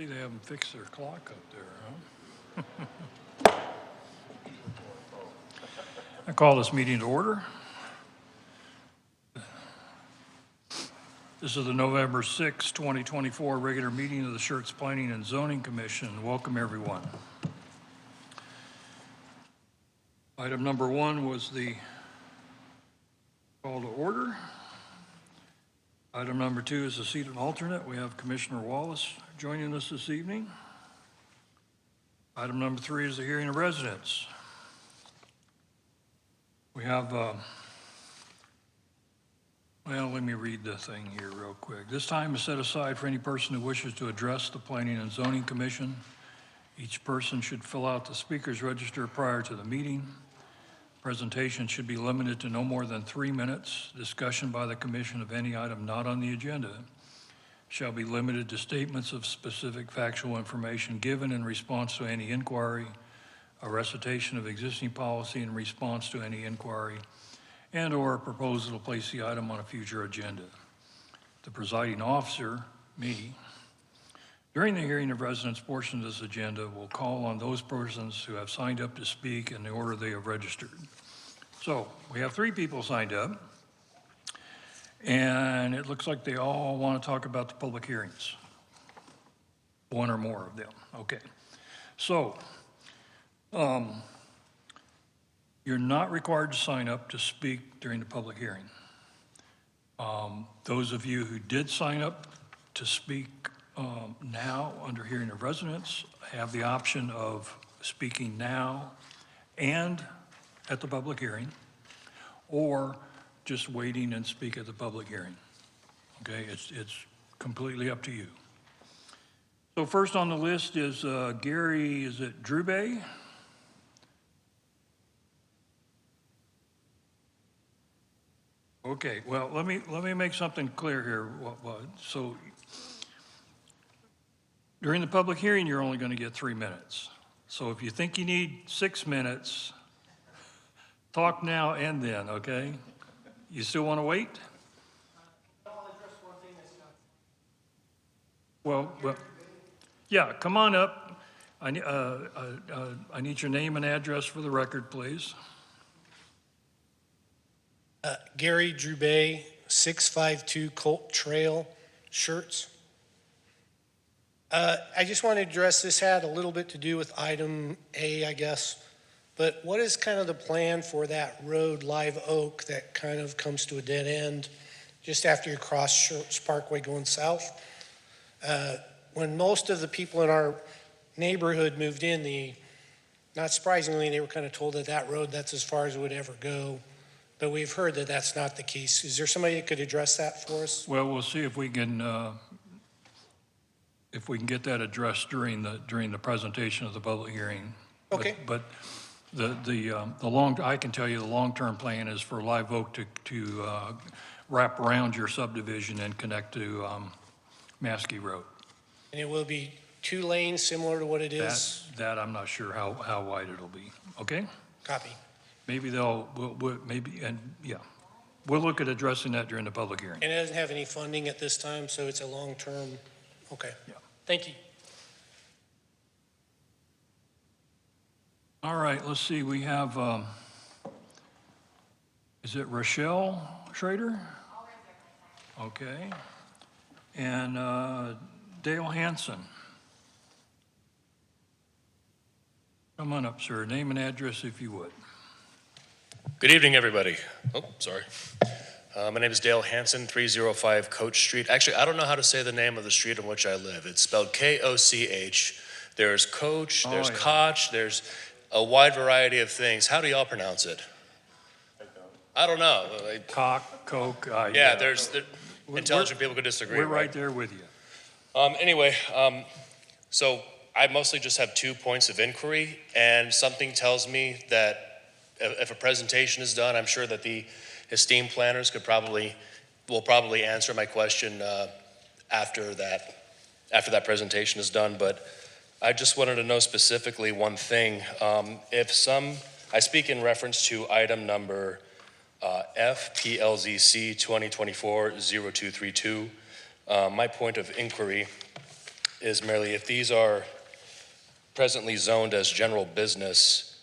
See, they haven't fixed their clock up there, huh? I call this meeting to order. This is the November 6, 2024 regular meeting of the Schertz Planning and Zoning Commission. Welcome, everyone. Item number 1 was the call to order. Item number 2 is the seat and alternate. We have Commissioner Wallace joining us this evening. Item number 3 is the hearing of residents. We have, well, let me read the thing here real quick. This time is set aside for any person who wishes to address the Planning and Zoning Commission. Each person should fill out the speaker's register prior to the meeting. Presentation should be limited to no more than 3 minutes. Discussion by the commission of any item not on the agenda shall be limited to statements of specific factual information given in response to any inquiry, a recitation of existing policy in response to any inquiry, and or a proposal to place the item on a future agenda. The presiding officer, me, during the hearing of residents portion of this agenda will call on those persons who have signed up to speak in the order they have registered. So we have 3 people signed up, and it looks like they all want to talk about the public hearings. 1 or more of them. Okay. So you're not required to sign up to speak during the public hearing. Those of you who did sign up to speak now under hearing of residents have the option of speaking now and at the public hearing, or just waiting and speak at the public hearing. Okay, it's completely up to you. So first on the list is Gary, is it Drube? Okay, well, let me make something clear here. So during the public hearing, you're only going to get 3 minutes. So if you think you need 6 minutes, talk now and then, okay? You still want to wait? I'll address one thing that's not. Well, yeah, come on up. I need your name and address for the record, please. Gary Drube, 652 Colt Trail, Schertz. I just want to address this. Had a little bit to do with item A, I guess. But what is kind of the plan for that road, Live Oak, that kind of comes to a dead end just after you cross Schertz Parkway going south? When most of the people in our neighborhood moved in, not surprisingly, they were kind of told that that road, that's as far as it would ever go. But we've heard that that's not the case. Is there somebody that could address that for us? Well, we'll see if we can get that addressed during the presentation of the public hearing. Okay. But I can tell you the long-term plan is for Live Oak to wrap around your subdivision and connect to Maskey Road. And it will be 2 lanes, similar to what it is? That I'm not sure how wide it'll be. Okay. Copy. Maybe we'll look at addressing that during the public hearing. And it doesn't have any funding at this time, so it's a long-term, okay. Yeah. Thank you. All right, let's see, we have, is it Rochelle Schrader? Okay. And Dale Hansen. Come on up, sir. Name and address if you would. Good evening, everybody. Oh, sorry. My name is Dale Hansen, 305 Coach Street. Actually, I don't know how to say the name of the street on which I live. It's spelled K-O-C-H. There's Coach, there's Koch, there's a wide variety of things. How do y'all pronounce it? I don't know. Coke. Yeah, intelligent people could disagree. We're right there with you. Anyway, so I mostly just have 2 points of inquiry, and something tells me that if a presentation is done, I'm sure that the esteemed planners will probably answer my question after that presentation is done. But I just wanted to know specifically one thing. I speak in reference to item number FPLZC 2024-0232. My point of inquiry is merely if these are presently zoned as general business,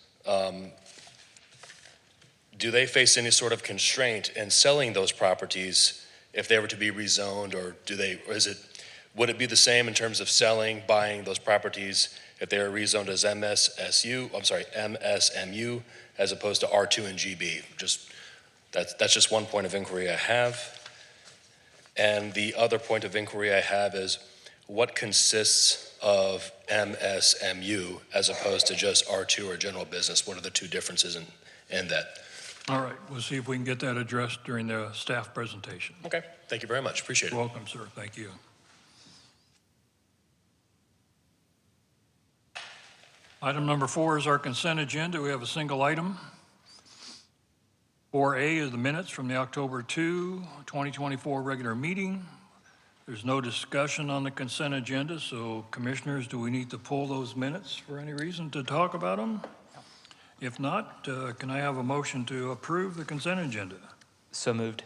do they face any sort of constraint in selling those properties if they were to be rezoned, or would it be the same in terms of selling, buying those properties if they are rezoned as MSMU, as opposed to R2 and GB? That's just one point of inquiry I have. And the other point of inquiry I have is what consists of MSMU as opposed to just R2 or general business? What are the two differences in that? All right, we'll see if we can get that addressed during the staff presentation. Okay, thank you very much, appreciate it. You're welcome, sir, thank you. Item number 4 is our consent agenda. We have a single item. 4A is the minutes from the October 2, 2024 regular meeting. There's no discussion on the consent agenda, so commissioners, do we need to pull those minutes for any reason to talk about them? If not, can I have a motion to approve the consent agenda? So moved.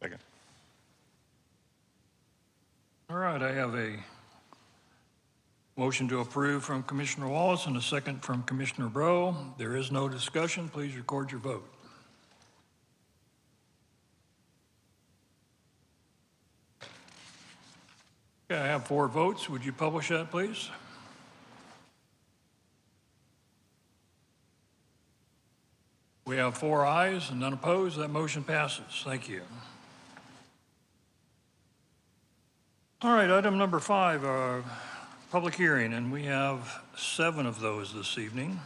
Second. All right, I have a motion to approve from Commissioner Wallace and a second from Commissioner Bro. There is no discussion. Please record your vote. Okay, I have 4 votes. Would you publish that, please? We have 4 ayes and none opposed. That motion passes. Thank you. All right, item number 5, public hearing, and we have 7 of those this evening.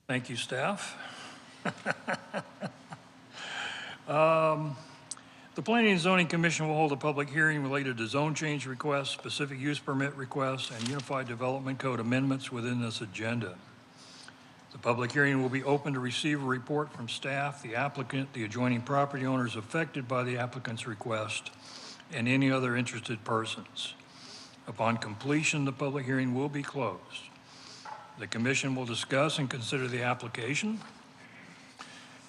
Thank you, staff. The Planning and Zoning Commission will hold a public hearing related to zone change requests, specific use permit requests, and Unified Development Code amendments within this agenda. The public hearing will be open to receive a report from staff, the applicant, the adjoining property owners affected by the applicant's request, and any other interested persons. Upon completion, the public hearing will be closed. The commission will discuss and consider the application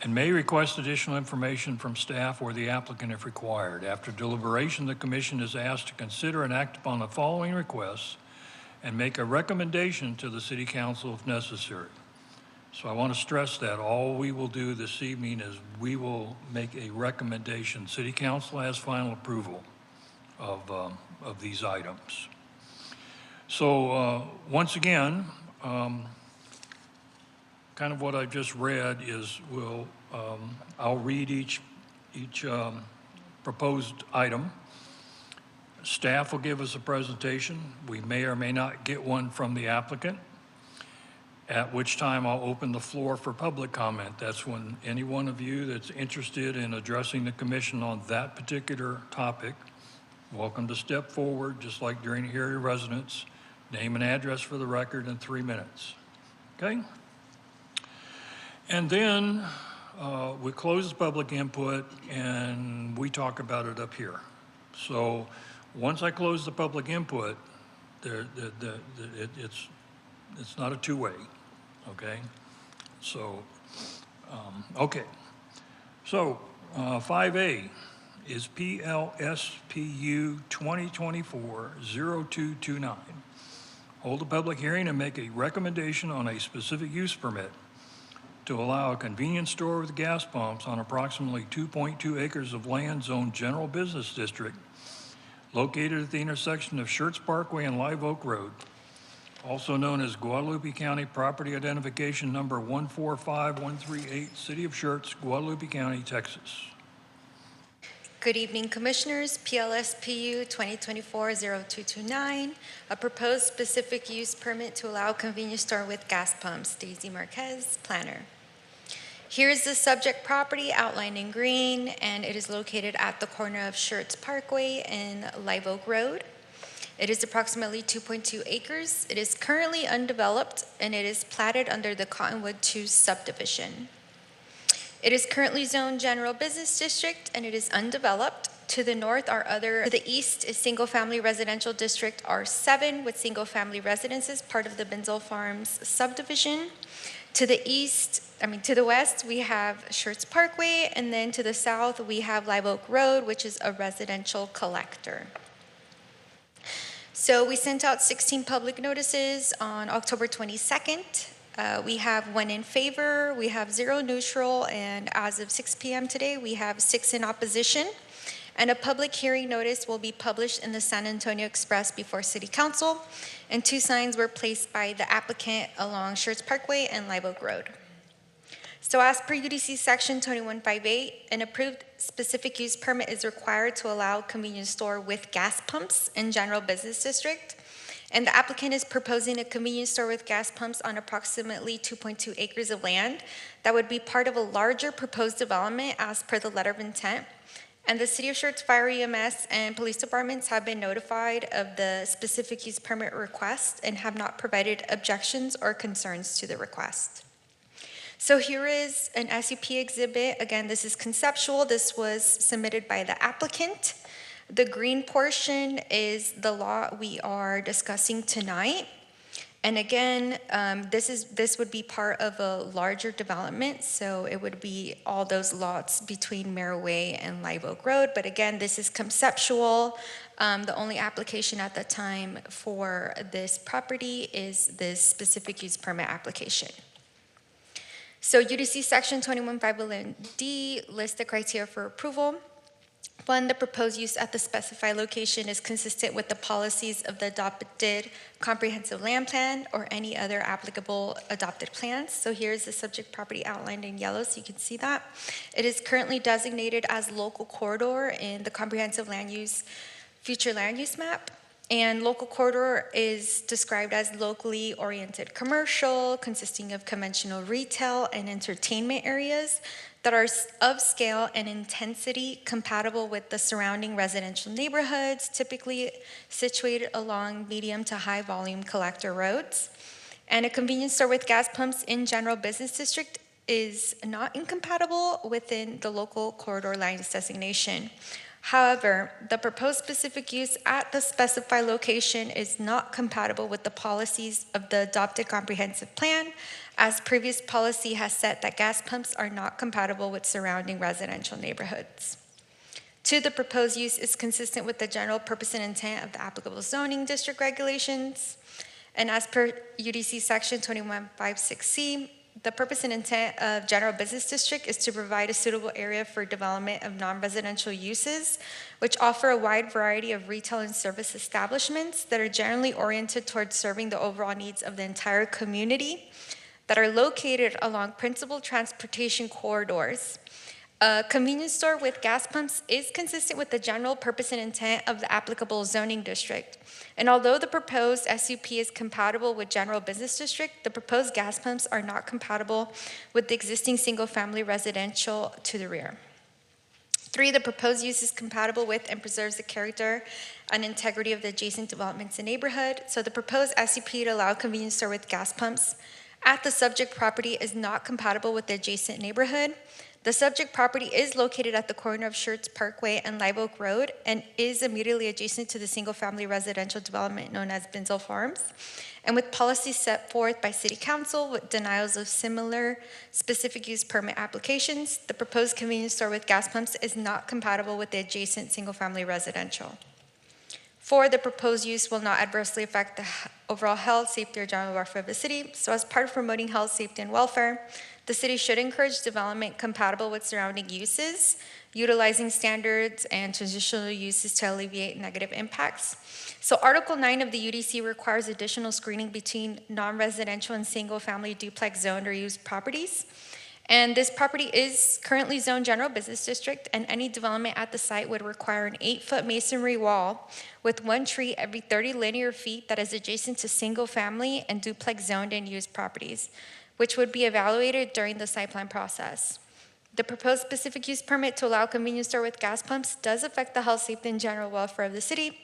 and may request additional information from staff or the applicant if required. After deliberation, the commission is asked to consider and act upon the following requests and make a recommendation to the city council if necessary. So I want to stress that all we will do this evening is we will make a recommendation. City council has final approval of these items. So once again, kind of what I just read is I'll read each proposed item. Staff will give us a presentation. We may or may not get one from the applicant, at which time I'll open the floor for public comment. That's when any one of you that's interested in addressing the commission on that particular topic, welcome to step forward, just like during hearing residence, name and address for the record in 3 minutes, okay? And then we close the public input and we talk about it up here. So once I close the public input, it's not a two-way, okay? So, okay. So 5A is PLSPU 2024-0229. Hold a public hearing and make a recommendation on a specific use permit to allow a convenience store with gas pumps on approximately 2.2 acres of land zoned general business district located at the intersection of Schertz Parkway and Live Oak Road, also known as Guadalupe County Property Identification Number 145138, City of Schertz, Guadalupe County, Texas. Good evening, Commissioners. PLSPU 2024-0229, a proposed specific use permit to allow a convenience store with gas pumps. Daisy Marquez, planner. Here's the subject property outlined in green, and it is located at the corner of Schertz Parkway and Live Oak Road. It is approximately 2.2 acres. It is currently undeveloped, and it is platted under the Cottonwood 2 subdivision. It is currently zoned general business district, and it is undeveloped. To the north are to the east is single-family residential district R7 with single-family residences, part of the Benzel Farms subdivision. To the west, we have Schertz Parkway, and then to the south, we have Live Oak Road, which is a residential collector. So we sent out 16 public notices on October 22nd. We have 1 in favor, we have 0 neutral, and as of 6 p.m. today, we have 6 in opposition. And a public hearing notice will be published in the San Antonio Express before City Council, and 2 signs were placed by the applicant along Schertz Parkway and Live Oak Road. So as per UDC Section 2158, an approved specific use permit is required to allow convenience store with gas pumps in general business district. And the applicant is proposing a convenience store with gas pumps on approximately 2.2 acres of land that would be part of a larger proposed development as per the letter of intent. And the City of Schertz Fire EMS and police departments have been notified of the specific use permit request and have not provided objections or concerns to the request. So here is an SUP exhibit. Again, this is conceptual. This was submitted by the applicant. The green portion is the lot we are discussing tonight. And again, this would be part of a larger development, so it would be all those lots between Merrill Way and Live Oak Road. But again, this is conceptual. The only application at the time for this property is this specific use permit application. So UDC Section 2151D lists the criteria for approval. 1, the proposed use at the specified location is consistent with the policies of the adopted comprehensive land plan or any other applicable adopted plans. So here's the subject property outlined in yellow, so you can see that. It is currently designated as local corridor in the comprehensive land use, future land use map. And local corridor is described as locally oriented commercial, consisting of conventional retail and entertainment areas that are of scale and intensity compatible with the surrounding residential neighborhoods, typically situated along medium to high volume collector roads. And a convenience store with gas pumps in general business district is not incompatible within the local corridor lines designation. However, the proposed specific use at the specified location is not compatible with the policies of the adopted comprehensive plan, as previous policy has set that gas pumps are not compatible with surrounding residential neighborhoods. 2, the proposed use is consistent with the general purpose and intent of the applicable zoning district regulations. And as per UDC Section 2156C, the purpose and intent of general business district is to provide a suitable area for development of non-residential uses, which offer a wide variety of retail and service establishments that are generally oriented towards serving the overall needs of the entire community, that are located along principal transportation corridors. A convenience store with gas pumps is consistent with the general purpose and intent of the applicable zoning district. And although the proposed SUP is compatible with general business district, the proposed gas pumps are not compatible with the existing single-family residential to the rear. 3, the proposed use is compatible with and preserves the character and integrity of the adjacent developments and neighborhood. So the proposed SUP to allow convenience store with gas pumps at the subject property is not compatible with the adjacent neighborhood. The subject property is located at the corner of Schertz Parkway and Live Oak Road and is immediately adjacent to the single-family residential development known as Binzel Farms. And with policies set forth by City Council with denials of similar specific use permit applications, the proposed convenience store with gas pumps is not compatible with the adjacent single-family residential. 4, the proposed use will not adversely affect the overall health, safety, or general welfare of the city. So as part of promoting health, safety, and welfare, the city should encourage development compatible with surrounding uses, utilizing standards and transitional uses to alleviate negative impacts. So Article 9 of the UDC requires additional screening between non-residential and single-family duplex zoned or used properties. And this property is currently zoned general business district, and any development at the site would require an 8-foot masonry wall with 1 tree every 30 linear feet that is adjacent to single-family and duplex zoned and used properties, which would be evaluated during the site plan process. The proposed specific use permit to allow convenience store with gas pumps does affect the health, safety, and general welfare of the city.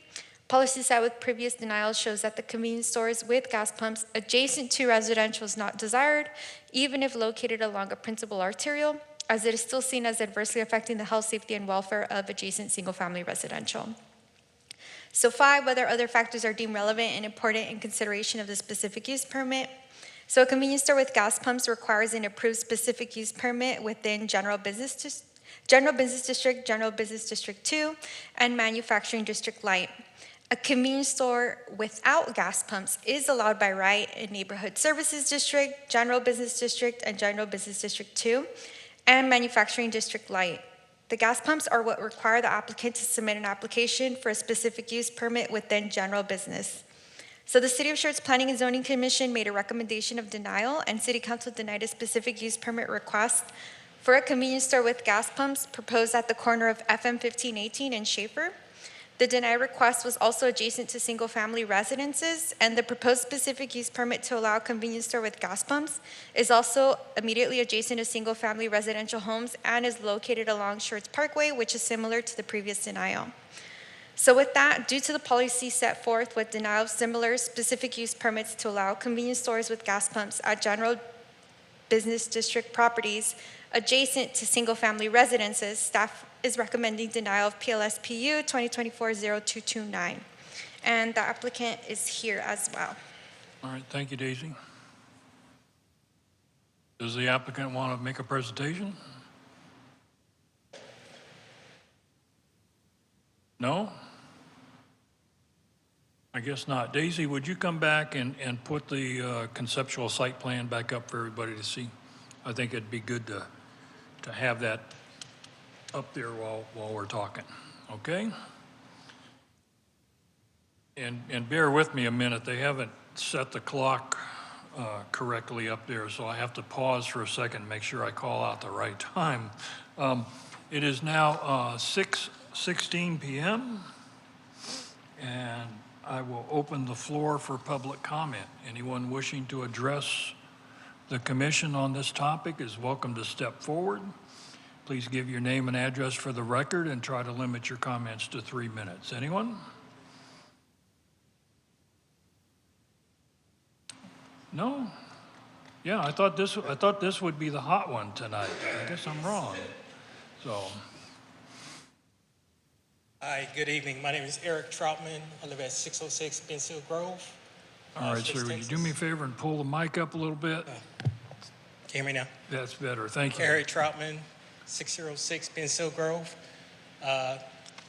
Policy set with previous denials shows that the convenience stores with gas pumps adjacent to residential is not desired, even if located along a principal arterial, as it is still seen as adversely affecting the health, safety, and welfare of adjacent single-family residential. So 5, whether other factors are deemed relevant and important in consideration of the specific use permit. So a convenience store with gas pumps requires an approved specific use permit within General Business District, General Business District 2, and Manufacturing District Light. A convenience store without gas pumps is allowed by right in Neighborhood Services District, General Business District, and General Business District 2, and Manufacturing District Light. The gas pumps are what require the applicant to submit an application for a specific use permit within general business. So the City of Schertz Planning and Zoning Commission made a recommendation of denial, and City Council denied a specific use permit request for a convenience store with gas pumps proposed at the corner of FM 1518 and Schaefer. The denied request was also adjacent to single-family residences, and the proposed specific use permit to allow a convenience store with gas pumps is also immediately adjacent to single-family residential homes and is located along Schertz Parkway, which is similar to the previous denial. So with that, due to the policy set forth with denial of similar specific use permits to allow convenience stores with gas pumps at general business district properties adjacent to single-family residences, staff is recommending denial of PLSPU 2024-0229. And the applicant is here as well. All right, thank you, Daisy. Does the applicant want to make a presentation? No? I guess not. Daisy, would you come back and put the conceptual site plan back up for everybody to see? I think it'd be good to have that up there while we're talking, okay? And bear with me a minute. They haven't set the clock correctly up there, so I have to pause for a second and make sure I call out the right time. It is now 6:16 p.m., and I will open the floor for public comment. Anyone wishing to address the commission on this topic is welcome to step forward. Please give your name and address for the record and try to limit your comments to 3 minutes. Anyone? No? Yeah, I thought this would be the hot one tonight. I guess I'm wrong. So. Hi, good evening. My name is Eric Troutman. I live at 606 Bensil Grove. All right, sir, would you do me a favor and pull the mic up a little bit? Can you hear me now? That's better, thank you. Eric Troutman, 606 Bensil Grove. I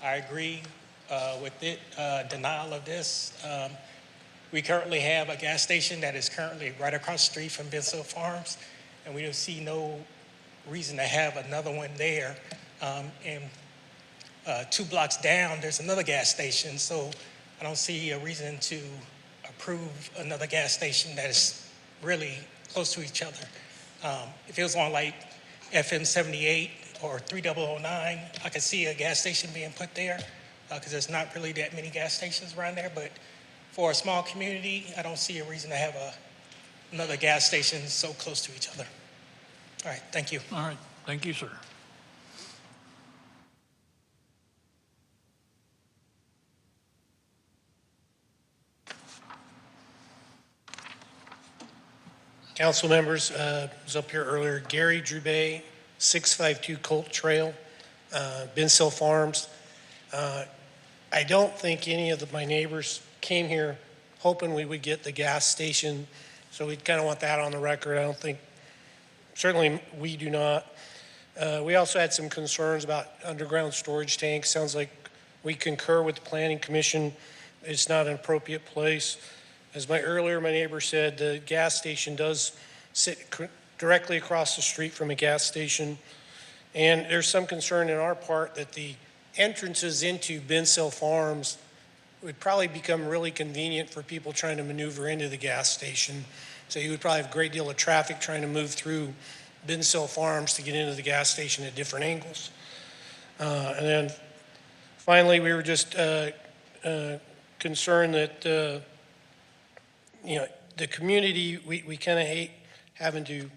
agree with it, denial of this. We currently have a gas station that is currently right across the street from Bensil Farms, and we don't see no reason to have another one there. And 2 blocks down, there's another gas station, so I don't see a reason to approve another gas station that is really close to each other. If it was on like FM 78 or 3009, I could see a gas station being put there because there's not really that many gas stations around there, but for a small community, I don't see a reason to have another gas station so close to each other. All right, thank you. All right, thank you, sir. Council members, was up here earlier, Gary Drubay, 652 Colt Trail, Bensil Farms. I don't think any of my neighbors came here hoping we would get the gas station, so we kind of want that on the record. I don't think, certainly we do not. We also had some concerns about underground storage tanks. Sounds like we concur with the Planning Commission. It's not an appropriate place. As my neighbor said, the gas station does sit directly across the street from a gas station. And there's some concern in our part that the entrances into Bensil Farms would probably become really convenient for people trying to maneuver into the gas station. So you would probably have a great deal of traffic trying to move through Bensil Farms to get into the gas station at different angles. And then finally, we were just concerned that the community, we kind of hate having to,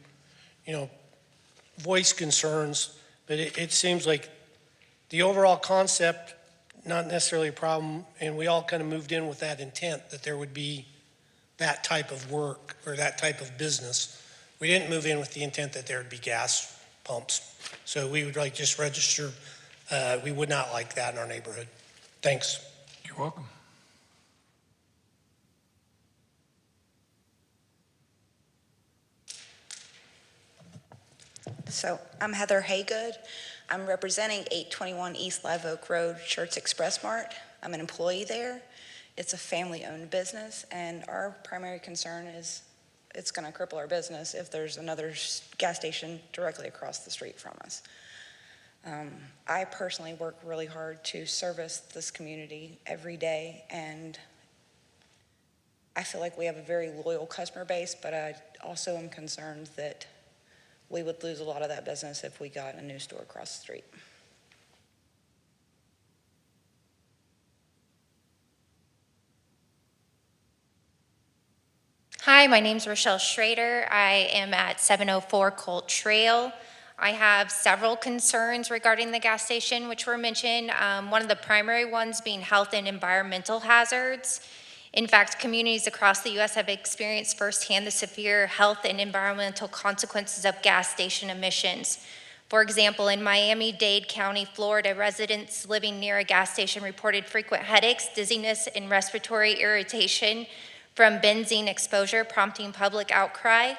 voice concerns, but it seems like the overall concept, not necessarily a problem, and we all kind of moved in with that intent that there would be that type of work or that type of business. We didn't move in with the intent that there would be gas pumps. So we would like just register, we would not like that in our neighborhood. Thanks. You're welcome. So I'm Heather Haygood. I'm representing 821 East Live Oak Road, Schertz Express Mart. I'm an employee there. it's a family-owned business, and our primary concern is it's going to cripple our business if there's another gas station directly across the street from us. I personally work really hard to service this community every day, and I feel like we have a very loyal customer base, but I also am concerned that we would lose a lot of that business if we got a new store across the street. Hi, my name's Rochelle Schrader. I am at 704 Colt Trail. I have several concerns regarding the gas station, which were mentioned. One of the primary ones being health and environmental hazards. In fact, communities across the U.S. have experienced firsthand the severe health and environmental consequences of gas station emissions. For example, in Miami-Dade County, Florida, residents living near a gas station reported frequent headaches, dizziness, and respiratory irritation from benzene exposure, prompting public outcry.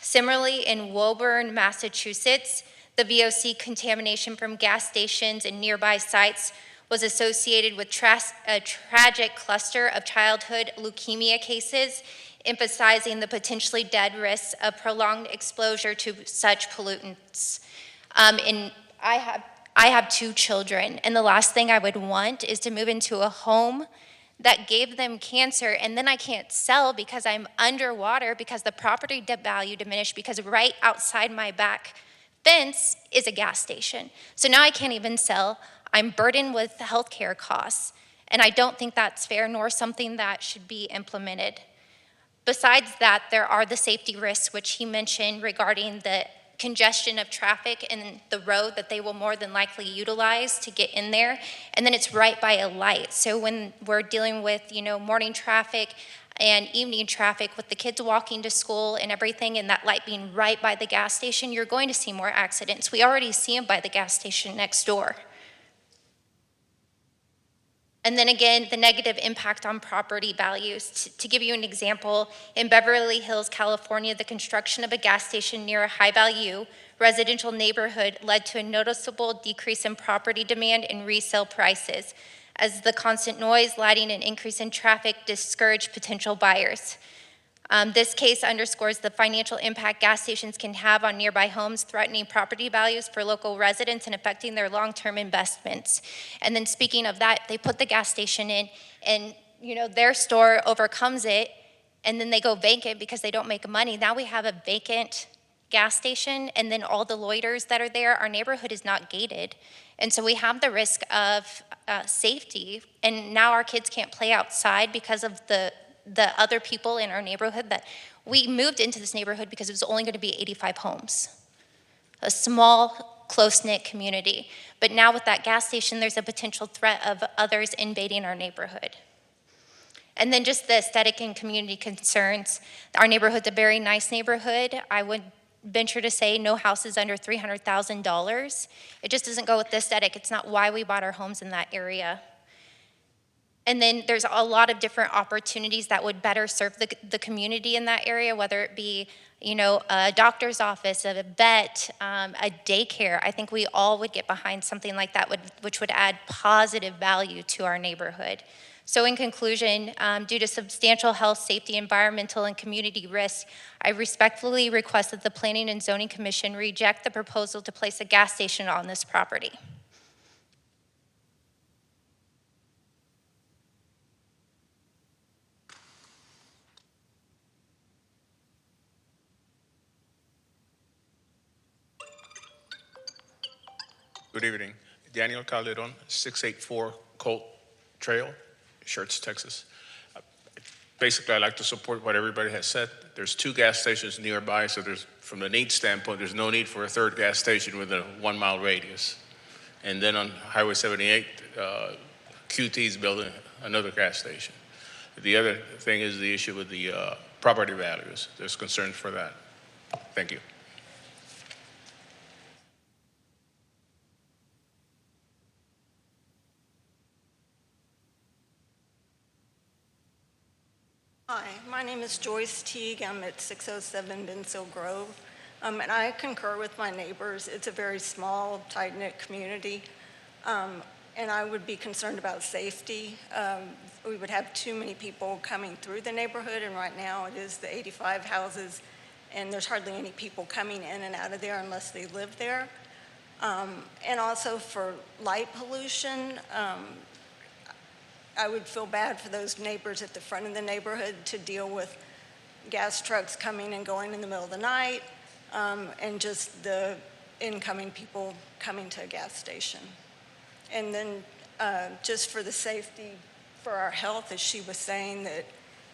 Similarly, in Woburn, Massachusetts, the VOC contamination from gas stations and nearby sites was associated with a tragic cluster of childhood leukemia cases, emphasizing the potentially dead risks of prolonged exposure to such pollutants. And I have 2 children, and the last thing I would want is to move into a home that gave them cancer, and then I can't sell because I'm underwater, because the property value diminished, because right outside my back fence is a gas station. So now I can't even sell. I'm burdened with healthcare costs, and I don't think that's fair, nor something that should be implemented. Besides that, there are the safety risks, which he mentioned regarding the congestion of traffic and the road that they will more than likely utilize to get in there. And then it's right by a light. So when we're dealing with, morning traffic and evening traffic with the kids walking to school and everything, and that light being right by the gas station, you're going to see more accidents. We already see them by the gas station next door. And then again, the negative impact on property values. To give you an example, in Beverly Hills, California, the construction of a gas station near a high-value residential neighborhood led to a noticeable decrease in property demand and resale prices, as the constant noise, lighting, and increase in traffic discouraged potential buyers. This case underscores the financial impact gas stations can have on nearby homes, threatening property values for local residents and affecting their long-term investments. And then speaking of that, they put the gas station in, and their store overcomes it, and then they go vacant because they don't make money. Now we have a vacant gas station, and then all the loiters that are there, our neighborhood is not gated. And so we have the risk of safety, and now our kids can't play outside because of the other people in our neighborhood. That we moved into this neighborhood because it was only going to be 85 homes, a small, close-knit community. But now with that gas station, there's a potential threat of others invading our neighborhood. And then just the aesthetic and community concerns. Our neighborhood's a very nice neighborhood. I would venture to say no house is under $300,000. It just doesn't go with the aesthetic. It's not why we bought our homes in that area. And then there's a lot of different opportunities that would better serve the community in that area, whether it be, a doctor's office, a vet, a daycare. I think we all would get behind something like that, which would add positive value to our neighborhood. So in conclusion, due to substantial health, safety, environmental, and community risks, I respectfully request that the Planning and Zoning Commission reject the proposal to place a gas station on this property. Good evening. Daniel Calderon, 684 Colt Trail, Schertz, Texas. Basically, I'd like to support what everybody has said. There's 2 gas stations nearby, so from the need standpoint, there's no need for a 3rd gas station within a 1-mile radius. And then on Highway 78, QT is building another gas station. The other thing is the issue with the property values. There's concerns for that. Thank you. Hi, my name is Joyce Teague. I'm at 607 Bensil Grove. And I concur with my neighbors. It's a very small, tight-knit community. and I would be concerned about safety. We would have too many people coming through the neighborhood, and right now it is the 85 houses, and there's hardly any people coming in and out of there unless they live there. And also for light pollution, I would feel bad for those neighbors at the front of the neighborhood to deal with gas trucks coming and going in the middle of the night, and just the incoming people coming to a gas station. And then just for the safety, for our health, as she was saying, that,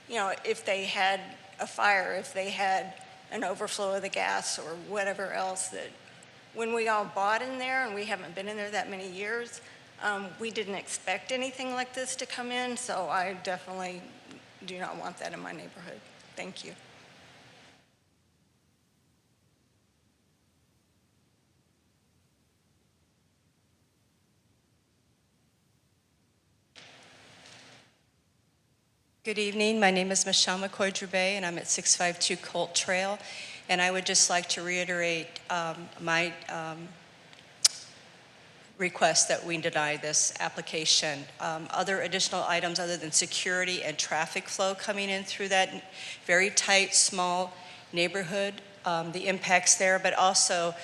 you know, if they had a fire, if they had an overflow of the gas or whatever else, that when we all bought in there, and we haven't been in there that many years, we didn't expect anything like this to come in, so I definitely do not want that in my neighborhood. Thank you. Good evening. My name is Michelle McCoy-Drube, and I'm at 652 Colt Trail. And I would just like to reiterate my request that we deny this application. Other additional items other than security and traffic flow coming in through that very tight, small neighborhood, the impacts there, but also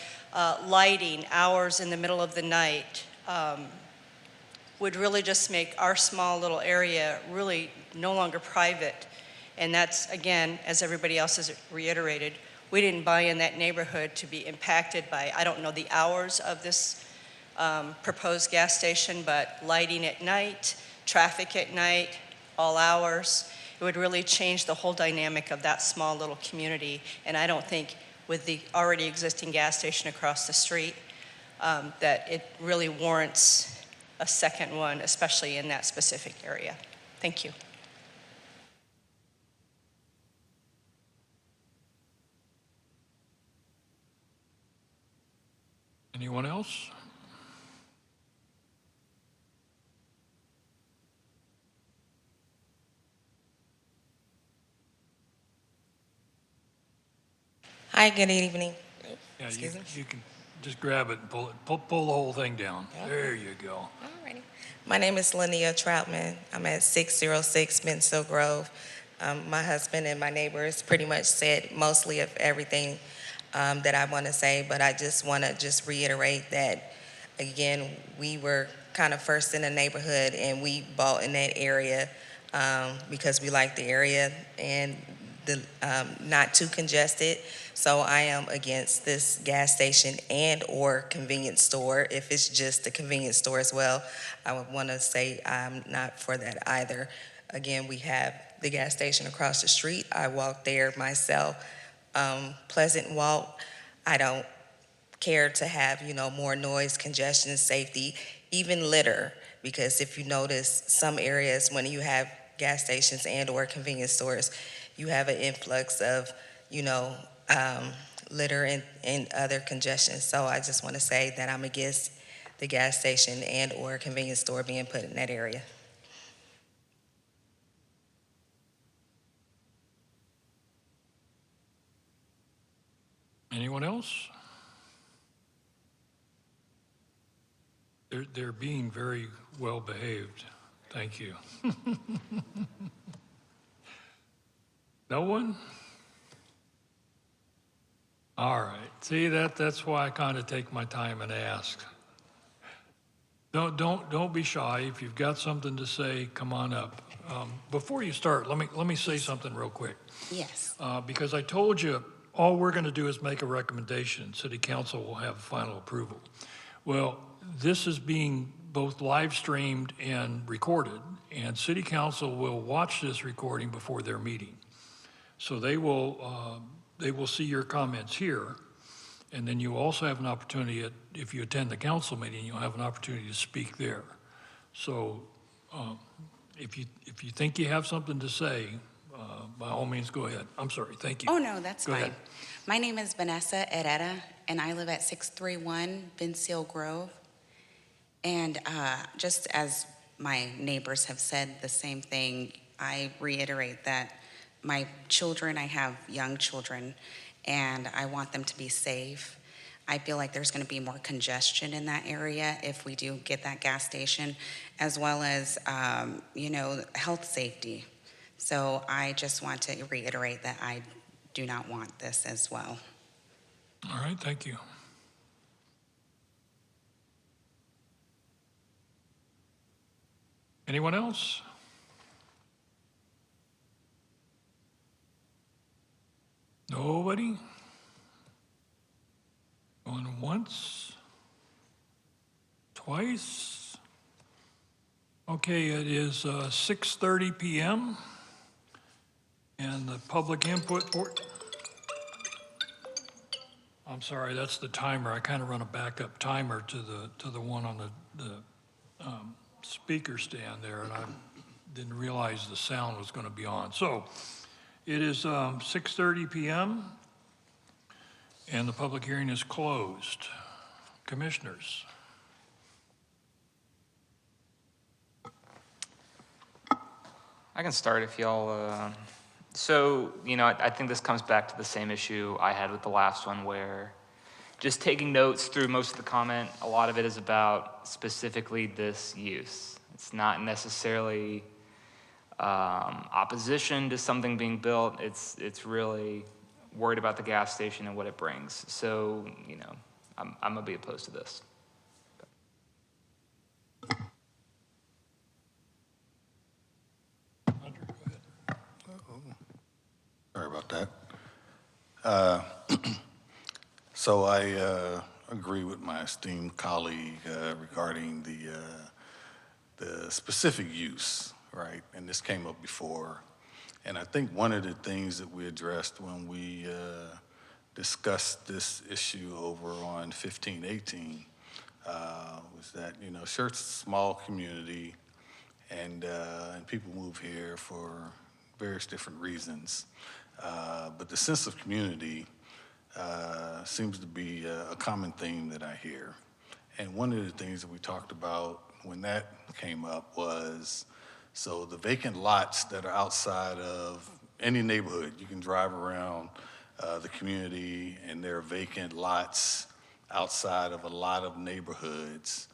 lighting hours in the middle of the night would really just make our small little area really no longer private. And that's, again, as everybody else has reiterated, we didn't buy in that neighborhood to be impacted by, I don't know the hours of this proposed gas station, but lighting at night, traffic at night, all hours. It would really change the whole dynamic of that small little community. And I don't think with the already existing gas station across the street that it really warrants a second one, especially in that specific area. Thank you. Anyone else? Hi, good evening. Yeah, Excuse me. you can just grab it and pull it. Pull the whole thing down. Yeah. There you go. Alrighty. My name is Linnea Troutman. I'm at 606 Bensill Grove. My husband and my neighbors pretty much said mostly of everything that I want to say, but I just want to reiterate that, again, we were kind of first in the neighborhood and we bought in that area because we like the area and the not too congested. So I am against this gas station and or convenience store. If it's just a convenience store as well, I would want to say I'm not for that either. Again, we have the gas station across the street. I walk there myself. Pleasant walk. I don't care to have, more noise, congestion, safety, even litter. Because if you notice, some areas when you have gas stations and or convenience stores, you have an influx of, litter and other congestion. So I just want to say that I'm against the gas station and or convenience store being put in that area. Anyone else? They're being very well behaved. Thank you. No one? All right. See, that's why I kind of take my time and ask. Don't be shy. If you've got something to say, come on up. Before you start, let me say something real quick. Yes. Because I told you all we're going to do is make a recommendation. City Council will have final approval. Well, this is being both live streamed and recorded, and City Council will watch this recording before their meeting. So they will see your comments here, and then you also have an opportunity, if you attend the council meeting, you'll have an opportunity to speak there. So if you think you have something to say, by all means, go ahead. I'm sorry, thank you. Oh, no, that's Go fine. ahead. My name is Vanessa Herrera, and I live at 631 Bensill Grove. And just as my neighbors have said the same thing, I reiterate that my children, I have young children, and I want them to be safe. I feel like there's going to be more congestion in that area if we do get that gas station, as well as, health safety. So I just want to reiterate that I do not want this as well. All right, thank you. Anyone else? Nobody? Going once? Twice? Okay, it is 6:30 PM. And the public input board. I'm sorry, that's the timer. I kind of run a backup timer to the one on the speaker stand there, and I didn't realize the sound was going to be on. So it is 6:30 PM, and the public hearing is closed. Commissioners. I can start if y'all, so, I think this comes back to the same issue I had with the last one, where just taking notes through most of the comment, a lot of it is about specifically this use. It's not necessarily opposition to something being built. It's really worried about the gas station and what it brings. So, I'm gonna be opposed to this. Sorry about that. So I agree with my esteemed colleague regarding the specific use, right? And this came up before. And I think one of the things that we addressed when we discussed this issue over on 1518 was that, Schertz is a small community, and people move here for various different reasons. But the sense of community seems to be a common theme that I hear. And one of the things that we talked about when that came up was, so the vacant lots that are outside of any neighborhood, you can drive around the community and there are vacant lots outside of a lot of neighborhoods.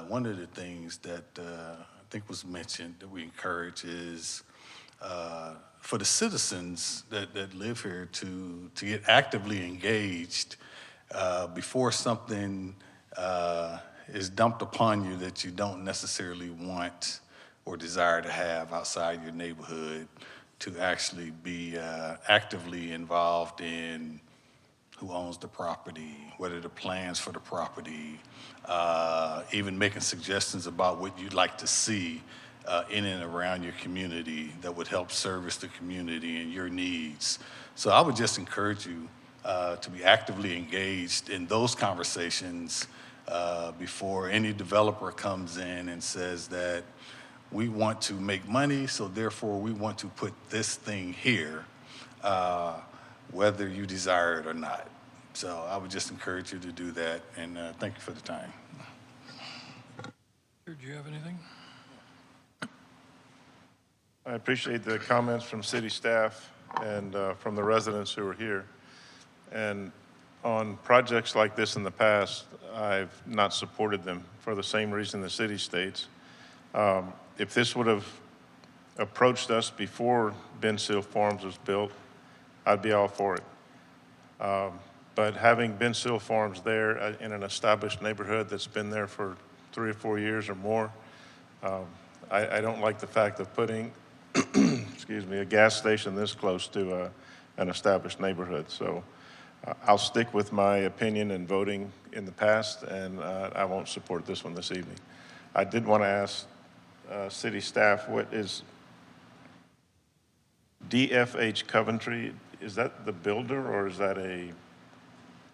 One of the things that I think was mentioned that we encourage is for the citizens that live here to get actively engaged before something is dumped upon you that you don't necessarily want or desire to have outside your neighborhood, to actually be actively involved in who owns the property, what are the plans for the property, even making suggestions about what you'd like to see in and around your community that would help service the community and your needs. So I would just encourage you to be actively engaged in those conversations before any developer comes in and says that we want to make money, so therefore we want to put this thing here, whether you desire it or not. So I would just encourage you to do that, and thank you for the time. Do you have anything? I appreciate the comments from city staff and from the residents who are here. And on projects like this in the past, I've not supported them for the same reason the city states. If this would have approached us before Ben Seal Farms was built, I'd be all for it. But having Ben Seal Farms there in an established neighborhood that's been there for 3 or 4 years or more, I don't like the fact of putting excuse me, a gas station this close to an established neighborhood. So I'll stick with my opinion and voting in the past, and I won't support this one this evening. I did want to ask city staff, what is DFH Coventry? Is that the builder, or is that a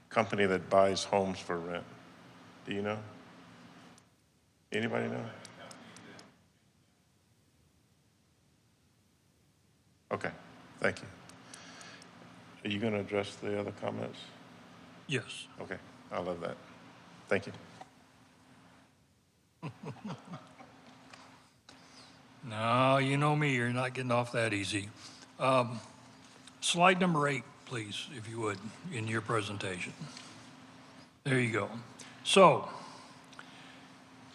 company that buys homes for rent? Do you know? Anybody know? Okay, thank you. Are you going to address the other comments? Yes. Okay, I love that. Thank you. No, you know me, you're not getting off that easy. Slide number 8, please, if you would, in your presentation. There you go. So,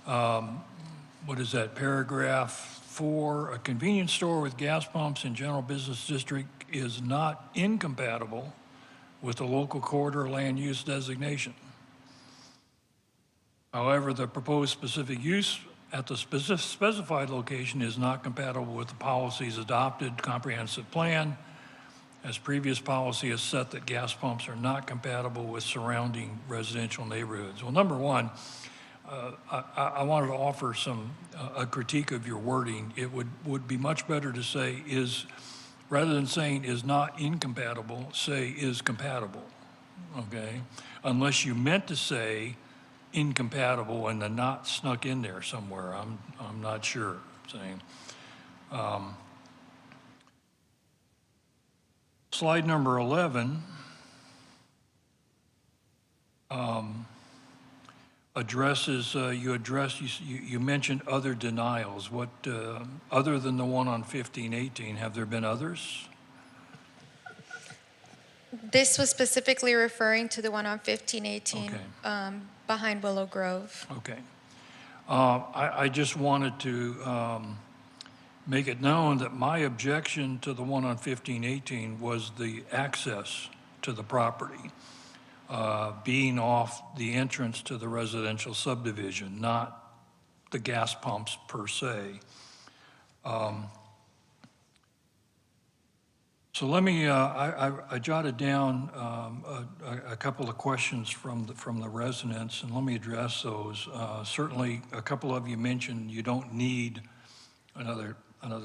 what is that, paragraph 4? A convenience store with gas pumps in general business district is not incompatible with the local corridor land use designation. However, the proposed specific use at the specified location is not compatible with the policy's adopted comprehensive plan, as previous policy has set that gas pumps are not compatible with surrounding residential neighborhoods. Well, number one, I wanted to offer a critique of your wording. It would be much better to say rather than saying is not incompatible, say is compatible, okay? Unless you meant to say incompatible and the not snuck in there somewhere, I'm not sure. Saying. Slide number 11 addresses, you mentioned other denials. What, other than the one on 1518, have there been others? This was specifically referring to the one on 1518 Okay. Behind Willow Grove. Okay. I just wanted to make it known that my objection to the one on 1518 was the access to the property, being off the entrance to the residential subdivision, not the gas pumps per se. So let me, I jotted down a couple of questions from the residents, and let me address those. Certainly, a couple of you mentioned you don't need another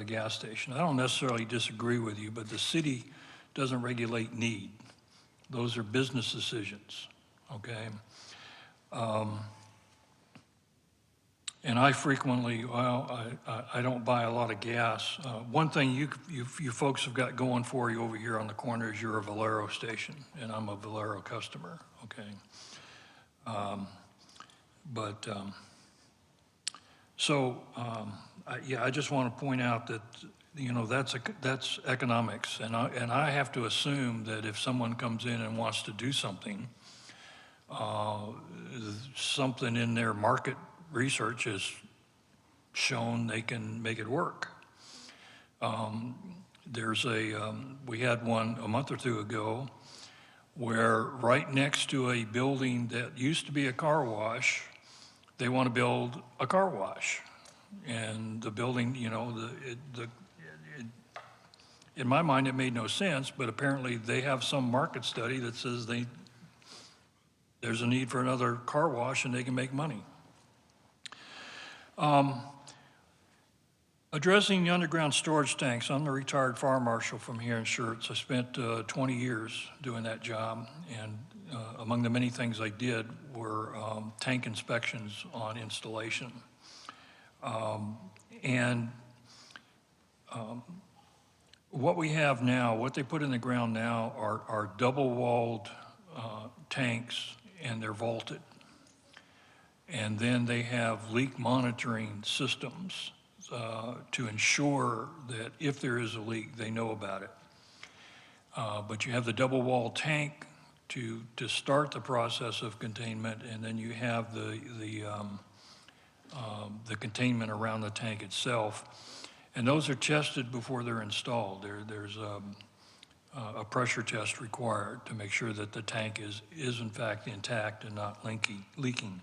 gas station. I don't necessarily disagree with you, but the city doesn't regulate need. Those are business decisions, okay? And I frequently, I don't buy a lot of gas. One thing you folks have got going for you over here on the corner is you're a Valero station, and I'm a Valero customer, okay? I just want to point out that, that's economics, and I have to assume that if someone comes in and wants to do something, something in their market research has shown they can make it work. We had one a month or two ago where right next to a building that used to be a car wash, they want to build a car wash. And the building, in my mind, it made no sense, but apparently they have some market study that says there's a need for another car wash and they can make money. Addressing the underground storage tanks, I'm the retired fire marshal from here in Schertz. I spent 20 years doing that job, and among the many things I did were tank inspections on installation. What we have now, what they put in the ground now are double-walled tanks, and they're vaulted. And then they have leak monitoring systems to ensure that if there is a leak, they know about it. But you have the double-walled tank to start the process of containment, and then you have the containment around the tank itself. And those are tested before they're installed. There's a pressure test required to make sure that the tank is in fact intact and not leaking.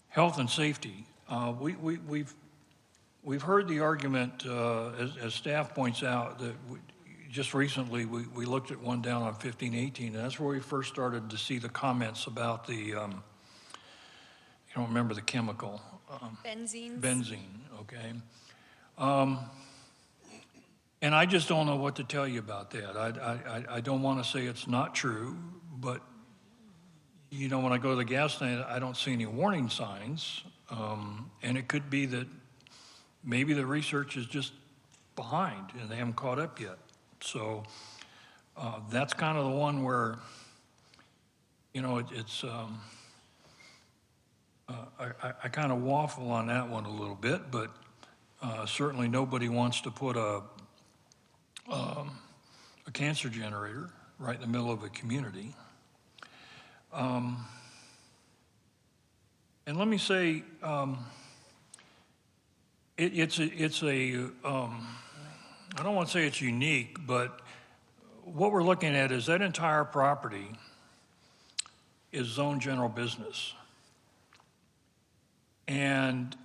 Health and safety. We've heard the argument, as staff points out, that just recently we looked at one down on 1518, and that's where we first started to see the comments about the, I don't remember the chemical. Benzene, okay. And I just don't know what to tell you about that. I don't want to say it's not true, but when I go to the gas station, I don't see any warning signs. And it could be that maybe the research is just behind and they haven't caught up yet. So that's kind of the one where, I kind of waffle on that one a little bit, but certainly nobody wants to put a cancer generator right in the middle of a community. And let me say, it's a I don't want to say it's unique, but what we're looking at is that entire property is zoned general business. And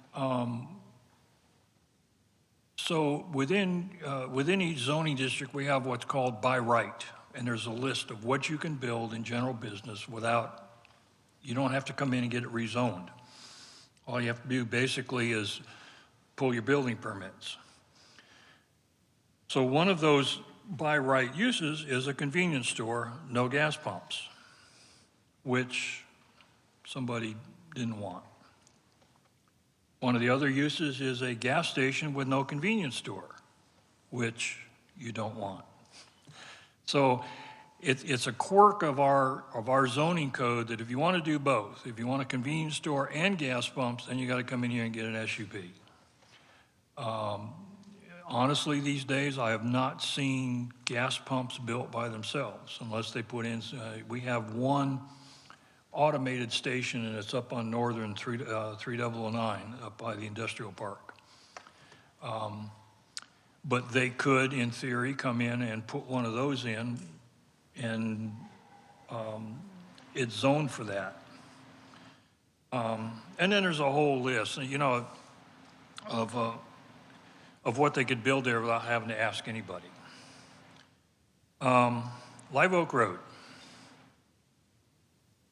so within each zoning district, we have what's called by right. And there's a list of what you can build in general business without, you don't have to come in and get it rezoned. All you have to do basically is pull your building permits. So one of those by right uses is a convenience store, no gas pumps, which somebody didn't want. One of the other uses is a gas station with no convenience store, which you don't want. So it's a quirk of our zoning code that if you want to do both, if you want a convenience store and gas pumps, then you got to come in here and get an SUP. Honestly, these days, I have not seen gas pumps built by themselves unless they put in, we have one automated station and it's up on Northern 3009 up by the industrial park. But they could, in theory, come in and put one of those in and it's zoned for that. And then there's a whole list, you know, of what they could build there without having to ask anybody. Live Oak Road.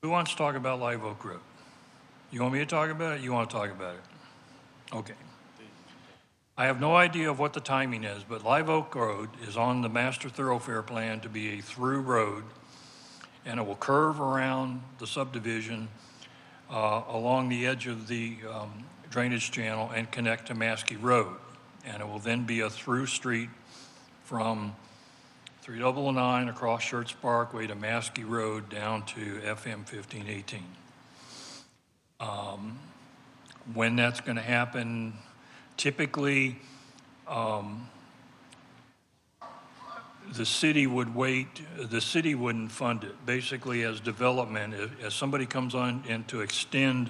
Who wants to talk about Live Oak Road? You want me to talk about it? You want to talk about it? Okay. I have no idea of what the timing is, but Live Oak Road is on the master thoroughfare plan to be a through road, and it will curve around the subdivision along the edge of the drainage channel and connect to Maskey Road. And it will then be a through street from 3009 across Schertz Parkway to Maskey Road down to FM 1518. When that's going to happen, typically the city would wait, the city wouldn't fund it. Basically, as development, as somebody comes on in to extend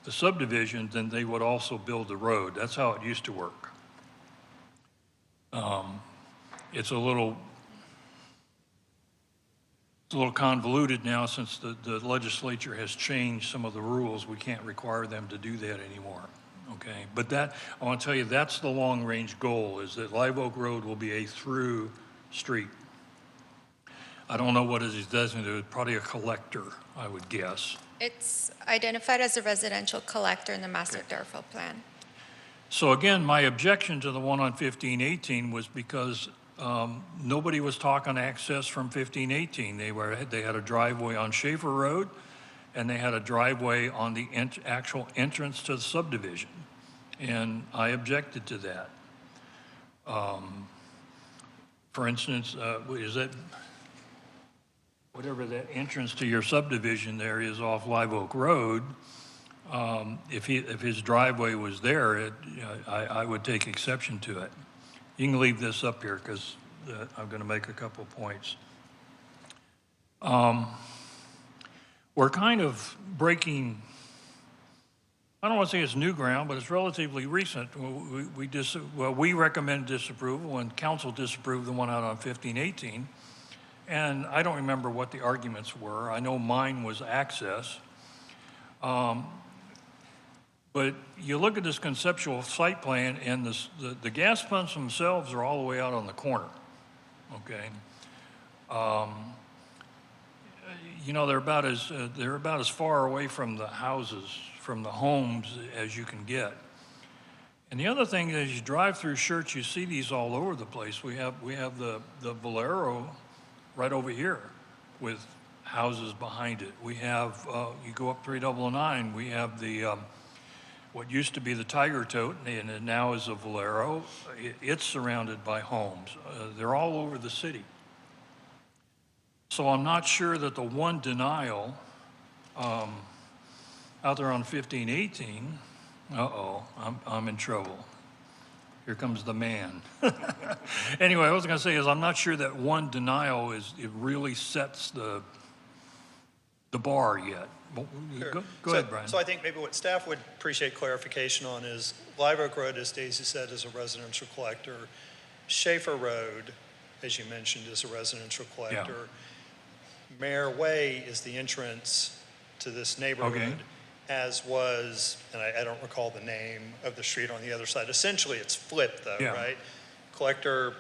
the subdivision, then they would also build the road. That's how it used to work. It's a little convoluted now since the legislature has changed some of the rules. We can't require them to do that anymore, okay? But that, I want to tell you, that's the long-range goal, is that Live Oak Road will be a through street. I don't know what it is designated, probably a collector, I would guess. It's identified as a residential collector in the master thoroughfare plan. So again, my objection to the one on 1518 was because nobody was talking access from 1518. They had a driveway on Schaefer Road, and they had a driveway on the actual entrance to the subdivision, and I objected to that. For instance, is that whatever that entrance to your subdivision there is off Live Oak Road? If his driveway was there, I would take exception to it. You can leave this up here because I'm going to make a couple points. We're kind of breaking, I don't want to say it's new ground, but it's relatively recent. We recommend disapproval and council disapproved the one out on 1518. And I don't remember what the arguments were. I know mine was access. But you look at this conceptual site plan, and the gas pumps themselves are all the way out on the corner, okay? You know, they're about as far away from the houses, from the homes as you can get. And the other thing is, you drive through Schertz, you see these all over the place. We have the Valero right over here with houses behind it. We have, you go up 3009, we have the, what used to be the Tiger Tote, and it now is a Valero. It's surrounded by homes. They're all over the city. So I'm not sure that the one denial out there on 1518, I'm in trouble. Here comes the man. Anyway, what I was going to say is I'm not sure that one denial it really sets the bar yet. Sure. Go ahead, Brian. So I think maybe what staff would appreciate clarification on is Live Oak Road, as Daisy said, is a residential collector. Schaefer Road, as you mentioned, is a residential collector. Mare Way is the entrance to this neighborhood, as was, and I don't recall the name of the street on the other side. Essentially, it's flipped though, right? Collector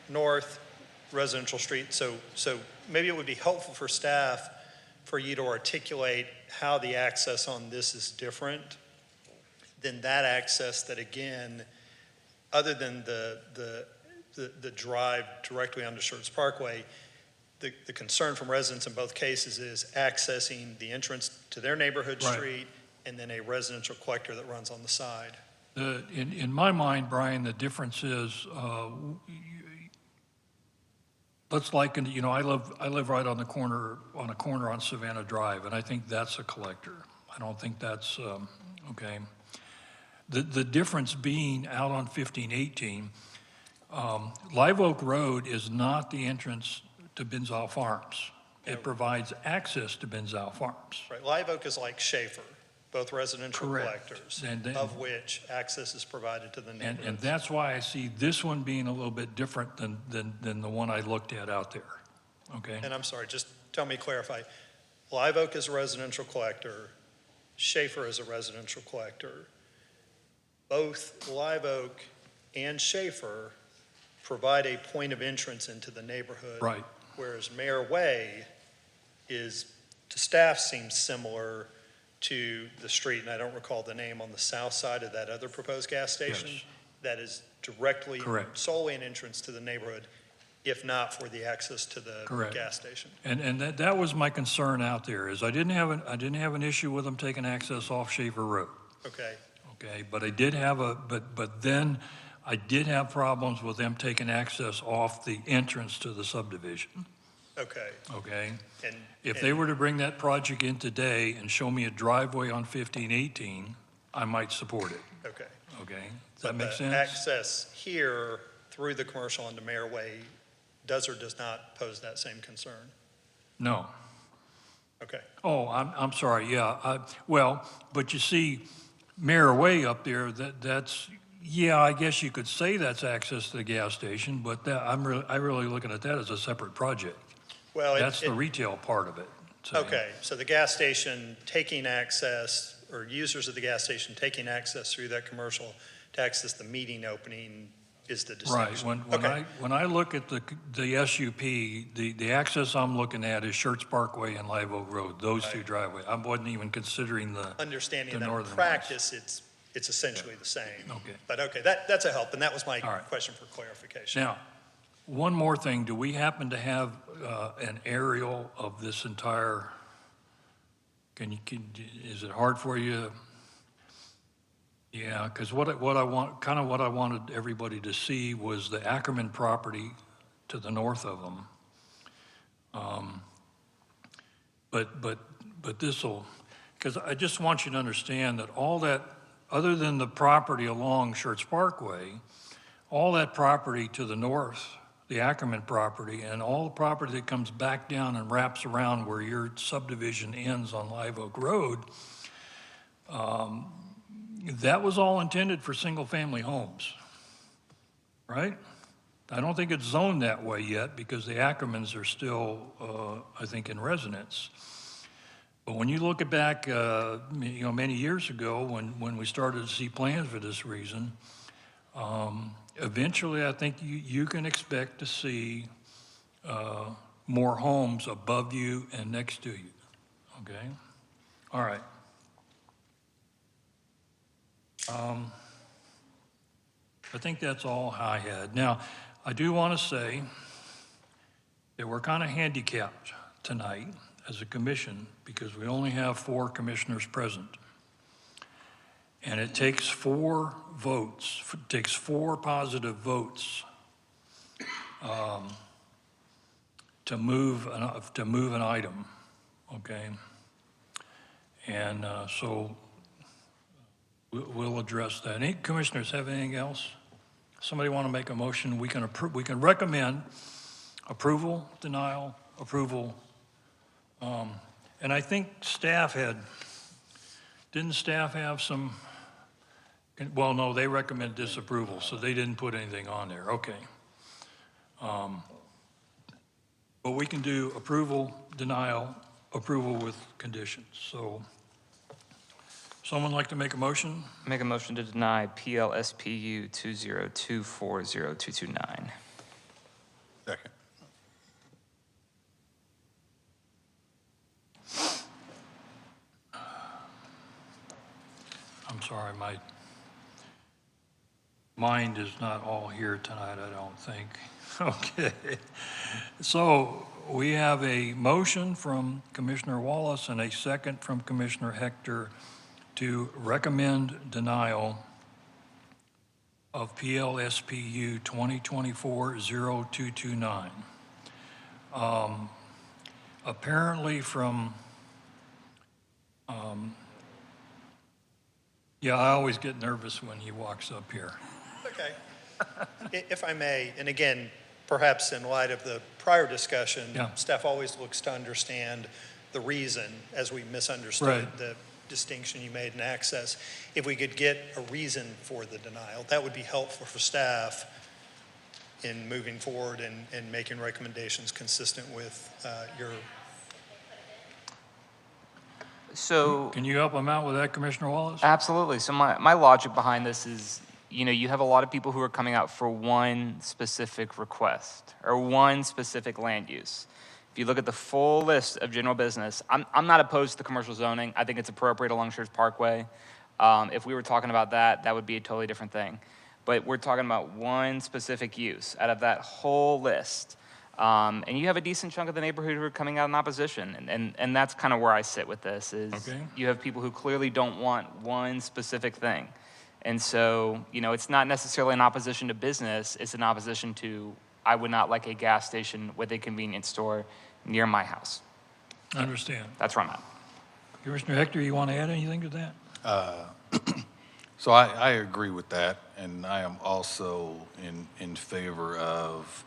north, residential street. So maybe it would be helpful for staff for you to articulate how the access on this is different than that access that, again, other than the drive directly onto Schertz Parkway, the concern from residents in both cases is accessing the entrance to their neighborhood street and then a residential collector that runs on the side. In my mind, Brian, the difference is, let's liken, I live right on a corner on Savannah Drive, and I think that's a collector. I don't think that's, okay. The difference being out on 1518, Live Oak Road is not the entrance to Benzal Farms. It provides access to Benzal Farms. Right, Live Oak is like Schaefer, both residential collectors, of which access is provided to the neighborhood. And that's why I see this one being a little bit different than the one I looked at out there, okay? And I'm sorry, just tell me, clarify. Live Oak is a residential collector. Schaefer is a residential collector. Both Live Oak and Schaefer provide a point of entrance into the neighborhood. Right. Whereas Mare Way is, to staff, seems similar to the street, and I don't recall the name, on the south side of that other proposed gas station. Yes. That is directly, Correct. solely an entrance to the neighborhood, if not for the access to the Correct. gas station. And that was my concern out there, is I didn't have an issue with them taking access off Schaefer Road. Okay. Okay, but I did have but then I did have problems with them taking access off the entrance to the subdivision. Okay. Okay? And If they were to bring that project in today and show me a driveway on 1518, I might support it. Okay. Okay? Does that make the sense? access here through the commercial into Mare Way does or does not pose that same concern? No. Okay. Oh, I'm sorry, yeah. Well, but you see, Mare Way up there, that's, yeah, I guess you could say that's access to the gas station, but I'm really looking at that as a separate project. Well, That's the retail part of it. So, okay, so the gas station taking access, or users of the gas station taking access through that commercial to access the meeting opening is the Right, distinction. when I look at the SUP, the access I'm looking at is Schertz Parkway and Live Oak Road, those two driveways. I wasn't even considering the Understanding that in northern practice, it's essentially the same. Okay. But okay, that's a help, and that was my question for clarification. Now, one more thing, do we happen to have an aerial of this entire, is it hard for you? Yeah, because what I wanted everybody to see was the Ackerman property to the north of them. But this'll, because I just want you to understand that all that, other than the property along Schertz Parkway, all that property to the north, the Ackerman property, and all the property that comes back down and wraps around where your subdivision ends on Live Oak Road, that was all intended for single-family homes, right? I don't think it's zoned that way yet because the Ackermans are still, I think, in residence. But when you look at back, many years ago when we started to see plans for this reason, eventually I think you can expect to see more homes above you and next to you, okay? All right. I think that's all I had. Now, I do want to say that we're kind of handicapped tonight as a commission because we only have 4 commissioners present. And it takes 4 votes, it takes 4 positive votes to move an item, okay? And so we'll address that. Any commissioners have anything else? somebody want to make a motion, we can recommend approval, denial, approval. And I think didn't staff have some, well, no, they recommend disapproval, so they didn't put anything on there, okay. But we can do approval, denial, approval with conditions. So someone like to make a motion? Make a motion to deny PLSPU 202402229. Second. I'm sorry, my mind is not all here tonight, I don't think. Okay. So we have a motion from Commissioner Wallace and a second from Commissioner Hector to recommend denial of PLSPU 2024-0229. Apparently from, yeah, I always get nervous when he walks up here. Okay. If I may, and again, perhaps in light of the prior discussion, Yeah. staff always looks to understand the reason as we misunderstood Right. the distinction you made in access. If we could get a reason for the denial, that would be helpful for staff in moving forward and making recommendations consistent with your. So, Can you help him out with that, Commissioner Wallace? absolutely. So my logic behind this is, you have a lot of people who are coming out for one specific request or one specific land use. If you look at the full list of general business, I'm not opposed to the commercial zoning. I think it's appropriate along Schertz Parkway. If we were talking about that, that would be a totally different thing. But we're talking about one specific use out of that whole list. And you have a decent chunk of the neighborhood who are coming out in opposition. And that's kind of where I sit with this is Okay. you have people who clearly don't want one specific thing. And so, it's not necessarily an opposition to business. It's an opposition to, I would not like a gas station with a convenience store near my house. I understand. That's where I'm at. Commissioner Hector, you want to add anything to that? So I agree with that, and I am also in favor of,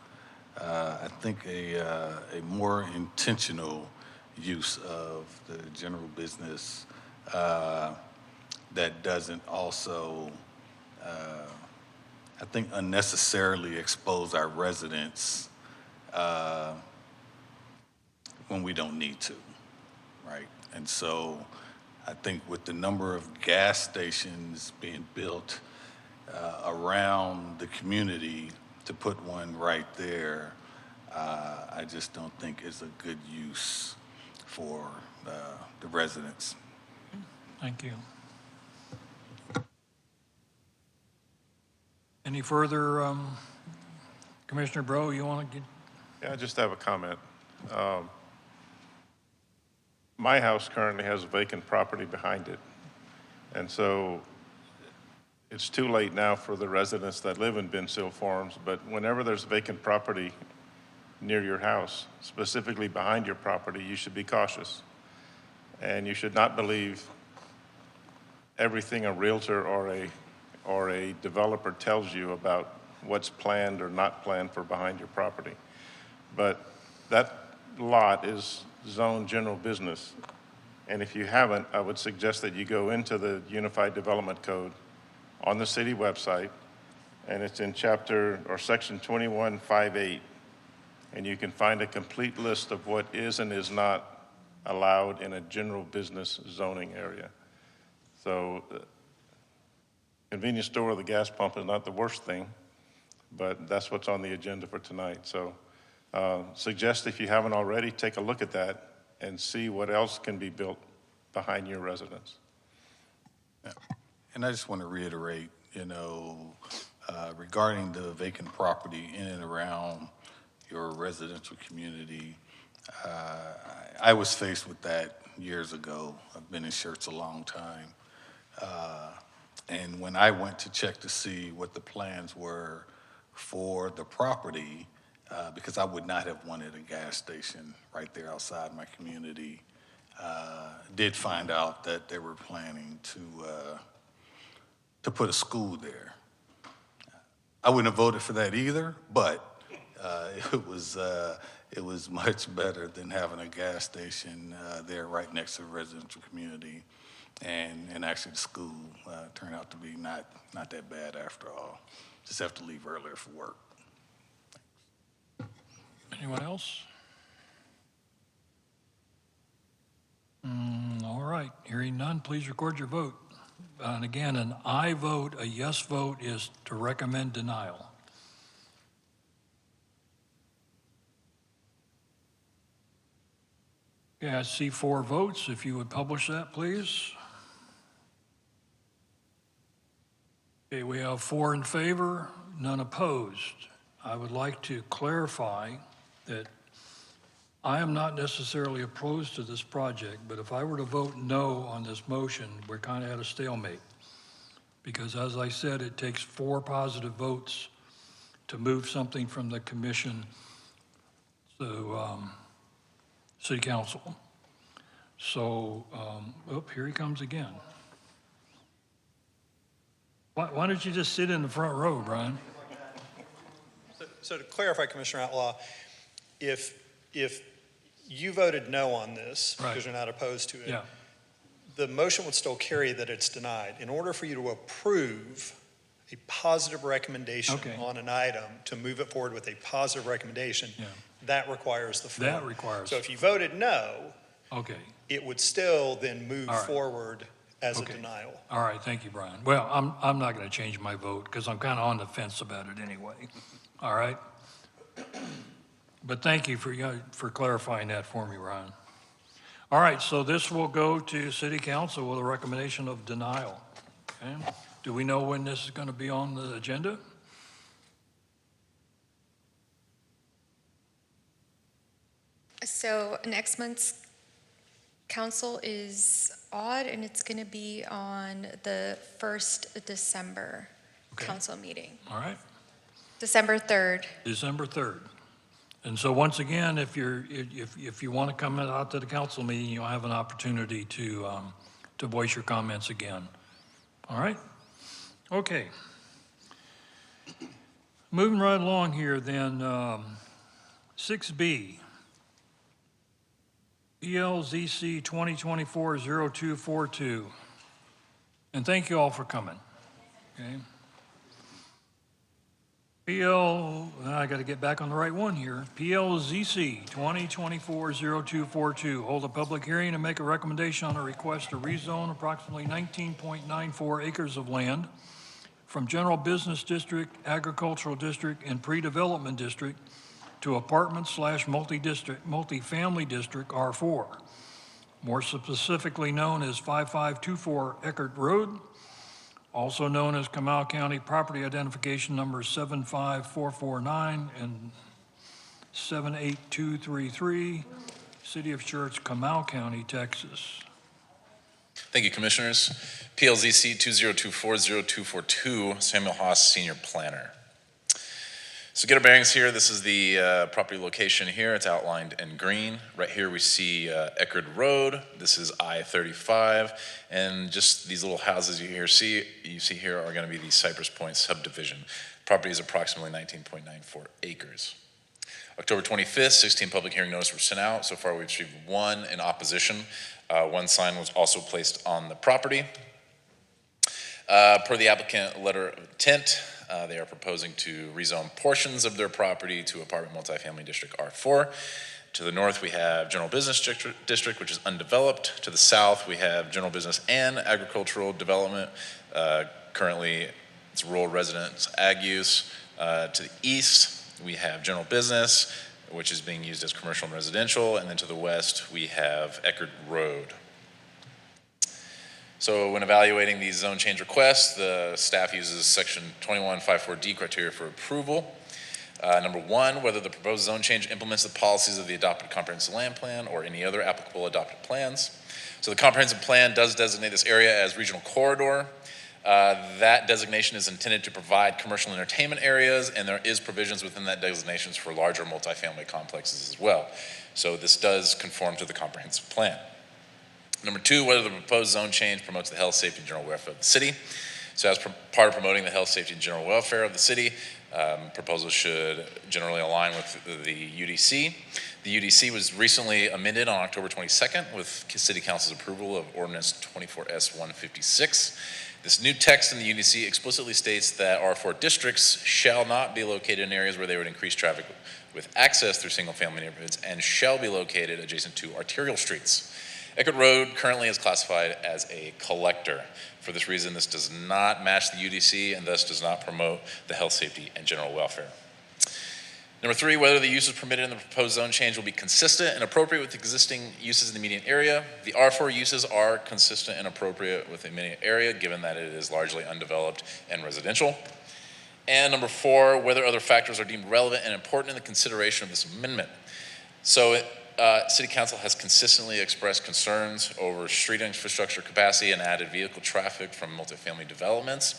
I think, a more intentional use of the general business that doesn't also, I think, unnecessarily expose our residents when we don't need to, right? And so I think with the number of gas stations being built around the community, to put one right there, I just don't think is a good use for the residents. Thank you. Any further, Commissioner Bro, you want to get? Yeah, I just have a comment. My house currently has vacant property behind it. And so it's too late now for the residents that live in Bensil Farms, but whenever there's vacant property near your house, specifically behind your property, you should be cautious. And you should not believe everything a realtor or a developer tells you about what's planned or not planned for behind your property. But that lot is zoned general business. And if you haven't, I would suggest that you go into the Unified Development Code on the city website, and it's in chapter or section 2158, and you can find a complete list of what is and is not allowed in a general business zoning area. So convenience store or the gas pump is not the worst thing, but that's what's on the agenda for tonight. So suggest, if you haven't already, take a look at that and see what else can be built behind your residence. Yeah. And I just want to reiterate, regarding the vacant property in and around your residential community, I was faced with that years ago. I've been in Schertz a long time. And when I went to check to see what the plans were for the property, because I would not have wanted a gas station right there outside my community, did find out that they were planning to put a school there. I wouldn't have voted for that either, but it was much better than having a gas station there right next to the residential community. And actually the school turned out to be not that bad after all. Just have to leave earlier for work. Anyone else? All right, hearing none, please record your vote. And again, an aye vote, a yes vote is to recommend denial. Okay, I see 4 votes. If you would publish that, please. Okay, we have 4 in favor, none opposed. I would like to clarify that I am not necessarily opposed to this project, but if I were to vote no on this motion, we're kind of at a stalemate. Because as I said, it takes 4 positive votes to move something from the commission to city council. So, here he comes again. Why don't you just sit in the front row, Brian? So to clarify, Commissioner Outlaw, if you voted no on this because you're not opposed to it, Yeah. the motion would still carry that it's denied. In order for you to approve a positive recommendation on an item, to move it forward with a positive recommendation, that requires the floor. That requires. So if you voted no, it would still then move forward as a denial. All right, thank you, Brian. Well, I'm not going to change my vote because I'm kind of on the fence about it anyway. All right? But thank you for clarifying that for me, Brian. All right, so this will go to City Council with a recommendation of denial. Okay? Do we know when this is going to be on the agenda? So next month's council is odd, and it's going to be on the 1st December council meeting. All right. December 3rd. December 3rd. And so once again, if you want to come out to the council meeting, you'll have an opportunity to voice your comments again. All right? Okay. Moving right along here then, 6B. ELZC 2024-0242. And thank you all for coming. Okay. I got to get back on the right one here. PLZC 2024-0242. Hold a public hearing and make a recommendation on a request to rezone approximately 19.94 acres of land from General Business District, Agricultural District, and Pre-Development District to Apartment/Multi-Family District R4, more specifically known as 5524 Eckert Road, also known as Comal County Property Identification Numbers 75449 and 78233, City of Schertz, Comal County, Texas. Thank you, Commissioners. PLZC 2024-0242, Samuel Haas, Senior Planner. So get our bearings here. This is the property location here. It's outlined in green. Right here we see Eckerd Road. This is I-35. And just these little houses you see here are going to be the Cypress Point subdivision. Property is approximately 19.94 acres. October 25th, 16 public hearing notices were sent out. So far we've received 1 in opposition. 1 sign was also placed on the property. Per the applicant letter of intent, they are proposing to rezone portions of their property to Apartment Multifamily District R4. To the north, we have General Business District, which is undeveloped. To the south, we have General Business and Agricultural Development. Currently, it's rural residence ag use. To the east, we have General Business, which is being used as commercial and residential. And then to the west, we have Eckerd Road. So when evaluating these zone change requests, the staff uses section 2154D criteria for approval. Number 1, whether the proposed zone change implements the policies of the adopted comprehensive land plan or any other applicable adopted plans. So the comprehensive plan does designate this area as regional corridor. That designation is intended to provide commercial entertainment areas, and there is provisions within that designations for larger multifamily complexes as well. So this does conform to the comprehensive plan. Number 2, whether the proposed zone change promotes the health, safety, and general welfare of the city. So as part of promoting the health, safety, and general welfare of the city, proposals should generally align with the UDC. The UDC was recently amended on October 22nd with City Council's approval of Ordinance 24S-156. This new text in the UDC explicitly states that R4 districts shall not be located in areas where they would increase traffic with access through single-family neighborhoods and shall be located adjacent to arterial streets. Eckerd Road currently is classified as a collector. For this reason, this does not match the UDC and thus does not promote the health, safety, and general welfare. Number 3, whether the uses permitted in the proposed zone change will be consistent and appropriate with existing uses in the immediate area. The R4 uses are consistent and appropriate with the immediate area, given that it is largely undeveloped and residential. And number 4, whether other factors are deemed relevant and important in the consideration of this amendment. So City Council has consistently expressed concerns over street infrastructure capacity and added vehicle traffic from multifamily developments.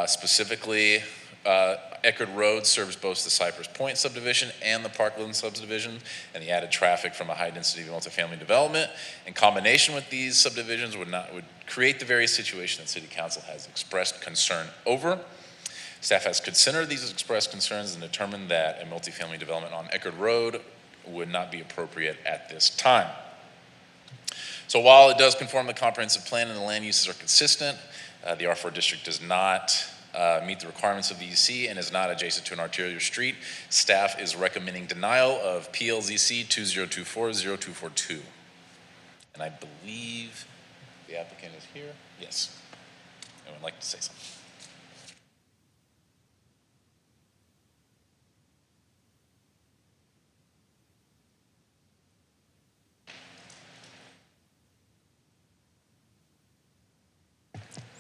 Specifically, Eckerd Road serves both the Cypress Point subdivision and the Parkland subdivision, and the added traffic from a high-density multifamily development in combination with these subdivisions would create the very situation that City Council has expressed concern over. Staff has considered these expressed concerns and determined that a multifamily development on Eckerd Road would not be appropriate at this time. So while it does conform to the comprehensive plan and the land uses are consistent, the R4 district does not meet the requirements of the UC and is not adjacent to an arterial street. Staff is recommending denial of PLZC 2024-0242. And I believe the applicant is here. Yes. I would like to say something.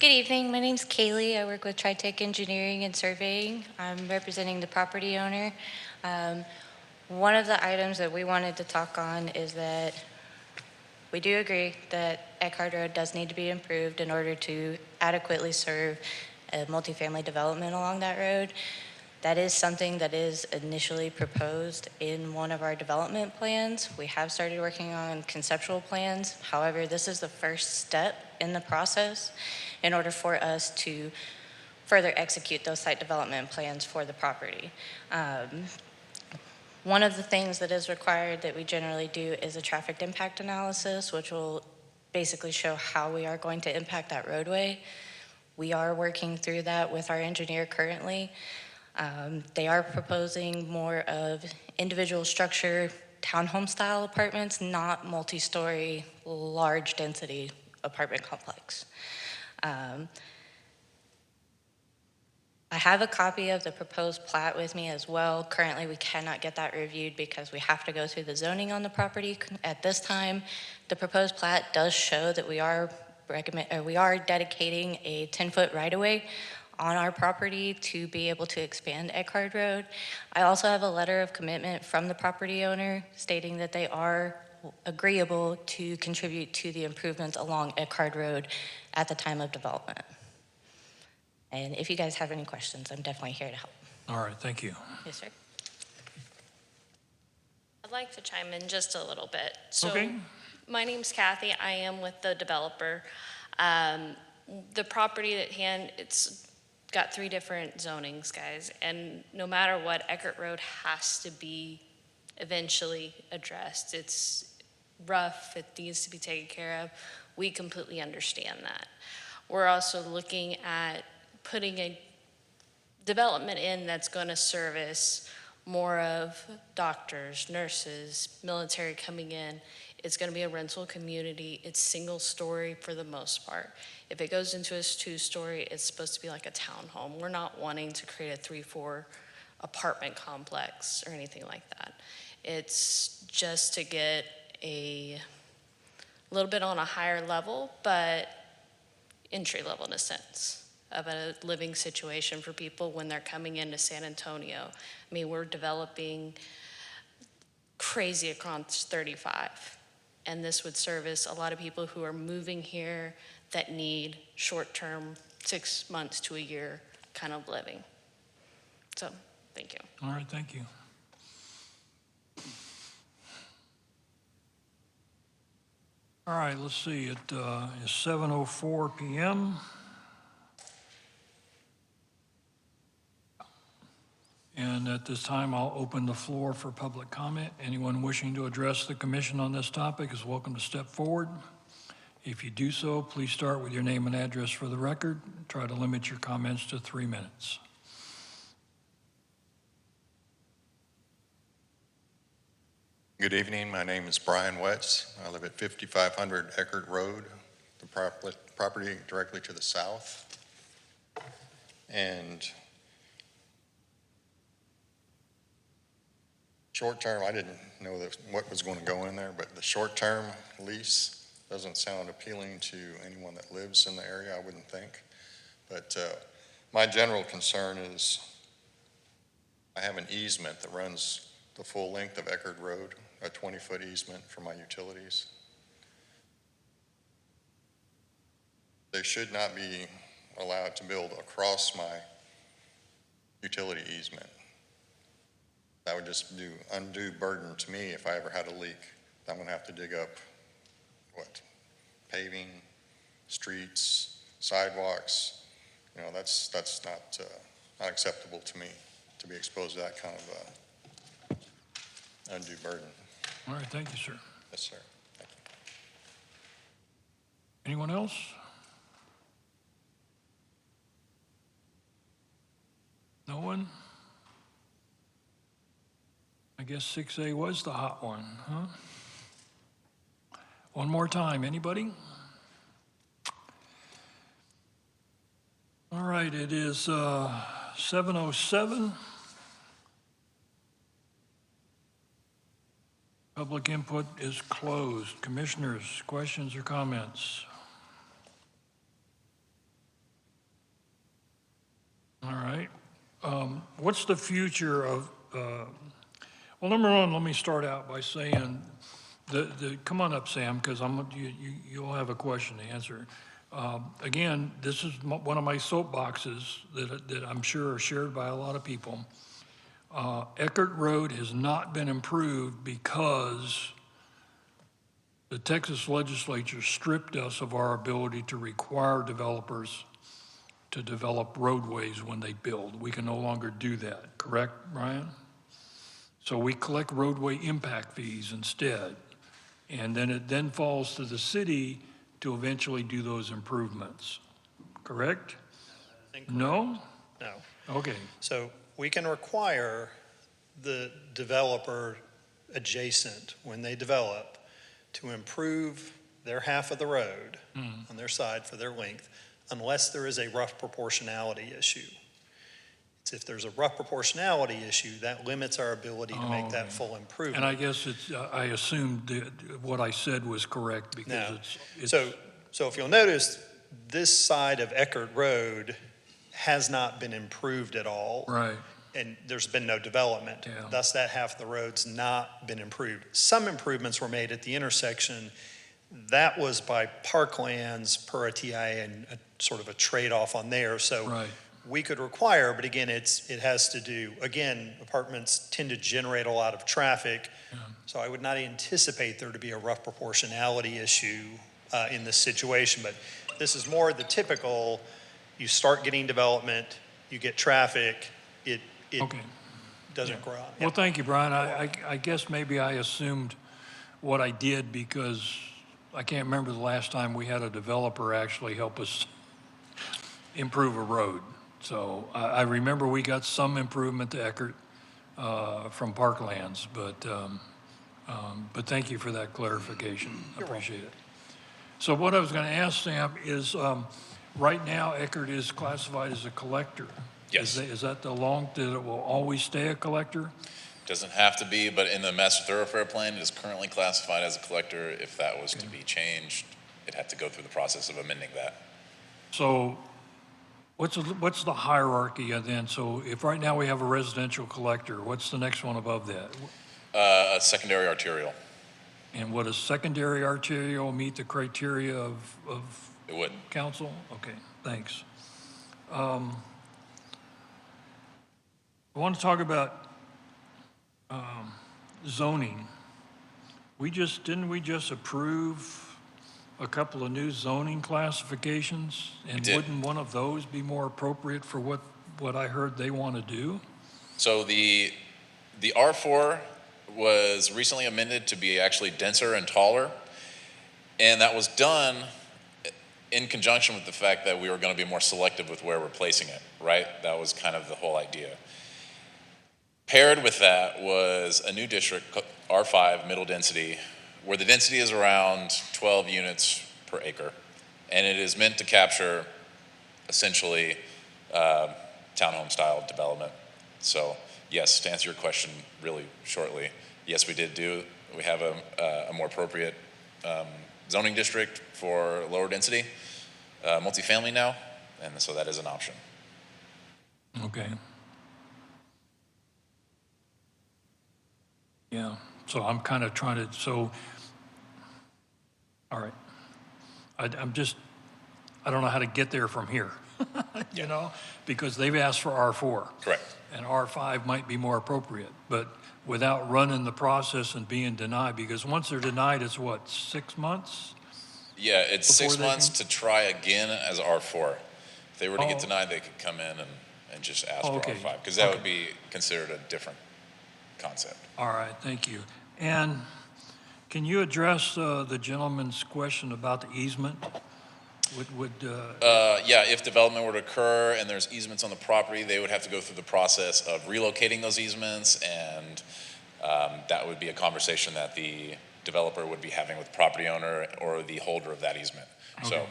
Good evening. My name's Kaylee. I work with Tritech Engineering and Surveying. I'm representing the property owner. One of the items that we wanted to talk on is that we do agree that Eckerd Road does need to be improved in order to adequately serve a multifamily development along that road. That is something that is initially proposed in one of our development plans. We have started working on conceptual plans. However, this is the first step in the process in order for us to further execute those site development plans for the property. One of the things that is required that we generally do is a traffic impact analysis, which will basically show how we are going to impact that roadway. We are working through that with our engineer currently. They are proposing more of individual structure, townhome style apartments, not multi-story, large density apartment complex. I have a copy of the proposed plat with me as well. Currently, we cannot get that reviewed because we have to go through the zoning on the property at this time. The proposed plat does show that we are dedicating a 10-foot right-of-way on our property to be able to expand Eckerd Road. I also have a letter of commitment from the property owner stating that they are agreeable to contribute to the improvements along Eckerd Road at the time of development. And if you guys have any questions, I'm definitely here to help. All right, thank you. Yes, sir. I'd like to chime in just a little bit. So, Okay. My name's Kathy. I am with the developer. The property at hand, it's got 3 different zonings, guys, and no matter what, Eckerd Road has to be eventually addressed. It's rough. It needs to be taken care of. We completely understand that. We're also looking at putting a development in that's going to service more of doctors, nurses, military coming in. It's going to be a rental community. It's single story for the most part. If it goes into a 2-story, it's supposed to be like a townhome. We're not wanting to create a 3-4 apartment complex or anything like that. It's just to get a little bit on a higher level, but entry level in a sense of a living situation for people when they're coming into San Antonio. I mean, we're developing crazy across 35, and this would service a lot of people who are moving here that need short-term, 6 months to a year kind of living. So, thank you. All right, thank you. All right, let's see, it is 7:04 p.m. at this time, I'll open the floor for public comment. Anyone wishing to address the commission on this topic is welcome to step forward. If you do so, please start with your name and address for the record. Try to limit your comments to 3 minutes. Good evening. My name is Brian Wetz. I live at 5500 Eckert Road, the property directly to the south. And short term, I didn't know what was going to go in there, but the short term lease doesn't sound appealing to anyone that lives in the area, I wouldn't think. But my general concern is I have an easement that runs the full length of Eckerd Road, a 20-foot easement for my utilities. They should not be allowed to build across my utility easement. That would just do undue burden to me if I ever had a leak. I'm gonna have to dig up, paving, streets, sidewalks. You know, that's not acceptable to me to be exposed to that kind of undue burden. All right, thank you, sir. Yes, sir. Thank you. Anyone else? No one? I guess 6A was the hot one, huh? One more time, anybody? All right, it is 7:07. Public input is closed. Commissioners, questions or comments? All right. What's the future of, well, number one, let me start out by saying, come on up, Sam, because you'll have a question to answer. Again, this is one of my soapboxes that I'm sure are shared by a lot of people. Eckerd Road has not been improved because the Texas legislature stripped us of our ability to require developers to develop roadways when they build. We can no longer do that, correct, Brian? So we collect roadway impact fees instead. And then it then falls to the city to eventually do those improvements, correct? No? No. Okay. So we can require the developer adjacent, when they develop, to improve their half of the road on their side for their length, unless there is a rough proportionality issue. It's if there's a rough proportionality issue, that limits our ability to make that full improvement. And I guess I assumed what I said was correct because No. it's So if you'll notice, this side of Eckerd Road has not been improved at all. right. And there's been no development. Yeah. Thus, that half of the road's not been improved. Some improvements were made at the intersection. That was by Parklands per a TIA and a sort of a trade-off on there. So Right. we could require, but again, it has to do, again, apartments tend to generate a lot of traffic. So I would not anticipate there to be a rough proportionality issue in this situation. But this is more the typical, you start getting development, you get traffic, it doesn't grow. Well, thank you, Brian. I guess maybe I assumed what I did because I can't remember the last time we had a developer actually help us improve a road. So I remember we got some improvement to Eckerd from Parklands, but thank you for that clarification. I appreciate it. So what I was going to ask, Sam, is right now Eckerd is classified as a collector. Yes. Is that that it will always stay a collector? Doesn't have to be, but in the master thoroughfare plan, it is currently classified as a collector. If that was to be changed, it'd have to go through the process of amending that. So what's the hierarchy then? So if right now we have a residential collector, what's the next one above that? A secondary arterial. And would a secondary arterial meet the criteria of It would. council? Okay, thanks. I want to talk about zoning. Didn't we just approve a couple of new zoning classifications? And did. wouldn't one of those be more appropriate for what I heard they want to do? So the R4 was recently amended to be actually denser and taller, and that was done in conjunction with the fact that we were going to be more selective with where we're placing it, right? That was kind of the whole idea. Paired with that was a new district, R5, middle density, where the density is around 12 units per acre, and it is meant to capture essentially townhome style development. So yes, to answer your question really shortly, yes, we have a more appropriate zoning district for lower density multifamily now, and so that is an option. Okay. Yeah, so I'm kind of trying to, all right. I don't know how to get there from here, you know, because they've asked for R4. Correct. And R5 might be more appropriate, but without running the process and being denied, because once they're denied, it's what, 6 months? Yeah, it's Before 6 they months to try again as R4. If they were to get Oh. denied, they could come in and just ask Oh, for okay. R5, because that Okay. would be considered a different concept. All right, thank you. And can you address the gentleman's question about the easement? Yeah, if development were to occur and there's easements on the property, they would have to go through the process of relocating those easements, and that would be a conversation that the developer would be having with the property owner or the holder of that easement. Okay.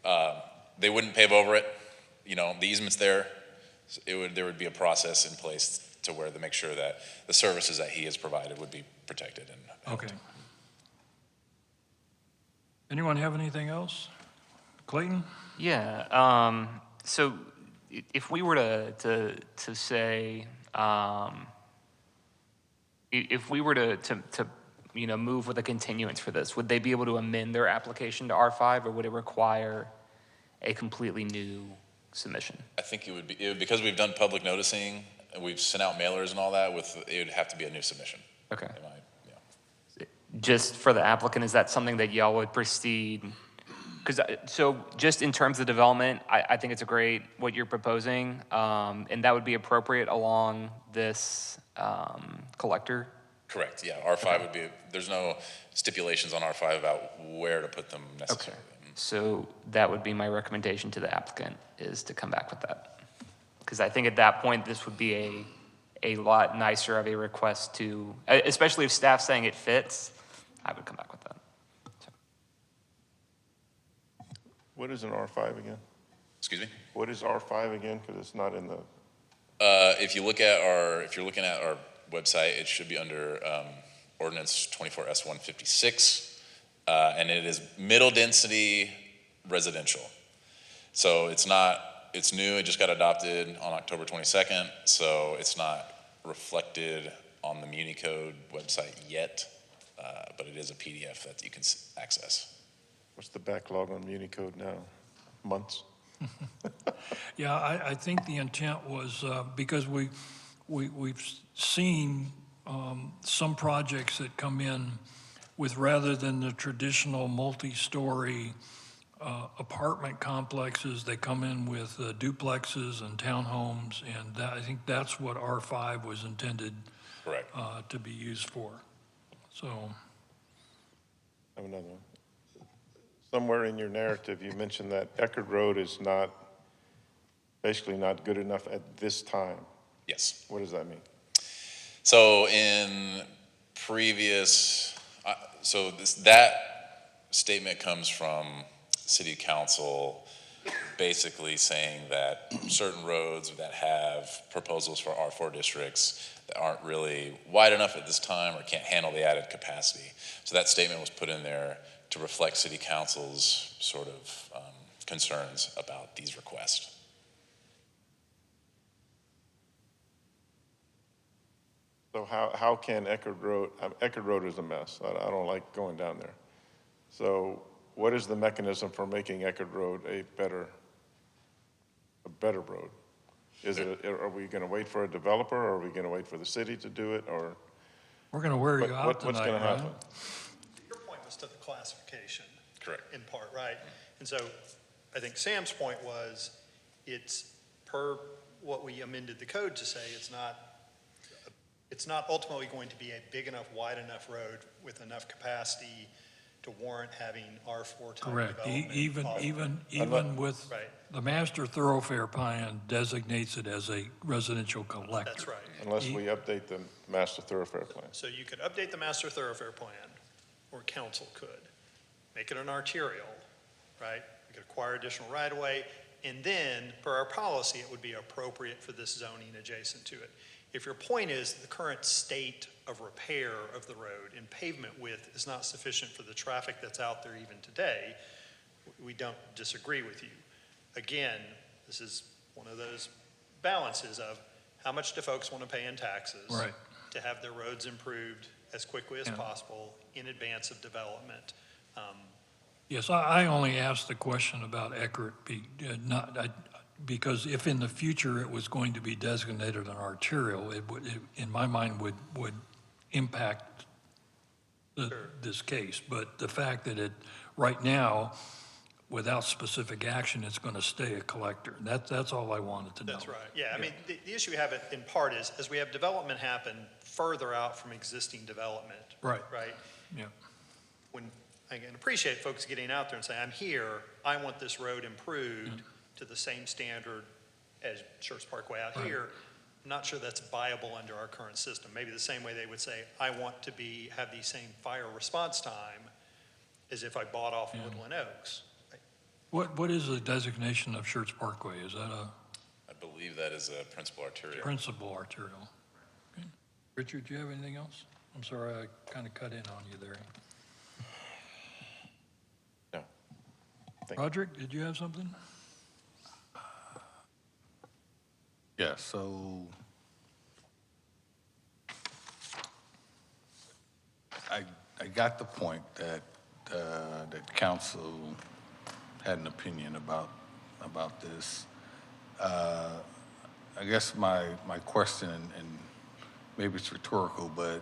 So they wouldn't pave over it. You know, the easement's there. There would be a process in place to where to make sure that the services that he has provided would be protected. Okay. Anyone have anything else? Clayton? Yeah, so if we were to say, if we were to move with a continuance for this, would they be able to amend their application to R5, or would it require a completely new submission? I think it would be, because we've done public noticing, and we've sent out mailers and all that, it would have to be a new submission. Okay. Just for the applicant, is that something that y'all would proceed? Because, so just in terms of development, I think it's what you're proposing, and that would be appropriate along this collector? Correct, yeah, R5 would be, there's no stipulations on R5 about where to put them necessarily. Okay. So that would be my recommendation to the applicant, is to come back with that. Because I think at that point, this would be a lot nicer of a request to, especially if staff's saying it fits, I would come back with that. What is an R5 again? Excuse me? What is R5 again? Because it's not in the. If you're looking at our website, it should be under ordinance 24S156, and it is middle density residential. So it's new, it just got adopted on October 22nd, so it's not reflected on the Muni Code website yet, but it is a PDF that you can access. What's the backlog on Muni Code now? Months? Yeah, I think the intent was, because we've seen some projects that come in with, rather than the traditional multi-story apartment complexes, they come in with duplexes and townhomes, and I think that's what R5 was intended Correct. To be used for. So. I have another one. Somewhere in your narrative, you mentioned that Eckerd Road is basically not good enough at this time. Yes. What does that mean? So in previous, that statement comes from City Council basically saying that certain roads that have proposals for R4 districts that aren't really wide enough at this time or can't handle the added capacity. So that statement was put in there to reflect City Council's sort of concerns about these requests. So how can Eckerd Road is a mess. I don't like going down there. So what is the mechanism for making Eckerd Road a better road? Are we going to wait for a developer, or are we going to wait for the city to do it, or? We're going to wear you out tonight, what's going to happen? Your point was to the classification. Correct. In part, right? And so I think Sam's point was it's per what we amended the code to say. It's not ultimately going to be a big enough, wide enough road with enough capacity to warrant having R4 type Correct. development. Even with the master thoroughfare plan designates it as a residential collector. That's right. Unless we update the master thoroughfare plan. So you could update the master thoroughfare plan, or council could, make it an arterial, right? We could acquire additional right-of-way, and then, per our policy, it would be appropriate for this zoning adjacent to it. If your point is the current state of repair of the road and pavement width is not sufficient for the traffic that's out there even today, we don't disagree with you. Again, this is one of those balances of how much do folks want to pay in taxes to have their roads improved as quickly as possible in advance of development. Yes, I only asked the question about Eckert because if in the future it was going to be designated an arterial, it would, in my mind, would impact this case. But the fact that right now, without specific action, it's going to stay a collector. That's all I wanted to know. That's right. Yeah, I mean, the issue we have in part is, as we have development happen further out from existing development. Right. Right? Yeah. When I can appreciate folks getting out there and saying, I'm here, I want this road improved to the same standard as Schertz Parkway out here. I'm not sure that's viable under our current system. Maybe the same way they would say, I want to have the same fire response time as if I bought off Woodland Oaks. What is the designation of Schertz Parkway? Is that a I believe that is a principal arterial. principal arterial? Okay. Richard, do you have anything else? I'm sorry, I kind of cut in on you there. No. Roderick, did you have something? Yeah, so I got the point that that council had an opinion about this. I guess my question, and maybe it's rhetorical, but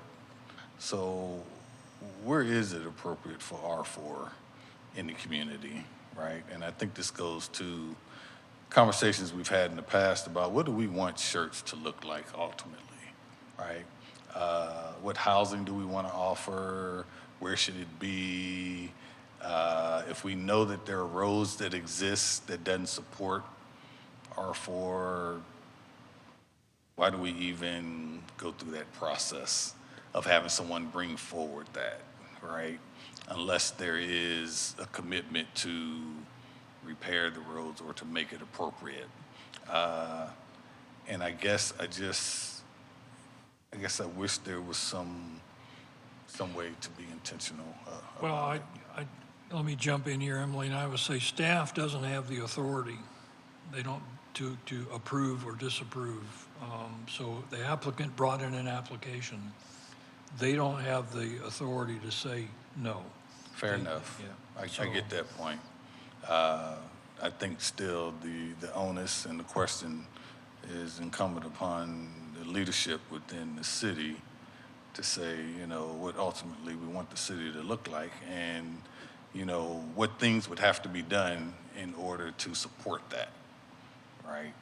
so where is it appropriate for R4 in the community, right? And I think this goes to conversations we've had in the past about what do we want Schertz to look like ultimately, right? What housing do we want to offer? Where should it be? If we know that there are roads that exist that doesn't support R4, why do we even go through that process of having someone bring forward that, right? Unless there is a commitment to repair the roads or to make it appropriate. And I guess I wish there was some way to be intentional. Well, let me jump in here, Emily, and I would say staff doesn't have the authority. They don't to approve or disapprove. So the applicant brought in an application. They don't have the authority to say no. Fair enough. Yeah. I get that point. I think still the onus and the question is incumbent upon the leadership within the city to say, what ultimately we want the city to look like and, what things would have to be done in order to support that, right?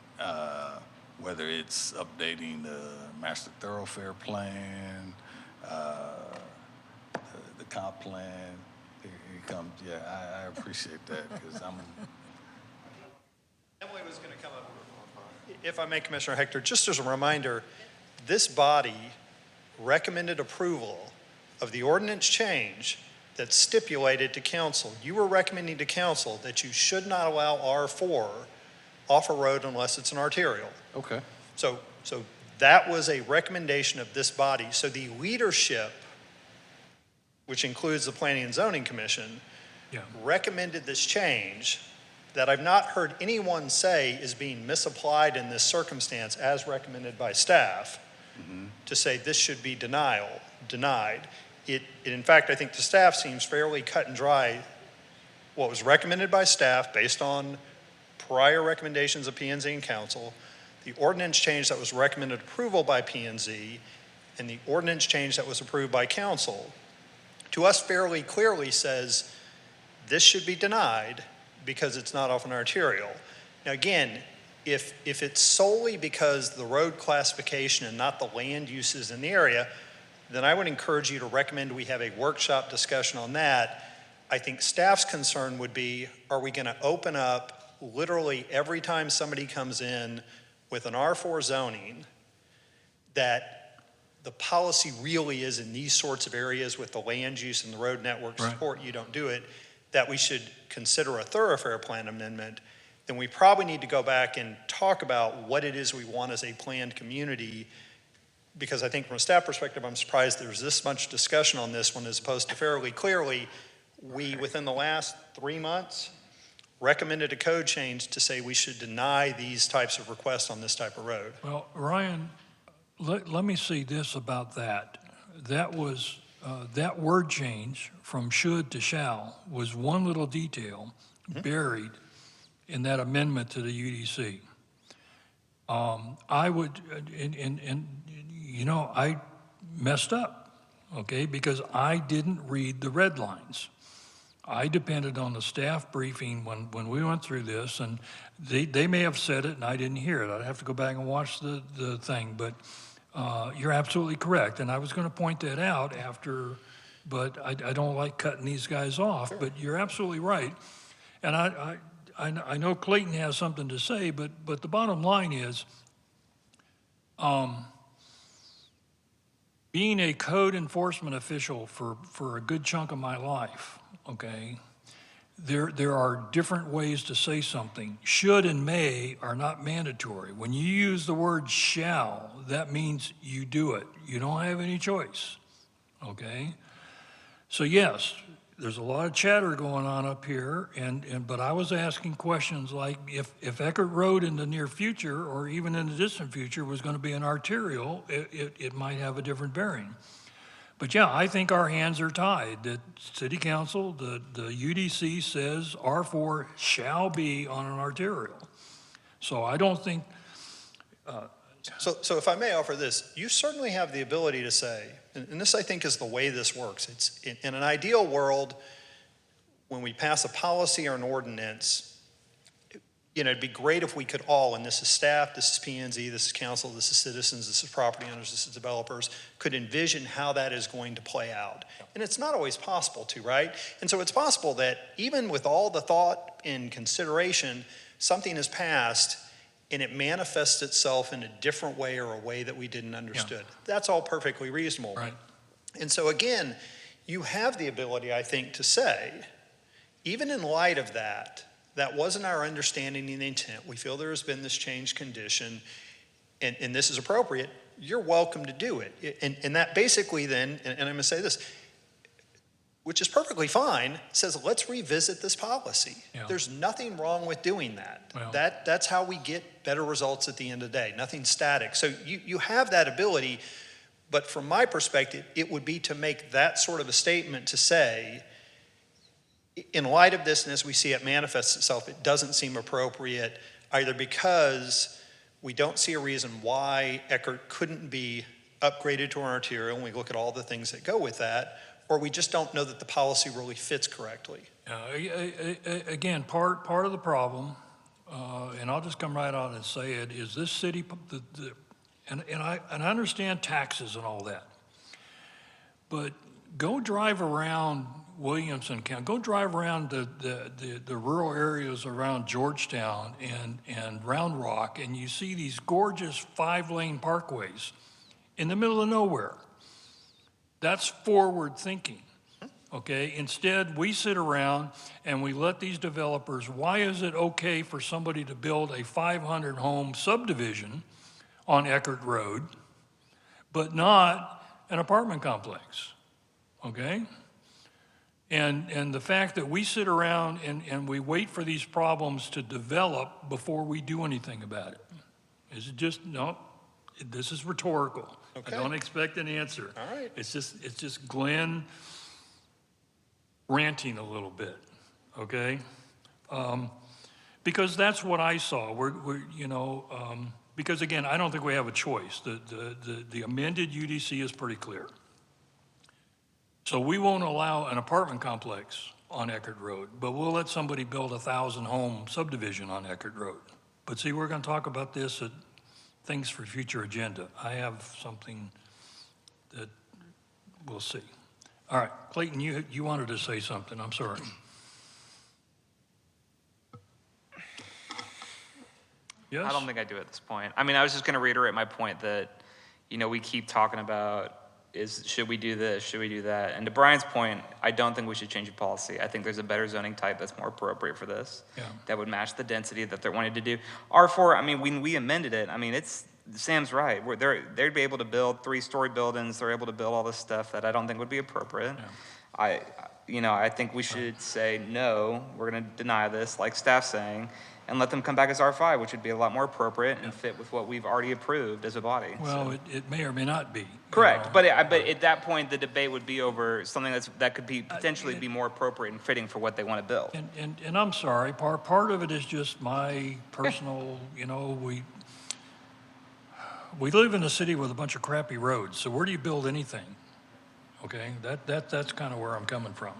Whether it's updating the master thoroughfare plan, the comp plan. Here comes, I appreciate that because Emily was going to come up. If I may, Commissioner Hector, just as a reminder, this body recommended approval of the ordinance change that stipulated to council. You were recommending to council that you should not allow R4 off a road unless it's an arterial. Okay. So that was a recommendation of this body. So the leadership, which includes the Planning and Zoning Commission, recommended this change that I've not heard anyone say is being misapplied in this circumstance as recommended by staff to say this should be denied. It, in fact, I think the staff seems fairly cut and dry. What was recommended by staff based on prior recommendations of P&Z and council, the ordinance change that was recommended approval by P&Z, and the ordinance change that was approved by council, to us fairly clearly says this should be denied because it's not off an arterial. Now again, if it's solely because the road classification and not the land uses in the area, then I would encourage you to recommend we have a workshop discussion on that. I think staff's concern would be, are we going to open up literally every time somebody comes in with an R4 zoning that the policy really is in these sorts of areas with the land use and the road network support, you don't do it, that we should consider a thoroughfare plan amendment, then we probably need to go back and talk about what it is we want as a planned community. Because I think from a staff perspective, I'm surprised there's this much discussion on this one as opposed to fairly clearly, we, within the last 3 months, recommended a code change to say we should deny these types of requests on this type of road. Well, Ryan, let me say this about that. That was, that word change from should to shall was one little detail buried in that amendment to the UDC. I would, and you know, I messed up, okay, because I didn't read the red lines. I depended on the staff briefing when we went through this, and they may have said it and I didn't hear it. I'd have to go back and watch the thing, but you're absolutely correct. And I was going to point that out after, but I don't like cutting these guys off, but you're absolutely right. And I know Clayton has something to say, but the bottom line is, being a code enforcement official for a good chunk of my life, okay, there are different ways to say something. Should and may are not mandatory. When you use the word shall, that means you do it. You don't have any choice, okay? So yes, there's a lot of chatter going on up here, but I was asking questions like if Eckert Road in the near future or even in the distant future was going to be an arterial, it might have a different bearing. But yeah, I think our hands are tied. The City Council, the UDC says R4 shall be on an arterial. So I don't think... So if I may offer this, you certainly have the ability to say, and this I think is the way this works. It's in an ideal world, when we pass a policy or an ordinance, you know, it'd be great if we could all, and this is staff, this is PNZ, this is council, this is citizens, this is property owners, this is developers, could envision how that is going to play out. And it's not always possible to, right? And so it's possible that even with all the thought and consideration, something is passed and it manifests itself in a different way or a way that we didn't understood. Yeah. That's all perfectly reasonable. Right. And so again, you have the ability, I think, to say, even in light of that, that wasn't our understanding and intent. We feel there has been this changed condition, and this is appropriate. You're welcome to do it. And that basically then, and I'm going to say this, which is perfectly fine, says let's revisit this policy. Yeah. There's nothing wrong with doing that. Well, that's how we get better results at the end of the day, nothing static. So you have that ability, but from my perspective, it would be to make that sort of a statement to say, in light of this, and as we see it manifest itself, it doesn't seem appropriate, either because we don't see a reason why Eckert couldn't be upgraded to an arterial, and we look at all the things that go with that, or we just don't know that the policy really fits correctly. Again, part of the problem, and I'll just come right out and say it, is this city, and I understand taxes and all that, but go drive around Williamson County, go drive around the rural areas around Georgetown and Round Rock, and you see these gorgeous 5-lane parkways in the middle of nowhere. That's forward thinking, okay? Instead, we sit around and we let these developers, why is it okay for somebody to build a 500-home subdivision on Eckert Road, but not an apartment complex, okay? And the fact that we sit around and we wait for these problems to develop before we do anything about it. Is it just, no, this is rhetorical. Okay. I don't expect an answer. All right. It's just Glenn ranting a little bit, okay? Because that's what I saw. Because again, I don't think we have a choice. The amended UDC is pretty clear. So we won't allow an apartment complex on Eckert Road, but we'll let somebody build a 1,000-home subdivision on Eckert Road. But see, we're going to talk about this at things for future agenda. I have something that we'll see. All right, Clayton, you wanted to say something. I'm sorry. Yes? I don't think I do at this point. I mean, I was just going to reiterate my point that, you know, we keep talking about should we do this, should we do that? And to Brian's point, I don't think we should change the policy. I think there's a better zoning type that's more appropriate for this. Yeah. That would match the density that they're wanting to do. R4, I mean, when we amended it, I mean, Sam's right. They'd be able to build 3-story buildings. They're able to build all this stuff that I don't think would be appropriate. Yeah. I think we should say, no, we're going to deny this, like staff's saying, and let them come back as R5, which would be a lot more appropriate and fit with what we've already approved as a body. Well, it may or may not be. Correct, but at that point, the debate would be over something that could be potentially be more appropriate and fitting for what they want to build. And I'm sorry, part of it is just my personal, you know, we live in a city with a bunch of crappy roads, so where do you build anything? Okay, that's kind of where I'm coming from.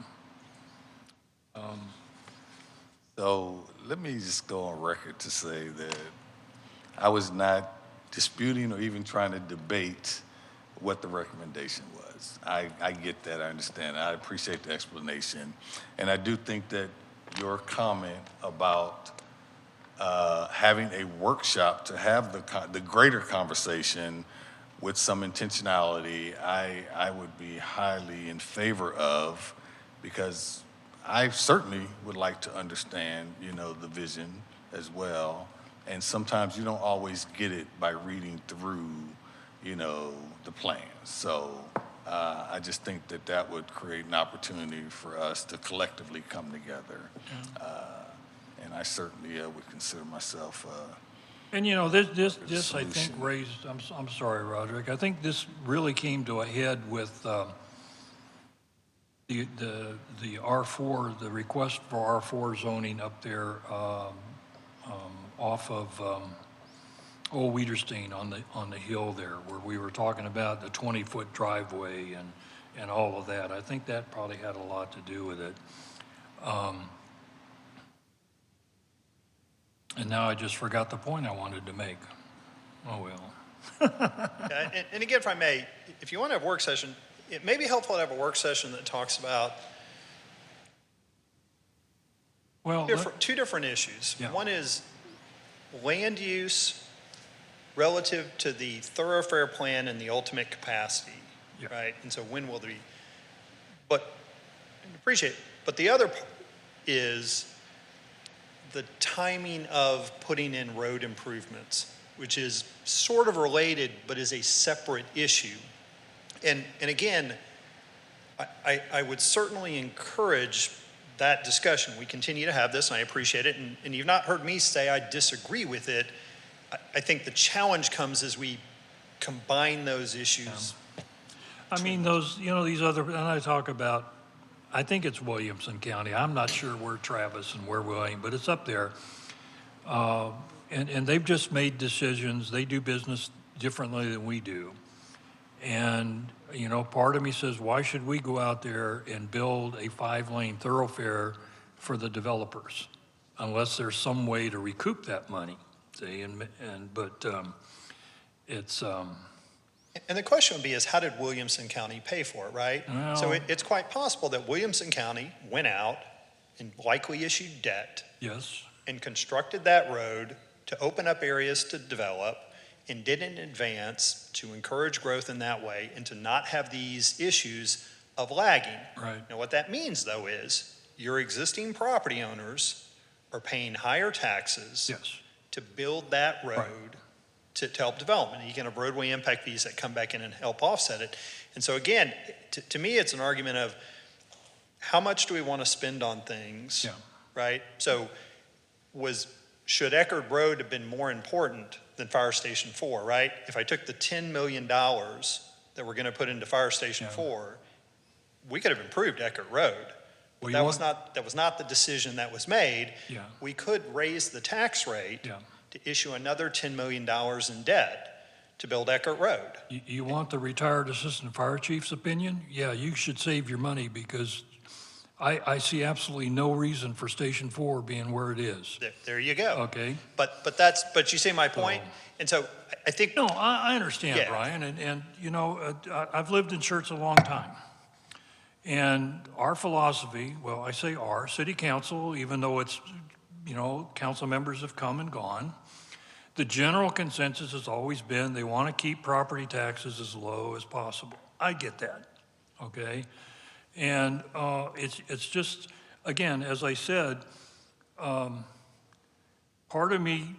So let me just go on record to say that I was not disputing or even trying to debate what the recommendation was. I get that, I understand, I appreciate the explanation. And I do think that your comment about having a workshop to have the greater conversation with some intentionality, I would be highly in favor of, because I certainly would like to understand, you know, the vision as well. And sometimes you don't always get it by reading through, you know, the plans. So I just think that would create an opportunity for us to collectively come together. And I certainly would consider myself And you know, this I think raised, I'm sorry, Roderick, I think this really came to a head with the R4, the request for R4 zoning up there off of Old Weiderstein on the hill there, where we were talking about the 20-foot driveway and all of that. I think that probably had a lot to do with it. And now I just forgot the point I wanted to make. Oh, well. And again, if I may, if you want to have a work session, it may be helpful to have a work session that talks about two different issues. Yeah. One is land use relative to the thoroughfare plan and the ultimate capacity, right? And so when will there be, but the other part is the timing of putting in road improvements, which is sort of related, but is a separate issue. And again, I would certainly encourage that discussion. We continue to have this, and I appreciate it. And you've not heard me say I disagree with it. I think the challenge comes as we combine those issues. I mean, those, you know, these other, and I talk about, I think it's Williamson County. I'm not sure where Travis and where William, but it's up there. And they've just made decisions. They do business differently than we do. And, you know, part of me says, why should we go out there and build a 5-lane thoroughfare for the developers? Unless there's some way to recoup that money, see, but it's... And the question would be is, how did Williamson County pay for it, right? Well, So it's quite possible that Williamson County went out and likely issued debt. Yes. And constructed that road to open up areas to develop and did it in advance to encourage growth in that way and to not have these issues of lagging. Right. Now, what that means, though, is your existing property owners are paying higher taxes to build that road to help development. And you can have roadway impact fees that come back in and help offset it. And so, again, to me, it's an argument of how much do we want to spend on things, right? So should Eckerd Road have been more important than Fire Station 4, right? If I took the $10 million that we're going to put into Fire Station 4, we could have improved Eckerd Road. But that was not the decision that was made. Yeah. We could raise the tax rate to issue another $10 million in debt to build Eckerd Road. You want the retired assistant fire chief's opinion? Yeah, you should save your money because I see absolutely no reason for Station 4 being where it is. There you go. Okay? But you see my point? And so I think. No, I understand, Yeah. Brian, and you know, I've lived in Schertz a long time. And our philosophy, well, I say our, city council, even though it's, you know, council members have come and gone, the general consensus has always been they want to keep property taxes as low as possible. I get that, okay? And it's just, again, as I said, part of me,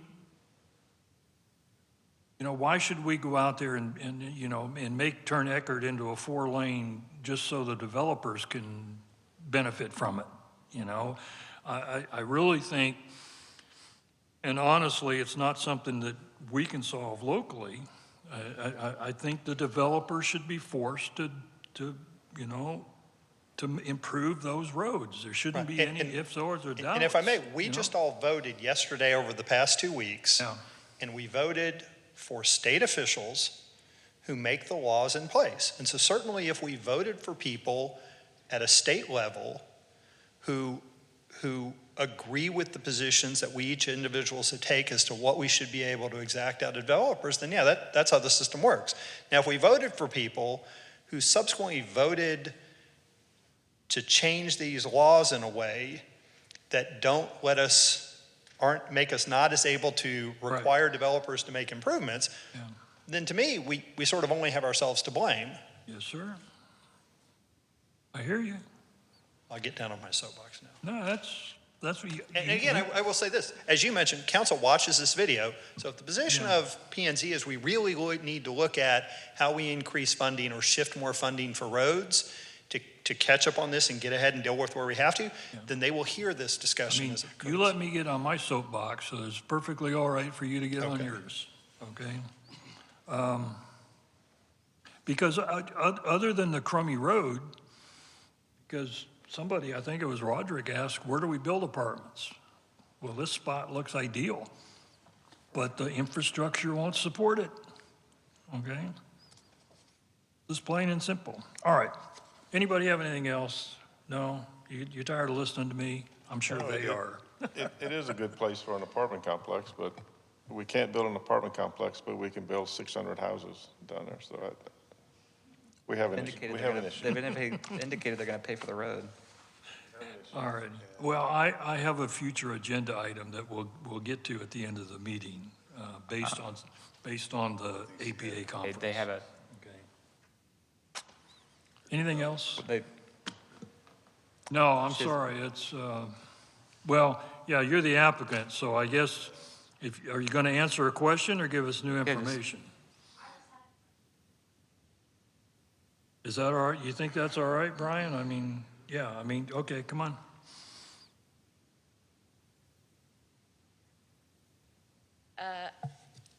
you know, why should we go out there and you know, and turn Eckerd into a 4-lane just so the developers can benefit from it, you know? I really think, and honestly, it's not something that we can solve locally. I think the developer should be forced to you know, to improve those roads. There shouldn't be any ifs, ors, or doubts. And if I may, we you know? just all voted yesterday over the past 2 weeks, and we voted for state officials who make the laws in place. And so certainly if we voted for people at a state level who agree with the positions that we each individuals take as to what we should be able to exact out of developers, then yeah, that's how the system works. Now, if we voted for people who subsequently voted to change these laws in a way that aren't make us not as able to require developers to make improvements, then to me, we sort of only have ourselves to blame. Yes, sir. I hear you. I'll get down on my soapbox now. No, that's what you. And again, I will say this, as you mentioned, council watches this video, so if the position of P&Z is we really need to look at how we increase funding or shift more funding for roads to catch up on this and get ahead and deal with where we have to, then they will hear this discussion. I mean, as it occurs. you let me get on my soapbox, so it's perfectly all right for you to get on yours, okay? Because other than the crummy road, because somebody, I think it was Roderick, asked, where do we build apartments? Well, this spot looks ideal, but the infrastructure won't support it, okay? Just plain and simple. All right. Anybody have anything else? No? You're tired of listening to me? I'm sure they are. It is a good place for an apartment complex, but we can't build an apartment complex, but we can build 600 houses down there. So we have an issue. They've indicated they're going to pay for the road. All right. Well, I have a future agenda item that we'll get to at the end of the meeting, based on the APA conference. They have a. Anything else? No, I'm sorry. It's, well, yeah, you're the applicant, so I guess, are you going to answer a question or give us new information? Is that all right? You think that's all right, Brian? I mean, yeah, okay, come on.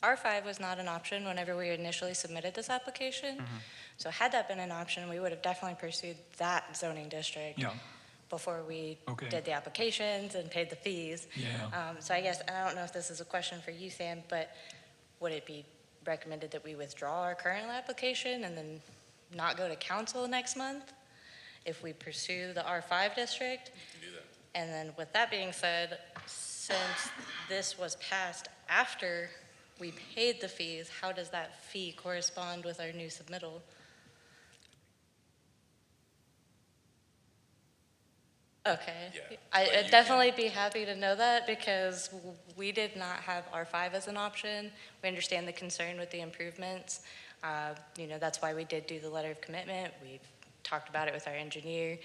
R5 was not an option whenever we initially submitted this application. So had that been an option, we would have definitely pursued that zoning district before we did the applications and paid the fees. So I guess, I don't know if this is a question for you, Sam, but would it be recommended that we withdraw our current application and then not go to council next month if we pursue the R5 district? You can do that. And then with that being said, since this was passed after we paid the fees, how does that fee correspond with our new submittal? Okay. I'd definitely be happy to know that because we did not have R5 as an option. We understand the concern with the improvements. That's why we did do the letter of commitment. We've talked about it with our engineer.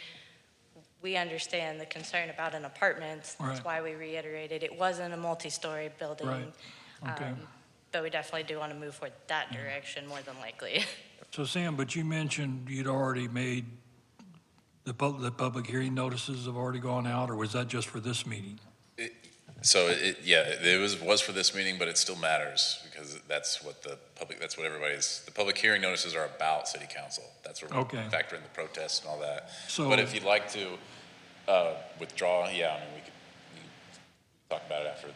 We understand the concern about an apartment. That's why we reiterated it wasn't a multi-story building. Right. Okay. But we definitely do want to move forward that direction more than likely. So Sam, but you mentioned you'd already made, the public hearing notices have already gone out, or was that just for this meeting? It was for this meeting, but it still matters because that's what the public hearing notices are about city council. That's where we factor in the protests and all that. So, but if you'd like to withdraw, we could talk about it after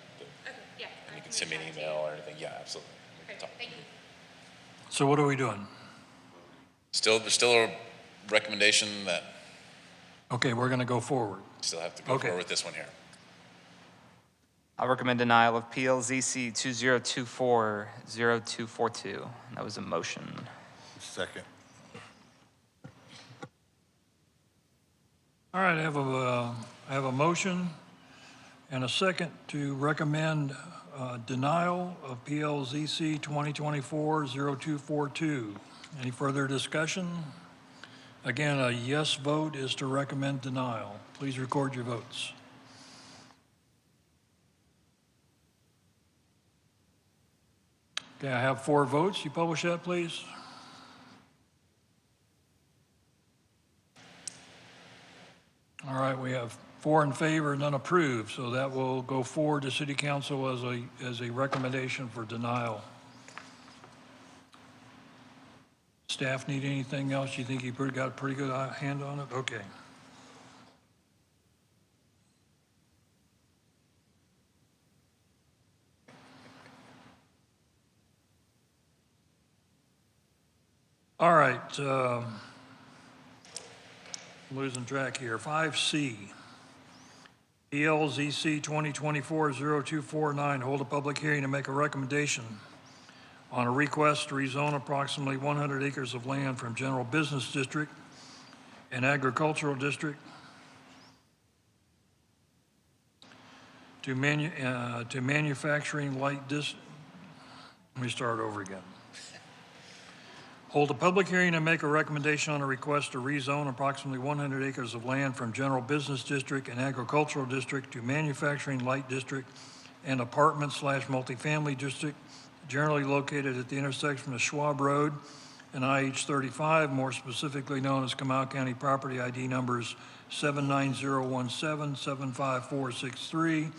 and you can send me an email or anything. Yeah, absolutely. We can talk. Thank you. So what are we doing? Still a recommendation that Okay, we're going to go forward. Still have to go Okay. forward with this one here. I recommend denial of PLZC 2024-0242. That was a motion. Second. All right, I have a motion and a second to recommend denial of PLZC 2024-0242. Any further discussion? Again, a yes vote is to recommend denial. Please record your votes. Okay, I have 4 votes. You publish that, please? All right, we have 4 in favor, none approved, so that will go forward to City Council as a recommendation for denial. Staff need anything else? You think you got a pretty good hand on it? Okay. All right, losing track here. 5C, PLZC 2024-0249, hold a public hearing to make a recommendation on a request to rezone approximately 100 acres of land from General Business District and Agricultural District to manufacturing light district. Let me start over again. Hold a public hearing and make a recommendation on a request to rezone approximately 100 acres of land from General Business District and Agricultural District to Manufacturing Light District and Apartment/Multifamily District, generally located at the intersection of Schwab Road and IH-35, more specifically known as Comal County Property ID numbers 79017, 75463,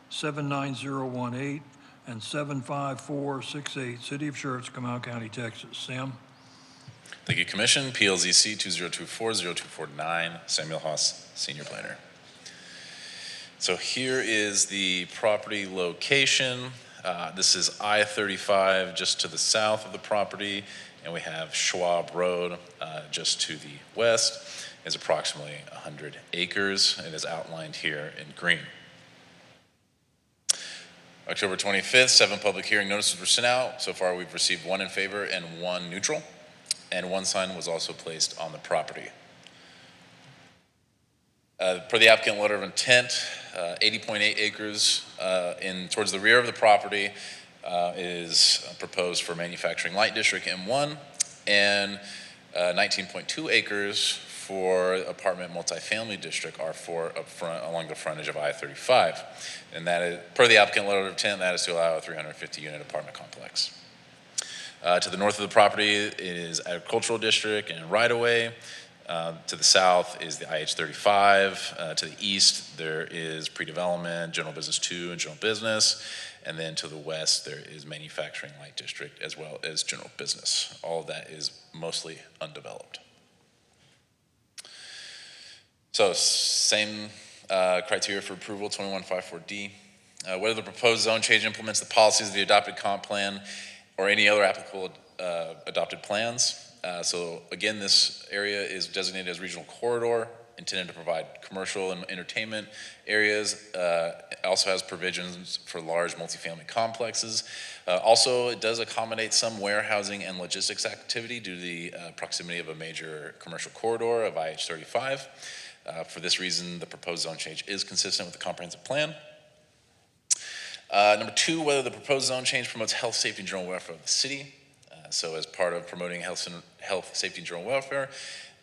79018, and 75468, City of Schertz, Comal County, Texas. Sam? Thank you, Commission. PLZC 2024-0249, Samuel Haas, Senior Planner. So here is the property location. This is I-35 just to the south of the property, and we have Schwab Road just to the west. It's approximately 100 acres and is outlined here in green. October 25th, 7 public hearing notices were sent out. So far, we've received 1 in favor and 1 neutral, and 1 sign was also placed on the property. Per the applicant letter of intent, 80.8 acres towards the rear of the property is proposed for manufacturing light district M1, and 19.2 acres for apartment multifamily district R4 up front along the frontage of I-35. And that is, per the applicant letter of intent, that is to allow a 350 unit apartment complex. To the north of the property is agricultural district and right-of-way. To the south is the IH-35. To the east, there is pre-development, general business 2 and general business. And then to the west, there is manufacturing light district as well as general business. All of that is mostly undeveloped. So same criteria for approval, 2154D. Whether the proposed zone change implements the policies of the adopted comp plan or any other applicable adopted plans. So again, this area is designated as regional corridor, intended to provide commercial and entertainment areas. It also has provisions for large multifamily complexes. Also, it does accommodate some warehousing and logistics activity due to the proximity of a major commercial corridor of IH-35. For this reason, the proposed zone change is consistent with the comprehensive plan. Number 2, whether the proposed zone change promotes health, safety, and general welfare of the city. So as part of promoting health, safety, and general welfare,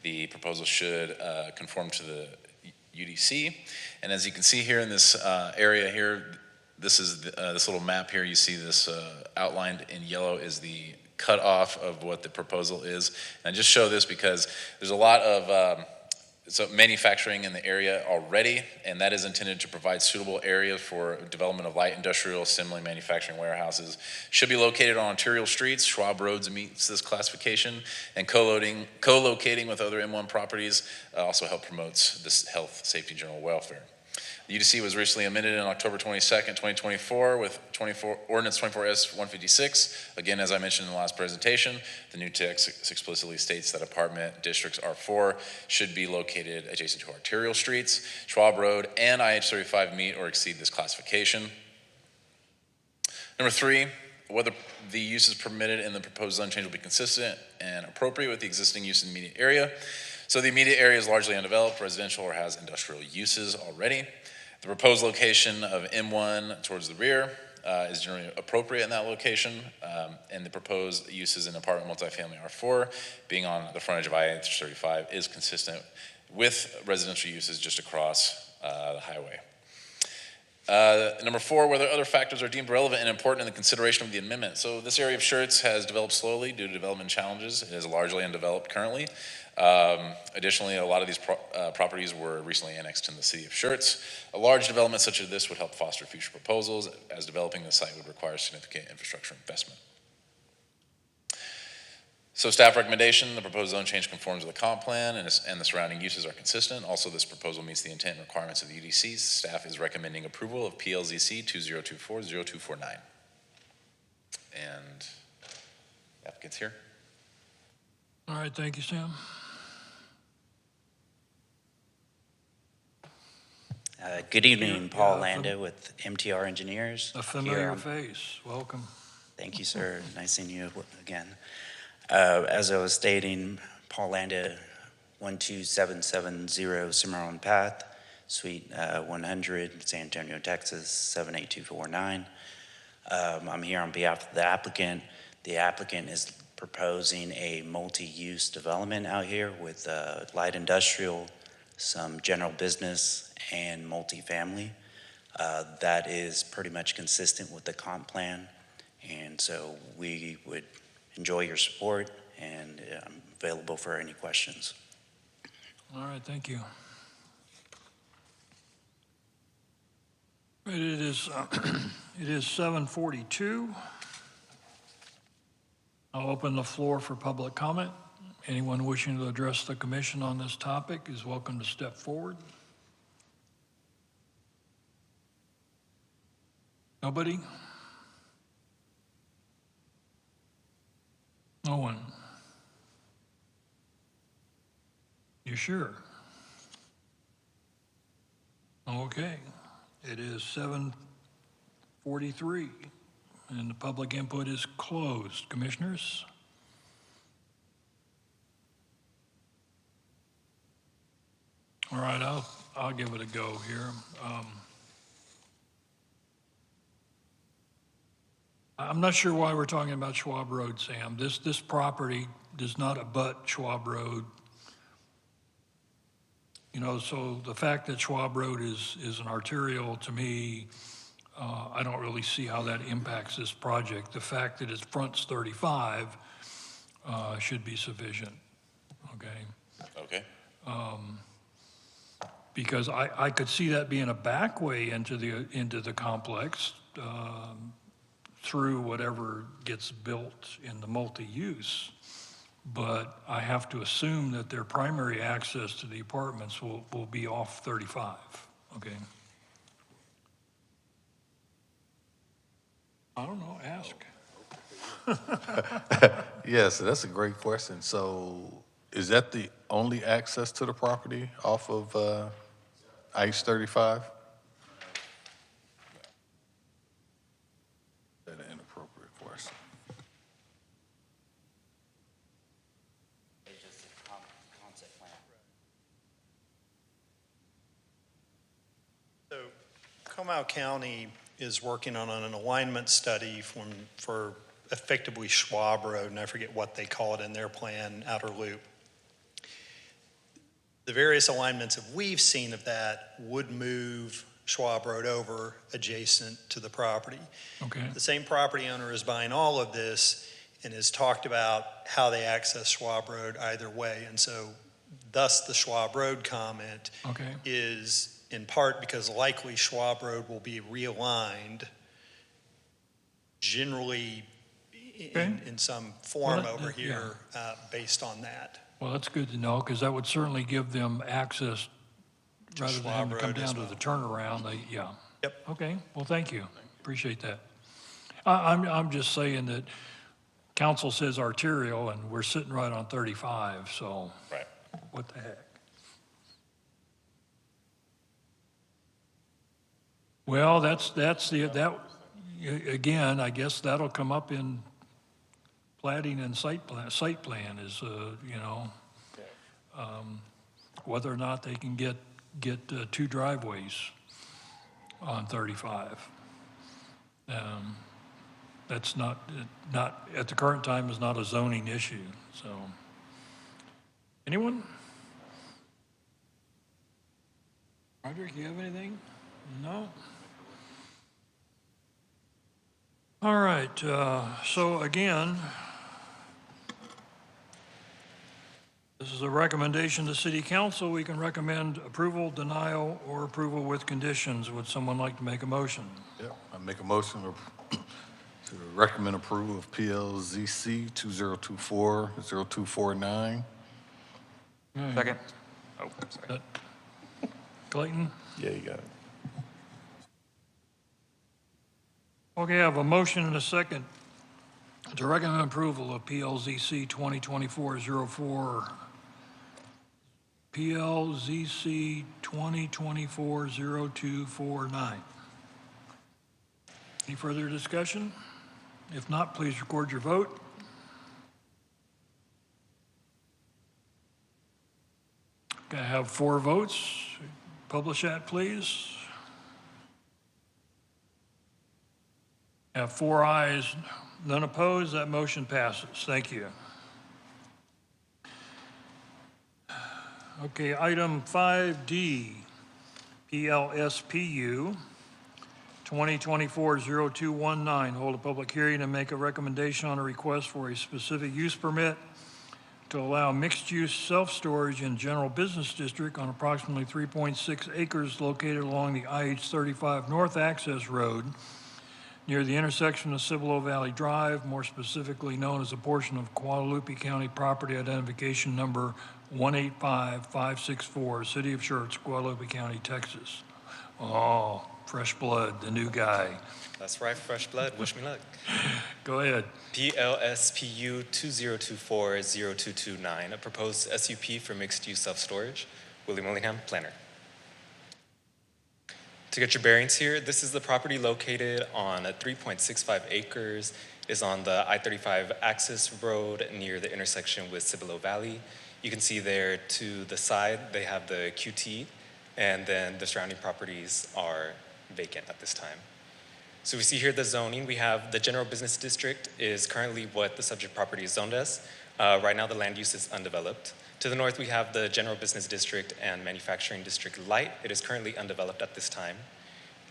the proposal should conform to the UDC. And as you can see here in this area here, this is this little map here, you see this outlined in yellow is the cutoff of what the proposal is. And I just show this because there's a lot of manufacturing in the area already, and that is intended to provide suitable areas for development of light industrial, assembly, manufacturing warehouses. Should be located on arterial streets. Schwab Roads meets this classification, and co-locating with other M1 properties also help promotes this health, safety, and general welfare. The UDC was recently amended on October 22nd, 2024 with Ordinance 24S-156. Again, as I mentioned in the last presentation, the new text explicitly states that apartment districts R4 should be located adjacent to arterial streets. Schwab Road and IH-35 meet or exceed this classification. Number 3, whether the uses permitted in the proposed zone change will be consistent and appropriate with the existing use in the immediate area. So the immediate area is largely undeveloped, residential, or has industrial uses already. The proposed location of M1 towards the rear is generally appropriate in that location, and the proposed uses in apartment multifamily R4 being on the frontage of IH-35 is consistent with residential uses just across the highway. Number 4, whether other factors are deemed relevant and important in the consideration of the amendment. So this area of Schertz has developed slowly due to development challenges. It is largely undeveloped currently. Additionally, a lot of these properties were recently annexed in the city of Schertz. A large development such as this would help foster future proposals, as developing the site would require significant infrastructure investment. So staff recommendation, the proposed zone change conforms with the comp plan and the surrounding uses are consistent. Also, this proposal meets the intent and requirements of the UDC. Staff is recommending approval of PLZC 2024-0249. And applicants here. All right, thank you, Sam. Good evening, Paul Landa with MTR Engineers. A familiar face, welcome. Thank you, sir. Nice seeing you again. As I was stating, Paul Landa, 12770 Cimarron Path, Suite 100, San Antonio, Texas, 78249. I'm here on behalf of the applicant. The applicant is proposing a multi-use development out here with light industrial, some general business, and multifamily. That is pretty much consistent with the comp plan, and so we would enjoy your support, and I'm available for any questions. All right, thank you. It is 7:42. I'll open the floor for public comment. Anyone wishing to address the commission on this topic is welcome to step forward. Nobody? No one? You sure? Okay. It is 7:43, and the public input is closed. Commissioners? All right, I'll give it a go here. I'm not sure why we're talking about Schwab Road, Sam. This property does not abut Schwab Road. You know, so the fact that Schwab Road is an arterial, to me, I don't really see how that impacts this project. The fact that it fronts 35 should be sufficient, okay? Okay. Because I could see that being a back way into the complex through whatever gets built in the multi-use. But I have to assume that their primary access to the apartments will be off 35, okay? I don't know, ask. Yes, that's a great question. So is that the only access to the property off of IH-35? That's an inappropriate question. So Comal County is working on an alignment study for effectively Schwab Road, and I forget what they call it in their plan, outer loop. The various alignments that we've seen of that would move Schwab Road over adjacent to the property. Okay. The same property owner is buying all of this and has talked about how they access Schwab Road either way. And so thus the Schwab Road comment is in part because likely Schwab Road will be realigned generally in some form over here based on that. Well, that's good to know, because that would certainly give them access rather than Schwab having to come Road as down to well. the turnaround, yeah. Yep. Okay, well, thank you. Appreciate that. I'm just saying that council says arterial, and we're sitting right on 35, so. Right. What the heck? Well, again, I guess that'll come up in platting and site plan is, whether or not they can get two driveways on 35. That's not, at the current time, is not a zoning issue, so. Anyone? Roderick, you have anything? No? All right, so again, this is a recommendation to City Council. We can recommend approval, denial, or approval with conditions. Would someone like to make a motion? Yeah, I make a motion to recommend approval of PLZC 2024-0249. Second. Oh, sorry. Clayton? Yeah, you got it. Okay, I have a motion and a second to recommend approval of PLZC 2024-04. PLZC 2024-0249. Any further discussion? If not, please record your vote. Okay, I have 4 votes. Publish that, please. I have 4 ayes, none opposed. That motion passes. Thank you. Okay, item 5D, PLSPU 2024-0219. Hold a public hearing and make a recommendation on a request for a specific use permit to allow mixed-use self-storage in general business district on approximately 3.6 acres located along the IH-35 North Access Road near the intersection of Cibolo Valley Drive, more specifically known as a portion of Guadalupe County property identification number 185564, City of Schertz, Guadalupe County, Texas. Oh, fresh blood, the new guy. That's right, fresh blood. Wish me luck. Go ahead. PLSPU 2024-0229, a proposed SUP for mixed-use self-storage. William Willingham, planner. To get your bearings here, this is the property located on 3.65 acres, is on the I-35 access road near the intersection with Cibolo Valley. You can see there to the side, they have the QT, and then the surrounding properties are vacant at this time. So we see here the zoning. We have the general business district is currently what the subject property is zoned as. Right now the land use is undeveloped. To the north we have the general business district and manufacturing district light. It is currently undeveloped at this time.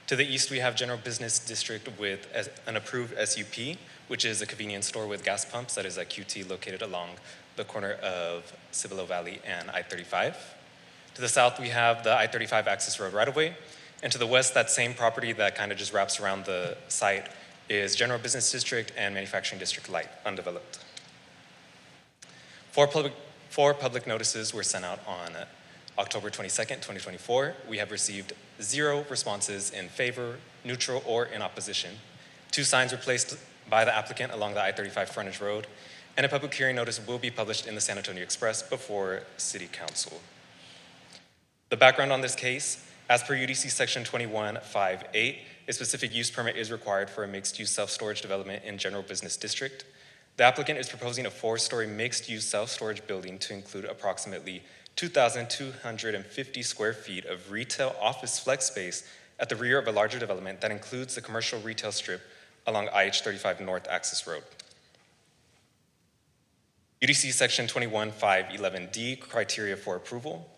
To the east we have general business district with an approved SUP, which is a convenience store with gas pumps that is at QT located along the corner of Cibolo Valley and I-35. To the south we have the I-35 access road right-of-way. And to the west, that same property that kind of just wraps around the site is General Business District and Manufacturing District Light, undeveloped. 4 public notices were sent out on October 22nd, 2024. We have received 0 responses in favor, neutral, or in opposition. 2 signs were placed by the applicant along the I-35 frontage road, and a public hearing notice will be published in the San Antonio Express before City Council. The background on this case: as per UDC section 21.5.8, a specific use permit is required for a mixed-use self-storage development in general business district. The applicant is proposing a 4-story mixed-use self-storage building to include approximately 2,250 square feet of retail office flex space at the rear of a larger development that includes the commercial retail strip along IH-35 North Access Road. UDC section 21.5.11D, criteria for approval.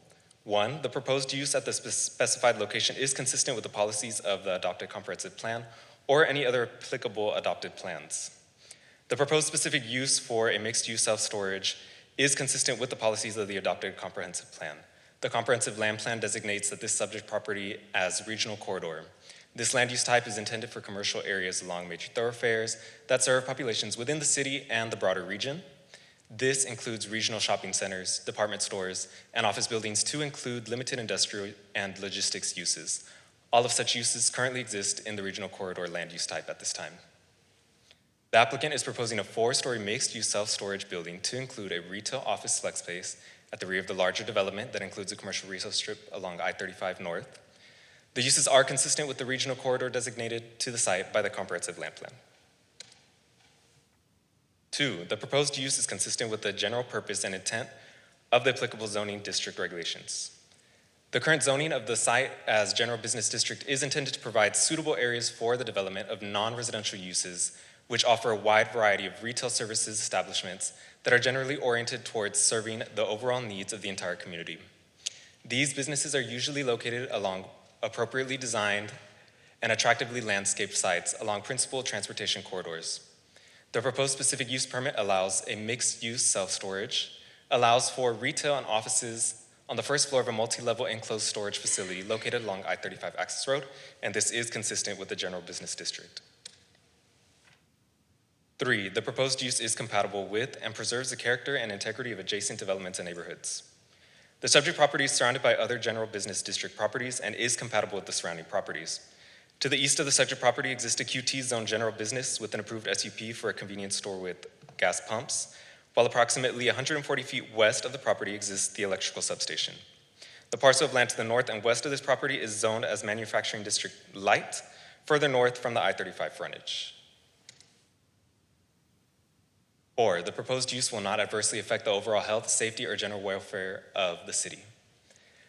1, the proposed use at the specified location is consistent with the policies of the adopted comprehensive plan or any other applicable adopted plans. The proposed specific use for a mixed-use self-storage is consistent with the policies of the adopted comprehensive plan. The comprehensive land plan designates that this subject property as regional corridor. This land use type is intended for commercial areas along major thoroughfares that serve populations within the city and the broader region. This includes regional shopping centers, department stores, and office buildings to include limited industrial and logistics uses. All of such uses currently exist in the regional corridor land use type at this time. The applicant is proposing a 4-story mixed-use self-storage building to include a retail office flex space at the rear of the larger development that includes a commercial retail strip along I-35 North. The uses are consistent with the regional corridor designated to the site by the comprehensive land plan. 2, the proposed use is consistent with the general purpose and intent of the applicable zoning district regulations. The current zoning of the site as general business district is intended to provide suitable areas for the development of non-residential uses which offer a wide variety of retail services establishments that are generally oriented towards serving the overall needs of the entire community. These businesses are usually located along appropriately designed and attractively landscaped sites along principal transportation corridors. The proposed specific use permit allows a mixed-use self-storage, allows for retail and offices on the first floor of a multi-level enclosed storage facility located along I-35 Access Road, and this is consistent with the general business district. 3, the proposed use is compatible with and preserves the character and integrity of adjacent developments and neighborhoods. The subject property is surrounded by other general business district properties and is compatible with the surrounding properties. To the east of the subject property exists a QT zone general business with an approved SUP for a convenience store with gas pumps, while approximately 140 feet west of the property exists the electrical substation. The parcel of land to the north and west of this property is zoned as Manufacturing District Light, further north from the I-35 frontage. 4, the proposed use will not adversely affect the overall health, safety, or general welfare of the city.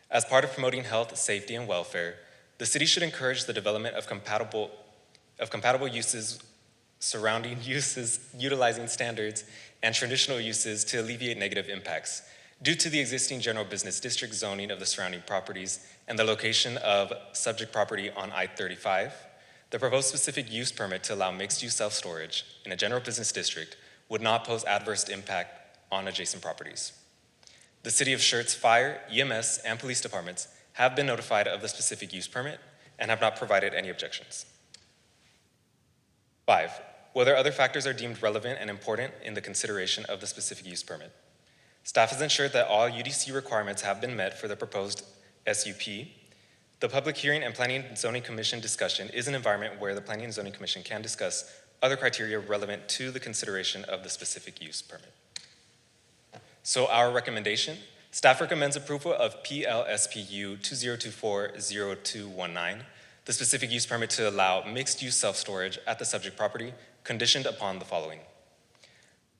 As part of promoting health, safety, and welfare, the city should encourage the development of compatible uses, surrounding uses, utilizing standards, and traditional uses to alleviate negative impacts. Due to the existing general business district zoning of the surrounding properties and the location of subject property on I-35, the proposed specific use permit to allow mixed-use self-storage in a general business district would not pose adverse impact on adjacent properties. The City of Schertz Fire, EMS, and police departments have been notified of the specific use permit and have not provided any objections. 5, whether other factors are deemed relevant and important in the consideration of the specific use permit. Staff has ensured that all UDC requirements have been met for the proposed SUP. The public hearing and Planning and Zoning Commission discussion is an environment where the Planning and Zoning Commission can discuss other criteria relevant to the consideration of the specific use permit. So our recommendation, staff recommends approval of PLSPU 2024-0219, the specific use permit to allow mixed-use self-storage at the subject property, conditioned upon the following.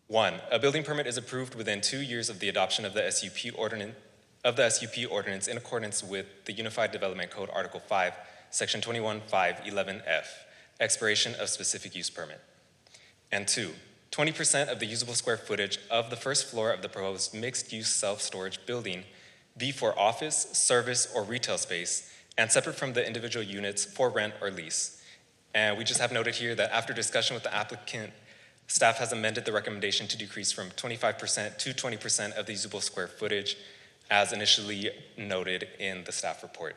1, a building permit is approved within 2 years of the adoption of the SUP ordinance in accordance with the Unified Development Code Article 5, Section 21.5.11F, expiration of specific use permit. And 2, 20% of the usable square footage of the first floor of the proposed mixed-use self-storage building be for office, service, or retail space, and separate from the individual units for rent or lease. And we just have noted here that after discussion with the applicant, staff has amended the recommendation to decrease from 25% to 20% of the usable square footage as initially noted in the staff report.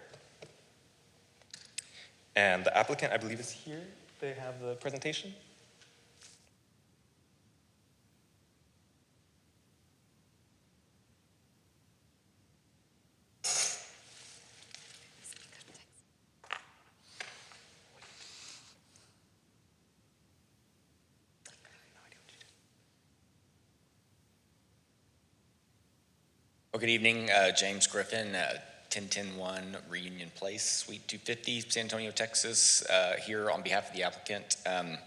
And the applicant, I believe, is here. They have the presentation. Well, good evening, James Griffin, 10101 Reunion Place, Suite 250, San Antonio, Texas, here on behalf of the applicant. And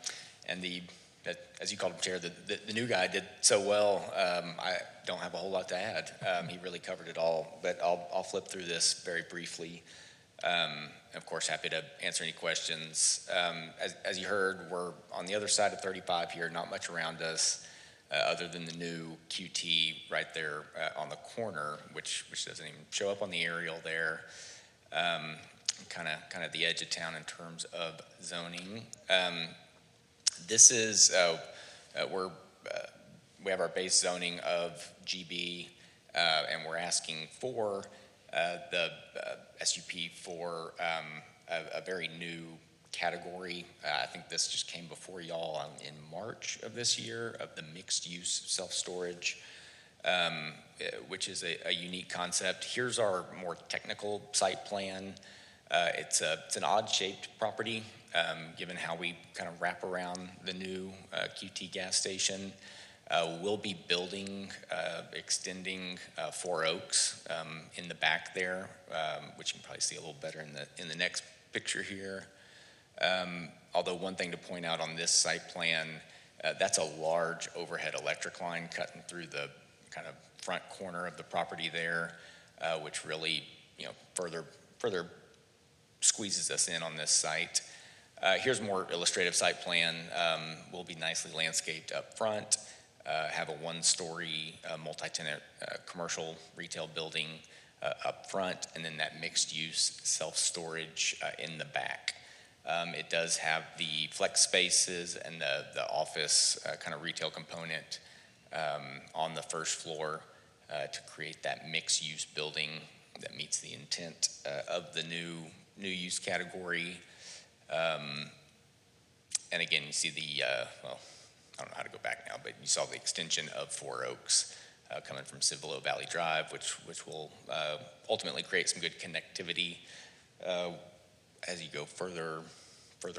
as you called him, Chair, the new guy did so well, I don't have a whole lot to add. He really covered it all, but I'll flip through this very briefly. Of course, happy to answer any questions. As you heard, we're on the other side of 35 here, not much around us. Other than the new QT right there on the corner, which doesn't even show up on the aerial there, kind of the edge of town in terms of zoning. This is we have our base zoning of GB, and we're asking for the SUP for a very new category. I think this just came before y'all in March of this year of the mixed-use self-storage, which is a unique concept. Here's our more technical site plan. It's an odd-shaped property, given how we kind of wrap around the new QT gas station. We'll be building, extending Four Oaks in the back there, which you can probably see a little better in the next picture here. Although one thing to point out on this site plan, that's a large overhead electric line cutting through the kind of front corner of the property there, which really, further squeezes us in on this site. Here's a more illustrative site plan. Will be nicely landscaped up front, have a one-story multi-tenant commercial retail building up front, and then that mixed-use self-storage in the back. It does have the flex spaces and the office kind of retail component on the first floor to create that mixed-use building that meets the intent of the new use category. And again, you see the, well, I don't know how to go back now, but you saw the extension of Four Oaks coming from Cibolo Valley Drive, which will ultimately create some good connectivity as you go further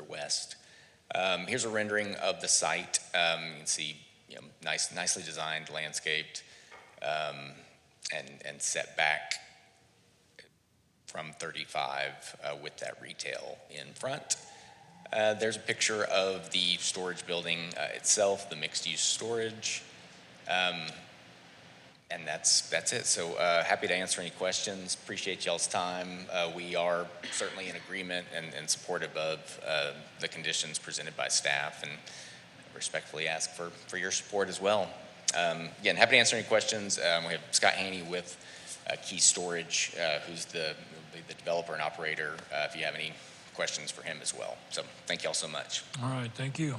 west. Here's a rendering of the site. You can see, nicely designed, landscaped, and set back from 35 with that retail in front. There's a picture of the storage building itself, the mixed-use storage, and that's it. So happy to answer any questions. Appreciate y'all's time. We are certainly in agreement and supportive of the conditions presented by staff, and respectfully ask for your support as well. Again, happy to answer any questions. We have Scott Haney with Key Storage, who's the developer and operator, if you have any questions for him as well. So thank y'all so much. All right, thank you.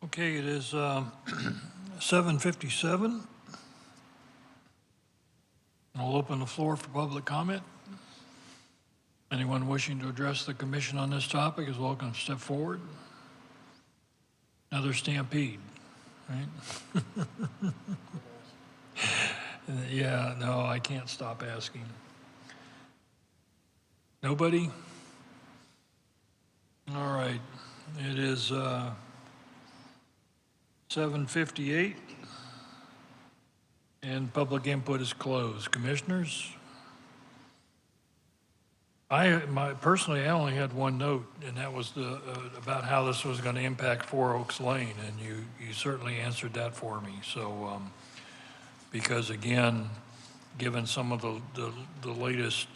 Okay, it is 7:57. I'll open the floor for public comment. Anyone wishing to address the commission on this topic is welcome to step forward. Another stampede, right? Yeah, no, I can't stop asking. Nobody? All right, it is 7:58, and public input is closed. Commissioners? Personally, I only had one note, and that was about how this was going to impact Four Oaks Lane, and you certainly answered that for me. So, because again, given some of the latest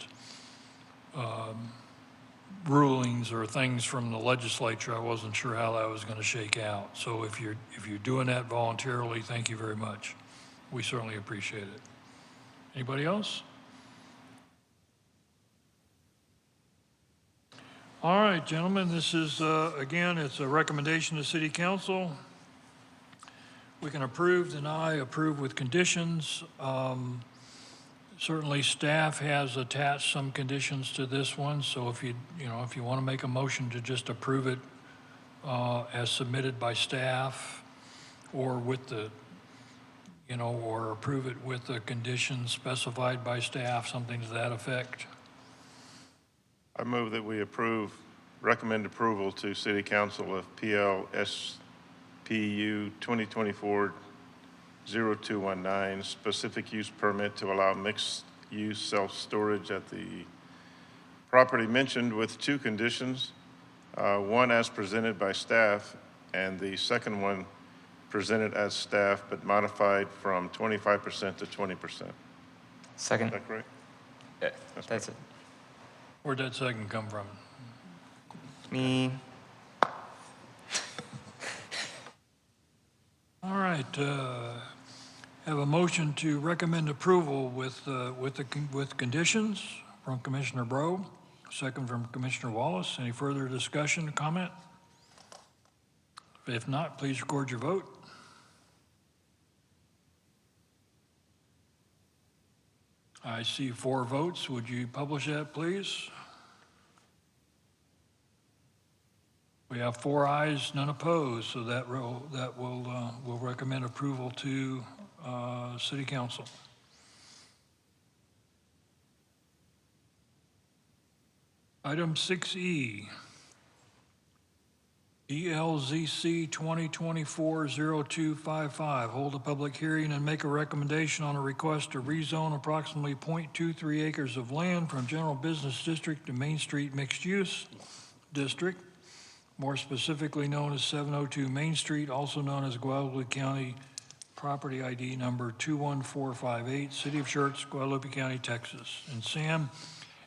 rulings or things from the legislature, I wasn't sure how that was going to shake out. So if you're doing that voluntarily, thank you very much. We certainly appreciate it. Anybody else? All right, gentlemen, this is, again, it's a recommendation to City Council. We can approve, deny, approve with conditions. Certainly, staff has attached some conditions to this one, so if you want to make a motion to just approve it as submitted by staff, or with the, or approve it with the conditions specified by staff, something to that effect. I move that we recommend approval to City Council of PLSPU 2024-0219, specific use permit to allow mixed-use self-storage at the property mentioned with two conditions, one as presented by staff, and the second one presented as staff, but modified from 25% to 20%. Second. Is that correct? Yeah, that's it. Where'd that second come from? Me. All right, have a motion to recommend approval with conditions from Commissioner Bro, second from Commissioner Wallace. Any further discussion or comment? If not, please record your vote. I see 4 votes. Would you publish that, please? We have 4 ayes, none opposed, so we'll recommend approval to City Council. Item 6E, ELZC 2024-0255, hold a public hearing and make a recommendation on a request to rezone approximately 0.23 acres of land from General Business District to Main Street Mixed Use District, more specifically known as 702 Main Street, also known as Guadalupe County Property ID number 21458, City of Schertz, Guadalupe County, Texas. And Sam,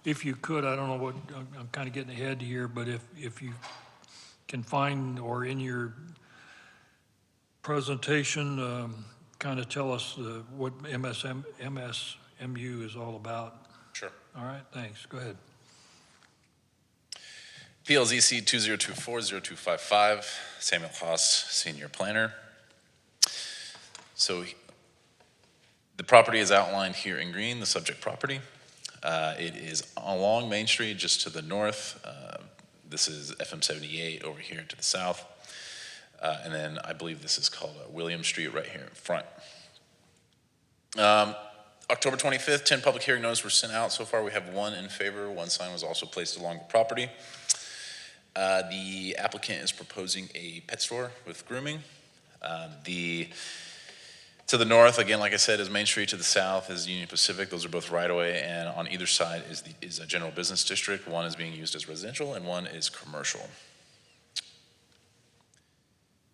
if you could, I don't know what, I'm kind of getting ahead here, but if you can find, or in your presentation, kind of tell us what MSMU is all about. Sure. All right, thanks. Go ahead. PLZC 2024-0255, Samuel Haas, Senior Planner. So the property is outlined here in green, the subject property. It is along Main Street, just to the north. This is FM 78 over here to the south. And then I believe this is called William Street right here in front. October 25th, 10 public hearing notices were sent out. So far we have 1 in favor. 1 sign was also placed along the property. The applicant is proposing a pet store with grooming. To the north, again, like I said, is Main Street. To the south is Union Pacific. Those are both right-of-way, and on either side is a general business district. 1 is being used as residential, and 1 is commercial.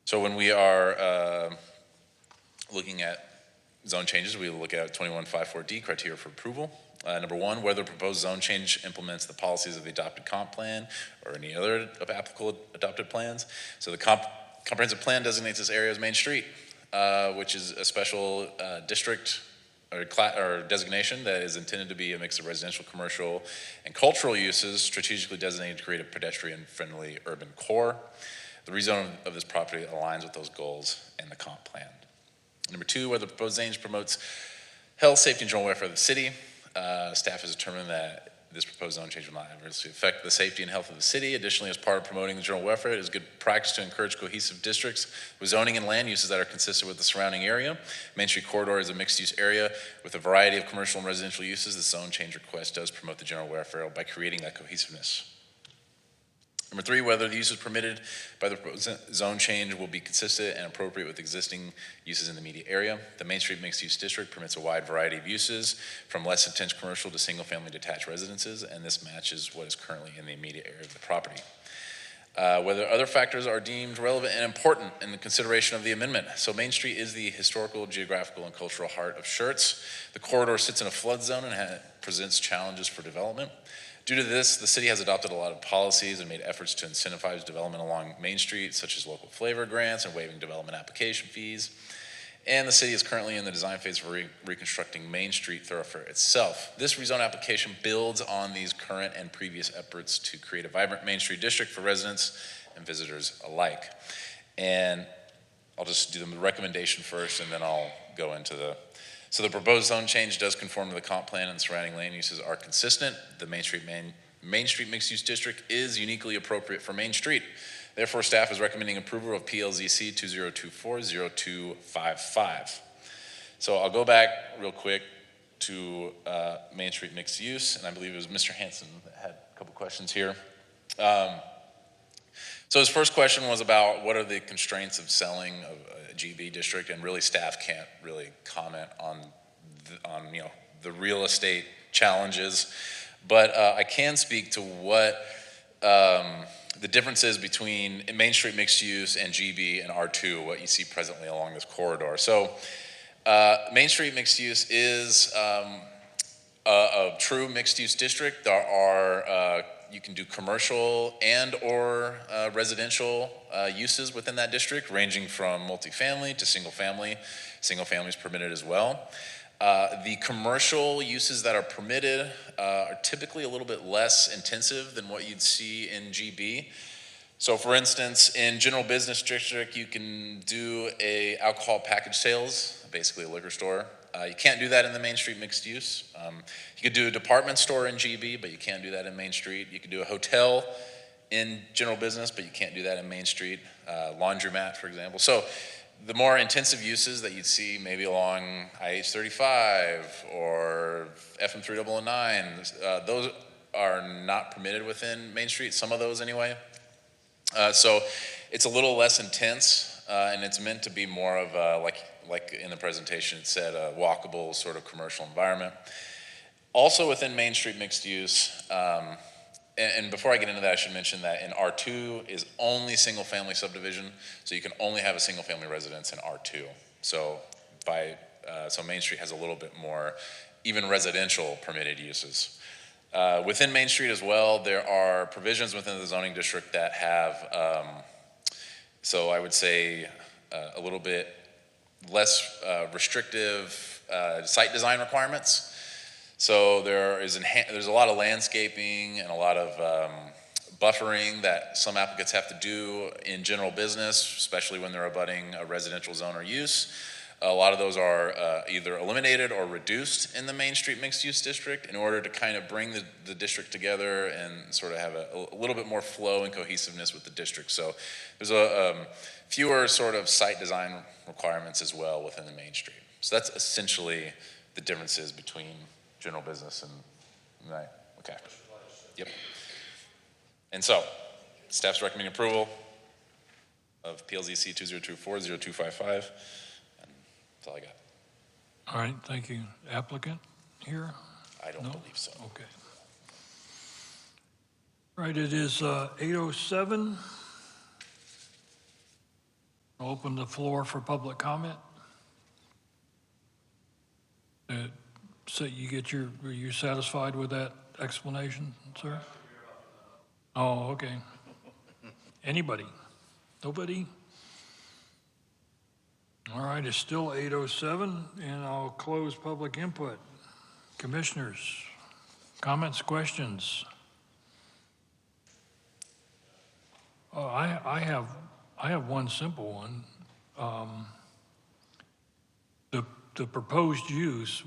So when we are looking at zone changes, we look at 2154D criteria for approval. Number 1, whether the proposed zone change implements the policies of the adopted comp plan or any other applicable adopted plans. So the comprehensive plan designates this area as Main Street, which is a special district or designation that is intended to be a mix of residential, commercial, and cultural uses strategically designated to create a pedestrian-friendly urban core. The rezone of this property aligns with those goals and the comp plan. Number 2, whether the proposed change promotes health, safety, and general welfare of the city. Staff has determined that this proposed zone change will not adversely affect the safety and health of the city. Additionally, as part of promoting the general welfare, it is good practice to encourage cohesive districts with zoning and land uses that are consistent with the surrounding area. Main Street Corridor is a mixed-use area with a variety of commercial and residential uses. The zone change request does promote the general welfare by creating that cohesiveness. Number 3, whether the uses permitted by the zone change will be consistent and appropriate with existing uses in the immediate area. The Main Street mixed-use district permits a wide variety of uses, from less intense commercial to single-family detached residences, and this matches what is currently in the immediate area of the property. Whether other factors are deemed relevant and important in the consideration of the amendment. So Main Street is the historical, geographical, and cultural heart of Schertz. The corridor sits in a flood zone and presents challenges for development. Due to this, the city has adopted a lot of policies and made efforts to incentivize development along Main Street, such as local flavor grants and waiving development application fees. And the city is currently in the design phase for reconstructing Main Street thoroughfare itself. This rezone application builds on these current and previous efforts to create a vibrant Main Street district for residents and visitors alike. And I'll just do the recommendation first, and then I'll go into So the proposed zone change does conform to the comp plan, and surrounding land uses are consistent. The Main Street mixed-use district is uniquely appropriate for Main Street. Therefore, staff is recommending approval of PLZC 2024-0255. So I'll go back real quick to Main Street mixed use, and I believe it was Mr. Hanson that had a couple questions here. So his first question was about what are the constraints of selling a GB district, and really staff can't really comment on the real estate challenges, but I can speak to what the difference is between Main Street mixed use and GB and R2, what you see presently along this corridor. So Main Street mixed use is a true mixed use district. There are you can do commercial and or residential uses within that district, ranging from multifamily to single family. Single family is permitted as well. The commercial uses that are permitted are typically a little bit less intensive than what you'd see in GB. So for instance, in general business district, you can do alcohol package sales, basically a liquor store. You can't do that in the Main Street mixed use. You could do a department store in GB, but you can't do that in Main Street. You could do a hotel in general business, but you can't do that in Main Street. Laundromat, for example. So the more intensive uses that you'd see maybe along IH-35 or FM 3009, those are not permitted within Main Street, some of those anyway. So it's a little less intense, and it's meant to be more of a, like in the presentation it said, a walkable sort of commercial environment. Also within Main Street mixed use, and before I get into that, I should mention that in R2 is only single family subdivision, so you can only have a single family residence in R2. So so Main Street has a little bit more even residential permitted uses. Within Main Street as well, there are provisions within the zoning district that have, so I would say a little bit less restrictive site design requirements. So there's a lot of landscaping and a lot of buffering that some applicants have to do in general business, especially when they're abutting a residential zone or use. A lot of those are either eliminated or reduced in the Main Street mixed use district in order to kind of bring the district together and sort of have a little bit more flow and cohesiveness with the district. So there's fewer sort of site design requirements as well within the Main Street. So that's essentially the differences between general business and, right, okay. Yep. And so, staff's recommending approval of PLZC 2024-0255. That's all I got. All right, thank you. Applicant here? I don't believe so. Okay. All right, it is 8:07. I'll open the floor for public comment. So are you satisfied with that explanation, sir? Oh, okay. Anybody? Nobody? All right, it's still 8:07, and I'll close public input. Commissioners, comments, questions? Oh, I have one simple one. The proposed use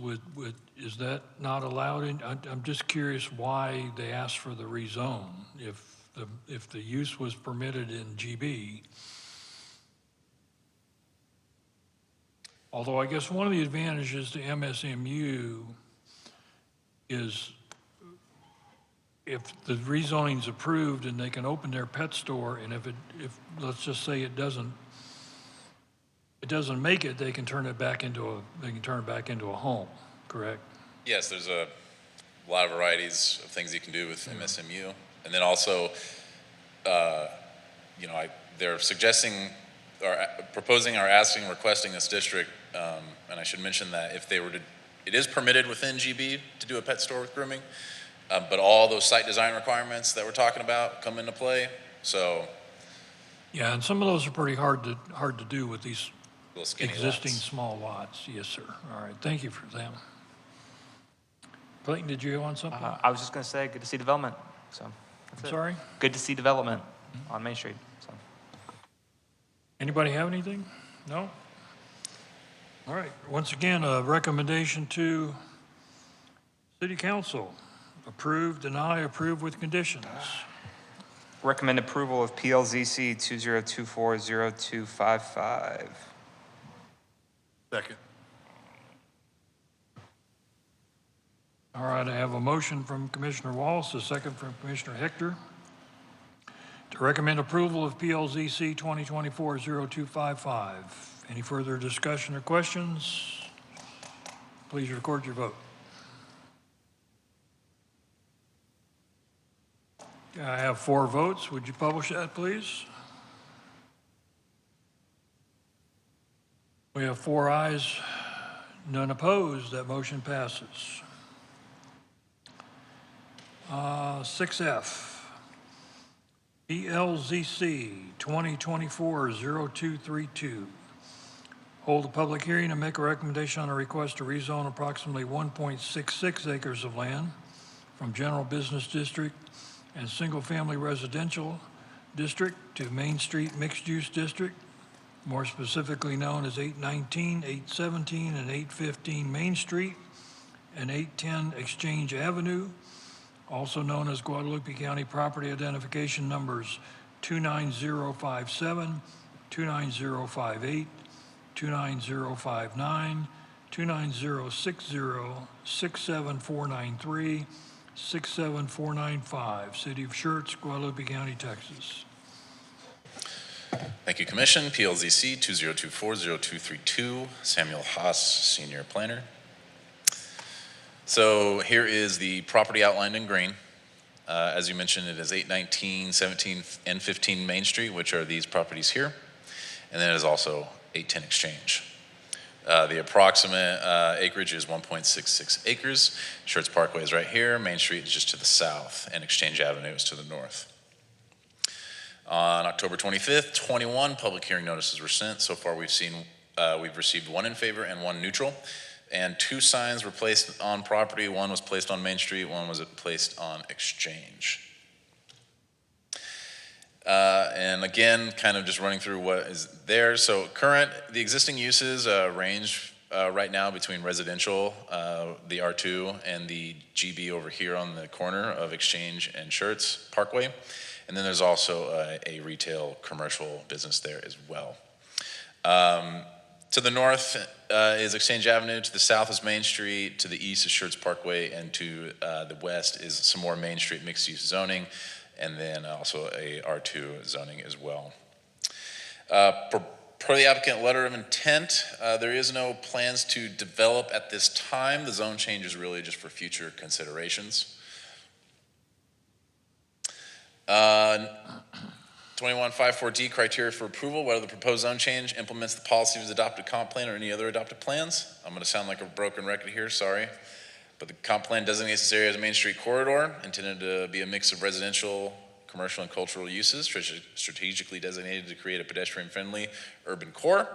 is that not allowed in? I'm just curious why they asked for the rezone if the use was permitted in GB. Although I guess one of the advantages to MSMU is if the rezoning's approved and they can open their pet store, and if let's just say it doesn't make it, they can turn it back into a home, correct? Yes, there's a lot of varieties of things you can do with MSMU. And then also, they're suggesting or proposing or asking, requesting this district, and I should mention that if they were to, it is permitted within GB to do a pet store with grooming, but all those site design requirements that we're talking about come into play, so. Yeah, and some of those are pretty hard to do with these existing lots. Small lots. Yes, sir. All right, thank you for them. Clayton, did you want something? I was just going to say, good to see development. So, that's it. Sorry? Good to see development on Main Street. So. Anybody have anything? No? All right. Once again, a recommendation to City Council. Approve, deny, approve with conditions. Recommend approval of PLZC 2024-0255. Second. All right, I have a motion from Commissioner Wallace, a second from Commissioner Hector to recommend approval of PLZC 2024-0255. Any further discussion or questions? Please record your vote. I have 4 votes. Would you publish that, please? We have 4 ayes, none opposed. That motion passes. 6F, PLZC 2024-0232. Hold a public hearing and make a recommendation on a request to rezone approximately 1.66 acres of land from General Business District and Single Family Residential District to Main Street Mixed Use District more specifically known as 819, 817, and 815 Main Street, and 810 Exchange Avenue, also known as Guadalupe County Property Identification Numbers 29057, 29058, 29059, 29060, 67493, 67495, City of Schertz, Guadalupe County, Texas. Thank you, Commission. PLZC 2024-0232, Samuel Haas, Senior Planner. So here is the property outlined in green. As you mentioned, it is 819, 17, and 15 Main Street, which are these properties here. And then it is also 810 Exchange. The approximate acreage is 1.66 acres. Schertz Parkway is right here. Main Street is just to the south, and Exchange Avenue is to the north. On October 25th, 21 public hearing notices were sent. So far, we've received one in favor and one neutral. And 2 signs were placed on property. One was placed on Main Street, one was placed on Exchange. And again, kind of just running through what is there. So the existing uses range right now between residential, the R2, and the GB over here on the corner of Exchange and Schertz Parkway. And then there's also a retail commercial business there as well. To the north is Exchange Avenue, to the south is Main Street, to the east is Schertz Parkway, and to the west is some more Main Street mixed-use zoning, and then also a R2 zoning as well. Per the applicant letter of intent, there is no plans to develop at this time. The zone change is really just for future considerations. 2154D criteria for approval, whether the proposed zone change implements the policies of the adopted comp plan or any other adopted plans. I'm going to sound like a broken record here, sorry. But the comp plan designates this area as a Main Street corridor, intended to be a mix of residential, commercial, and cultural uses, strategically designated to create a pedestrian-friendly urban core.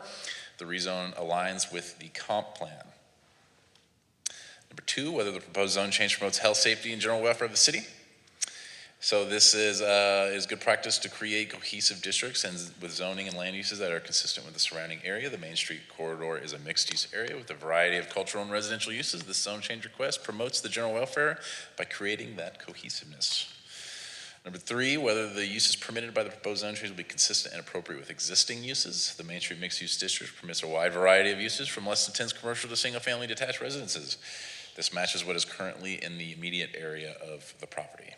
The rezone aligns with the comp plan. Number 2, whether the proposed zone change promotes health, safety, and general welfare of the city. So this is good practice to create cohesive districts and with zoning and land uses that are consistent with the surrounding area. The Main Street corridor is a mixed-use area with a variety of cultural and residential uses. This zone change request promotes the general welfare by creating that cohesiveness. Number 3, whether the uses permitted by the proposed zone change will be consistent and appropriate with existing uses. The Main Street mixed-use district permits a wide variety of uses from less intense commercial to single-family detached residences. This matches what is currently in the immediate area of the property.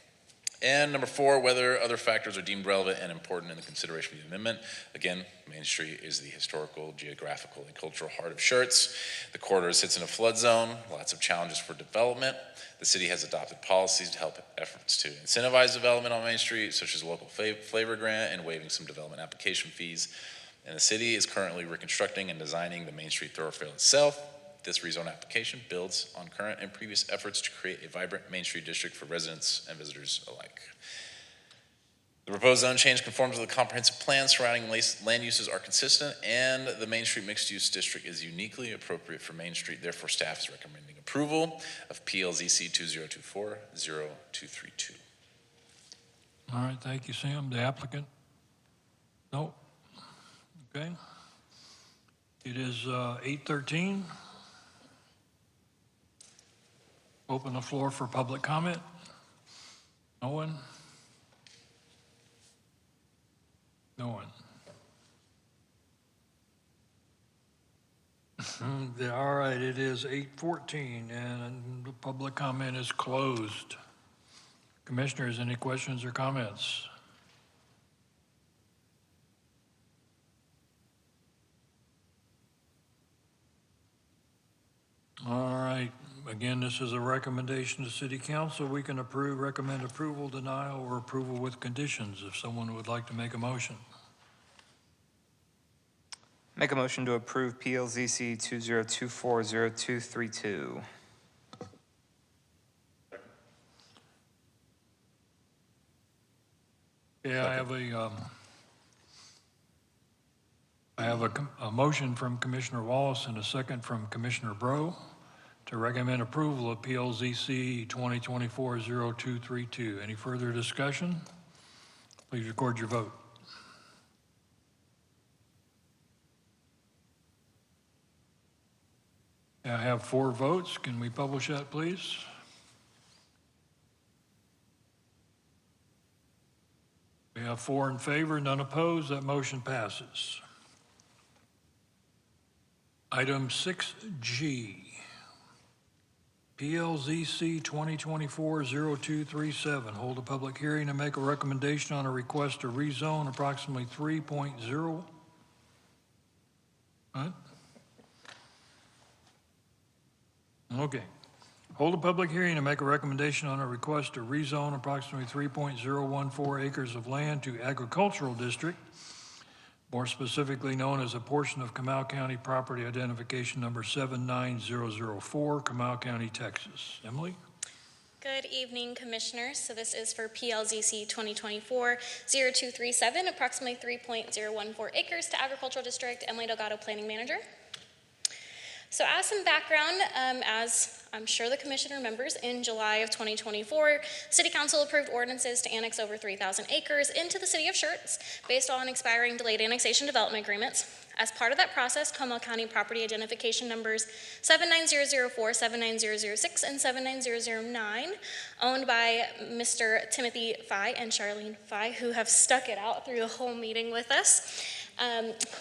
And number 4, whether other factors are deemed relevant and important in the consideration of the amendment. Again, Main Street is the historical, geographical, and cultural heart of Schertz. The corridor sits in a flood zone, lots of challenges for development. The city has adopted policies to help efforts to incentivize development on Main Street, such as a local flavor grant and waiving some development application fees. And the city is currently reconstructing and designing the Main Street thoroughfare itself. This rezone application builds on current and previous efforts to create a vibrant Main Street district for residents and visitors alike. The proposed zone change conforms with the comprehensive plan surrounding land uses are consistent, and the Main Street mixed-use district is uniquely appropriate for Main Street. Therefore, staff is recommending approval of PLZC 2024-0232. All right, thank you, Sam. The applicant? No? Okay. It is 8:13. Open the floor for public comment. No one? No one. All right, it is 8:14 and the public comment is closed. Commissioners, any questions or comments? All right. Again, this is a recommendation to City Council. We can recommend approval, denial, or approval with conditions if someone would like to make a motion. Make a motion to approve PLZC 2024-0232. Yeah, I have a motion from Commissioner Wallace and a second from Commissioner Bro to recommend approval of PLZC 2024-0232. Any further discussion? Please record your vote. I have 4 votes. Can we publish that, please? We have 4 in favor, none opposed. That motion passes. Item 6G, PLZC 2024-0237. Hold a public hearing and make a recommendation on a request to rezone approximately 3.0. What? Okay. Hold a public hearing and make a recommendation on a request to rezone approximately 3.014 acres of land to agricultural district, more specifically known as a portion of Comal County property identification number 79004, Comal County, Texas. Emily? Good evening, Commissioners. So this is for PLZC 2024-0237, approximately 3.014 acres to agricultural district. Emily Delgado, Planning Manager. So as some background, as I'm sure the Commission remembers, in July of 2024, City Council approved ordinances to annex over 3,000 acres into the City of Schertz based on expiring delayed annexation development agreements. As part of that process, Comal County property identification numbers 79004, 79006, and 79009, owned by Mr. Timothy Fye and Charlene Fye, who have stuck it out through the whole meeting with us,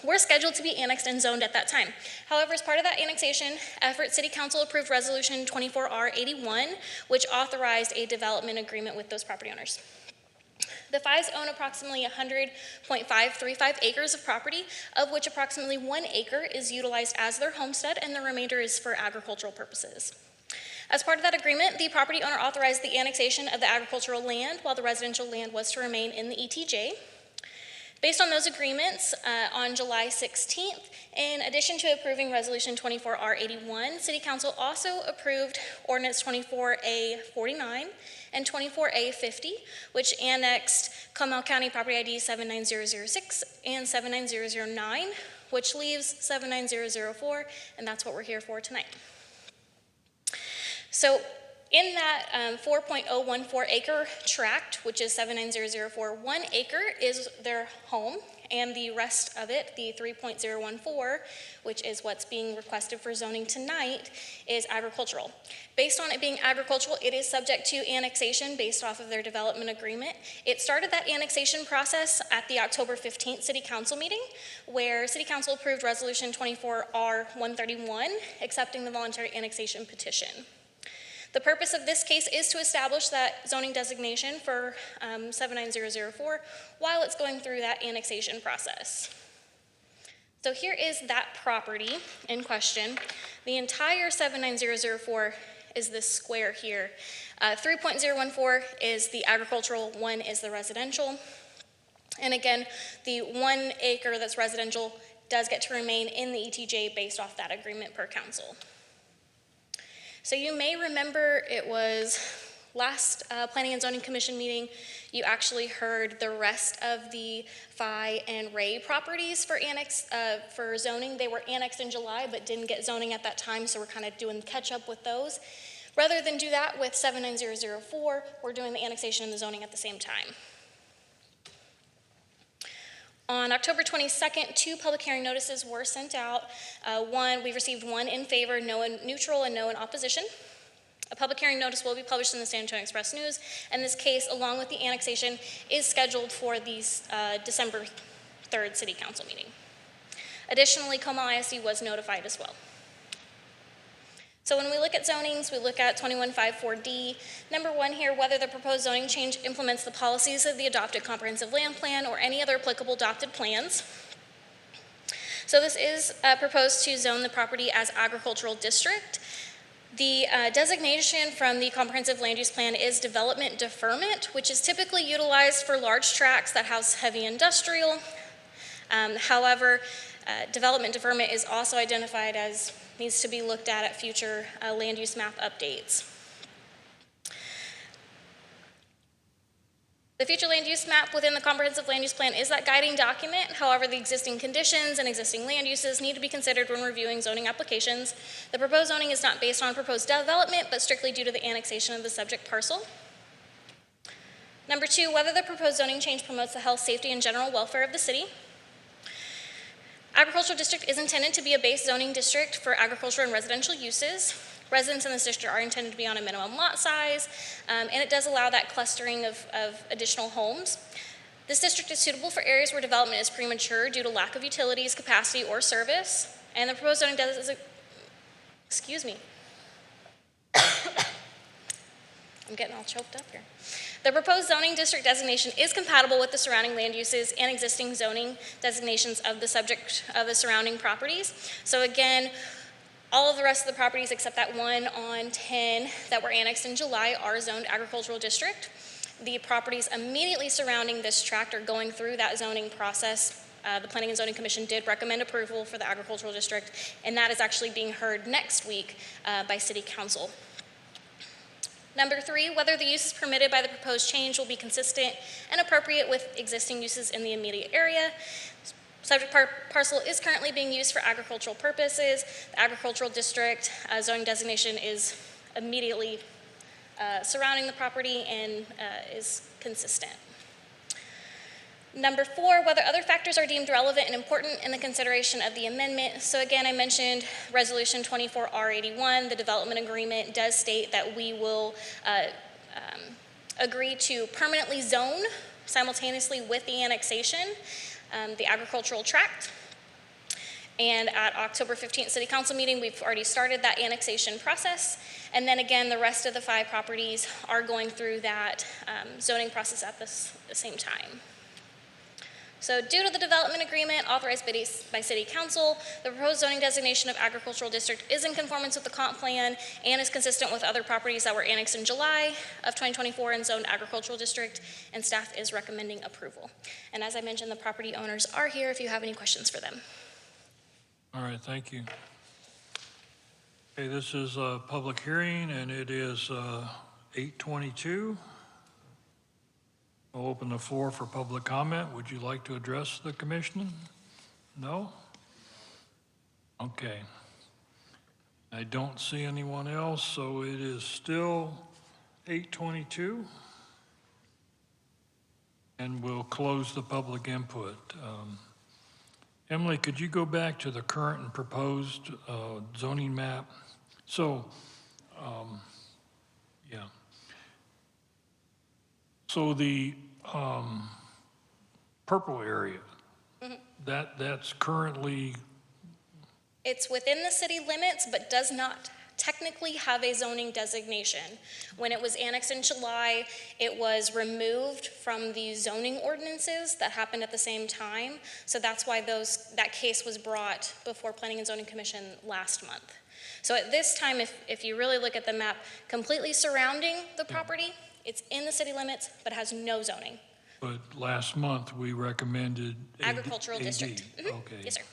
were scheduled to be annexed and zoned at that time. However, as part of that annexation effort, City Council approved Resolution 24R81, which authorized a development agreement with those property owners. The Fyes own approximately 100.535 acres of property, of which approximately 1 acre is utilized as their homestead and the remainder is for agricultural purposes. As part of that agreement, the property owner authorized the annexation of the agricultural land while the residential land was to remain in the ETJ. Based on those agreements, on July 16th, in addition to approving Resolution 24R81, City Council also approved Ordinance 24A49 and 24A50, which annexed Comal County Property ID 79006 and 79009, which leaves 79004, and that's what we're here for tonight. So in that 4.014 acre tract, which is 79004, 1 acre is their home, and the rest of it, the 3.014, which is what's being requested for zoning tonight, is agricultural. Based on it being agricultural, it is subject to annexation based off of their development agreement. It started that annexation process at the October 15th City Council meeting, where City Council approved Resolution 24R131, accepting the voluntary annexation petition. The purpose of this case is to establish that zoning designation for 79004 while it's going through that annexation process. So here is that property in question. The entire 79004 is this square here. 3.014 is the agricultural, 1 is the residential. And again, the 1 acre that's residential does get to remain in the ETJ based off that agreement per council. So you may remember it was last Planning and Zoning Commission meeting, you actually heard the rest of the Fye and Ray properties for for zoning. They were annexed in July but didn't get zoning at that time, so we're kind of doing catch up with those. Rather than do that with 79004, we're doing the annexation and the zoning at the same time. On October 22nd, 2 public hearing notices were sent out. We received 1 in favor, no in neutral, and no in opposition. A public hearing notice will be published in the San Antonio Express News, and this case, along with the annexation, is scheduled for the December 3rd City Council meeting. Additionally, Comal ISD was notified as well. So when we look at zonings, we look at 2154D. Number 1 here, whether the proposed zoning change implements the policies of the adopted comprehensive land plan or any other applicable adopted plans. So this is proposed to zone the property as agricultural district. The designation from the comprehensive land use plan is development deferment, which is typically utilized for large tracts that house heavy industrial. However, development deferment is also identified as needs to be looked at future land use map updates. The future land use map within the comprehensive land use plan is that guiding document. However, the existing conditions and existing land uses need to be considered when reviewing zoning applications. The proposed zoning is not based on proposed development, but strictly due to the annexation of the subject parcel. Number 2, whether the proposed zoning change promotes the health, safety, and general welfare of the city. Agricultural district is intended to be a base zoning district for agricultural and residential uses. Residents in this district are intended to be on a minimum lot size, and it does allow that clustering of additional homes. This district is suitable for areas where development is premature due to lack of utilities, capacity, or service. And the proposed zoning excuse me. I'm getting all choked up here. The proposed zoning district designation is compatible with the surrounding land uses and existing zoning designations of the subject of the surrounding properties. So again, all of the rest of the properties except that one on 10 that were annexed in July are zoned agricultural district. The properties immediately surrounding this tract are going through that zoning process. The Planning and Zoning Commission did recommend approval for the agricultural district, and that is actually being heard next week by City Council. Number 3, whether the uses permitted by the proposed change will be consistent and appropriate with existing uses in the immediate area. Subject parcel is currently being used for agricultural purposes. The agricultural district zoning designation is immediately surrounding the property and is consistent. Number 4, whether other factors are deemed relevant and important in the consideration of the amendment. So again, I mentioned Resolution 24R81. The development agreement does state that we will agree to permanently zone simultaneously with the annexation the agricultural tract. And at October 15th City Council meeting, we've already started that annexation process. And then again, the rest of the 5 properties are going through that zoning process at the same time. So due to the development agreement authorized by City Council, the proposed zoning designation of agricultural district is in conformance with the comp plan and is consistent with other properties that were annexed in July of 2024 and zoned agricultural district, and staff is recommending approval. And as I mentioned, the property owners are here if you have any questions for them. All right, thank you. Okay, this is a public hearing, and it is 8:22. I'll open the floor for public comment. Would you like to address the commission? No? Okay. I don't see anyone else, so it is still 8:22. And we'll close the public input. Emily, could you go back to the current and proposed zoning map? So, yeah. So the purple area, that's currently... It's within the city limits, but does not technically have a zoning designation. When it was annexed in July, it was removed from the zoning ordinances that happened at the same time. So that's why that case was brought before Planning and Zoning Commission last month. So at this time, if you really look at the map completely surrounding the property, it's in the city limits, but has no zoning. But last month, we recommended Agricultural district. Okay. Yes, sir.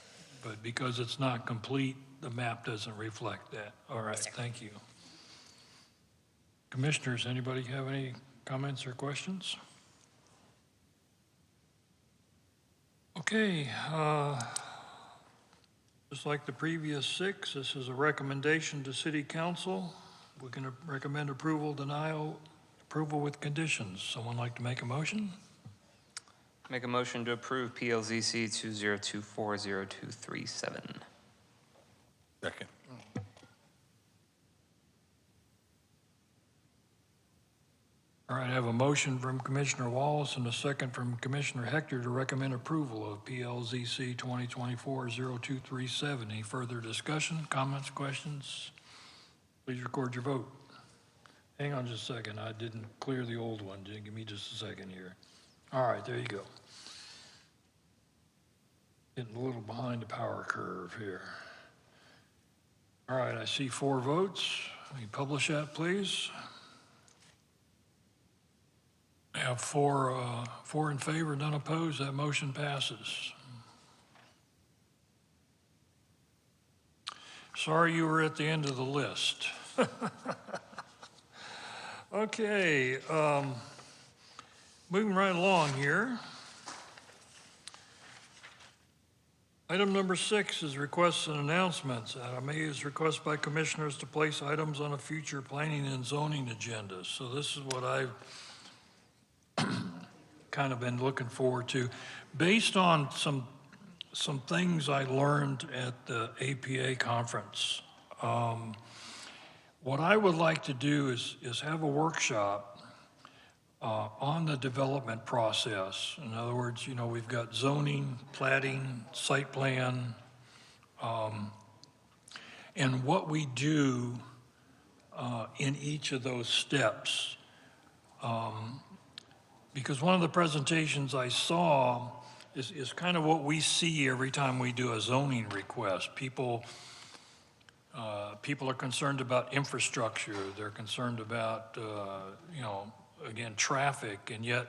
But because it's not complete, the map doesn't reflect that. All right, thank you. Commissioners, anybody have any comments or questions? Okay, just like the previous 6, this is a recommendation to City Council. We're going to recommend approval, denial, approval with conditions. Someone like to make a motion? Make a motion to approve PLZC 20240237. Second. All right, I have a motion from Commissioner Wallace and a second from Commissioner Hector to recommend approval of PLZC 2024-0237. Any further discussion, comments, questions? Please record your vote. Hang on just a second. I didn't clear the old one. Give me just a second here. All right, there you go. Getting a little behind the power curve here. All right, I see 4 votes. Will you publish that, please? I have 4 in favor, none opposed. That motion passes. Sorry you were at the end of the list. Okay, moving right along here. Item number 6 is requests and announcements. Item A is request by commissioners to place items on a future planning and zoning agenda. So this is what I've kind of been looking forward to. Based on some some things I learned at the APA conference. What I would like to do is have a workshop on the development process. In other words, you know, we've got zoning, plating, site plan, and what we do in each of those steps. Because one of the presentations I saw is kind of what we see every time we do a zoning request. People are concerned about infrastructure. They're concerned about, you know, again, traffic, and yet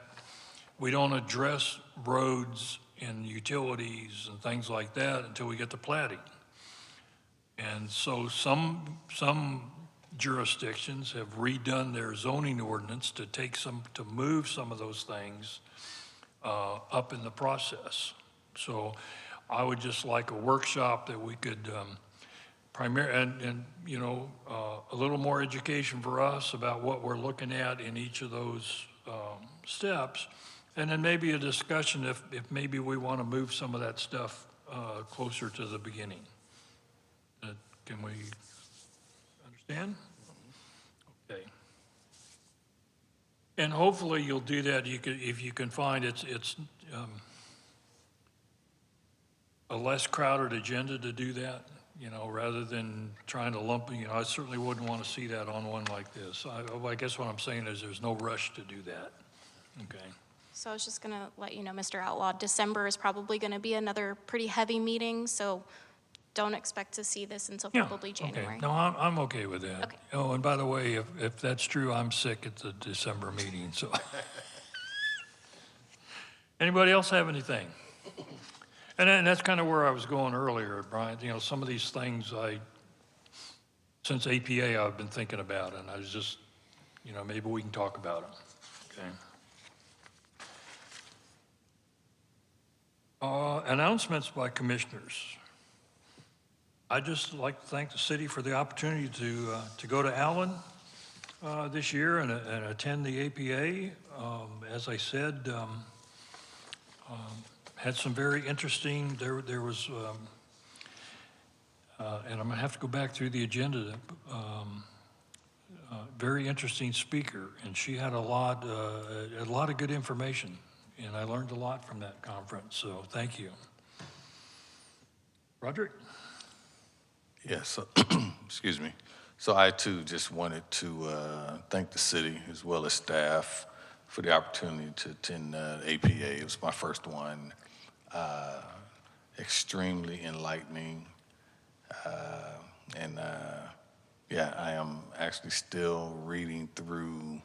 we don't address roads and utilities and things like that until we get to plating. And so some jurisdictions have redone their zoning ordinance to move some of those things up in the process. So I would just like a workshop that we could and you know, a little more education for us about what we're looking at in each of those steps, and then maybe a discussion if maybe we want to move some of that stuff closer to the beginning. Can we understand? Okay. And hopefully you'll do that. If you can find it's a less crowded agenda to do that, you know, rather than trying to lump, you know, I certainly wouldn't want to see that on one like this. I guess what I'm saying is there's no rush to do that. Okay. So I was just going to let you know, Mr. Outlaw, December is probably going to be another pretty heavy meeting, so don't expect to see this until probably January. Okay. No, I'm okay with that. Okay. Oh, and by the way, if that's true, I'm sick at the December meeting, so. Anybody else have anything? And that's kind of where I was going earlier, Brian. You know, some of these things since APA, I've been thinking about, and I was just, you know, maybe we can talk about them. Okay. Announcements by commissioners. I'd just like to thank the city for the opportunity to go to Allen this year and attend the APA. As I said, had some very interesting, there was, and I'm gonna have to go back through the agenda, very interesting speaker, and she had a lot of good information, and I learned a lot from that conference, so thank you. Roderick? Yes, excuse me. So I too just wanted to thank the city as well as staff for the opportunity to attend APA. It was my first one. Extremely enlightening. Yeah, I am actually still reading through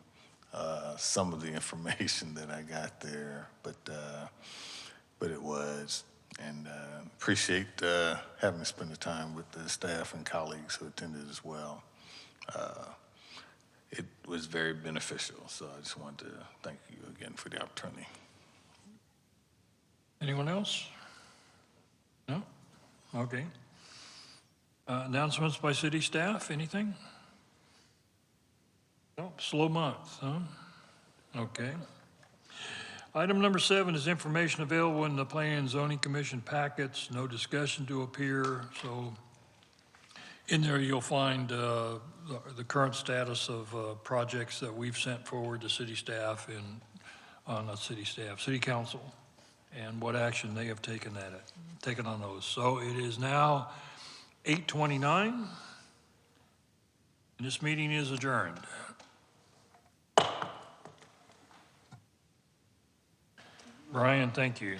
some of the information that I got there, but it was. And appreciate having to spend the time with the staff and colleagues who attended as well. It was very beneficial, so I just wanted to thank you again for the opportunity. Anyone else? No? Okay. Announcements by city staff, anything? No, slow month, huh? Okay. Item number 7 is information available in the Planning and Zoning Commission packets. No discussion to appear. So in there you'll find the current status of projects that we've sent forward to city staff and not city staff, city council, and what action they have taken on those. So it is now 8:29, and this meeting is adjourned. Brian, thank you.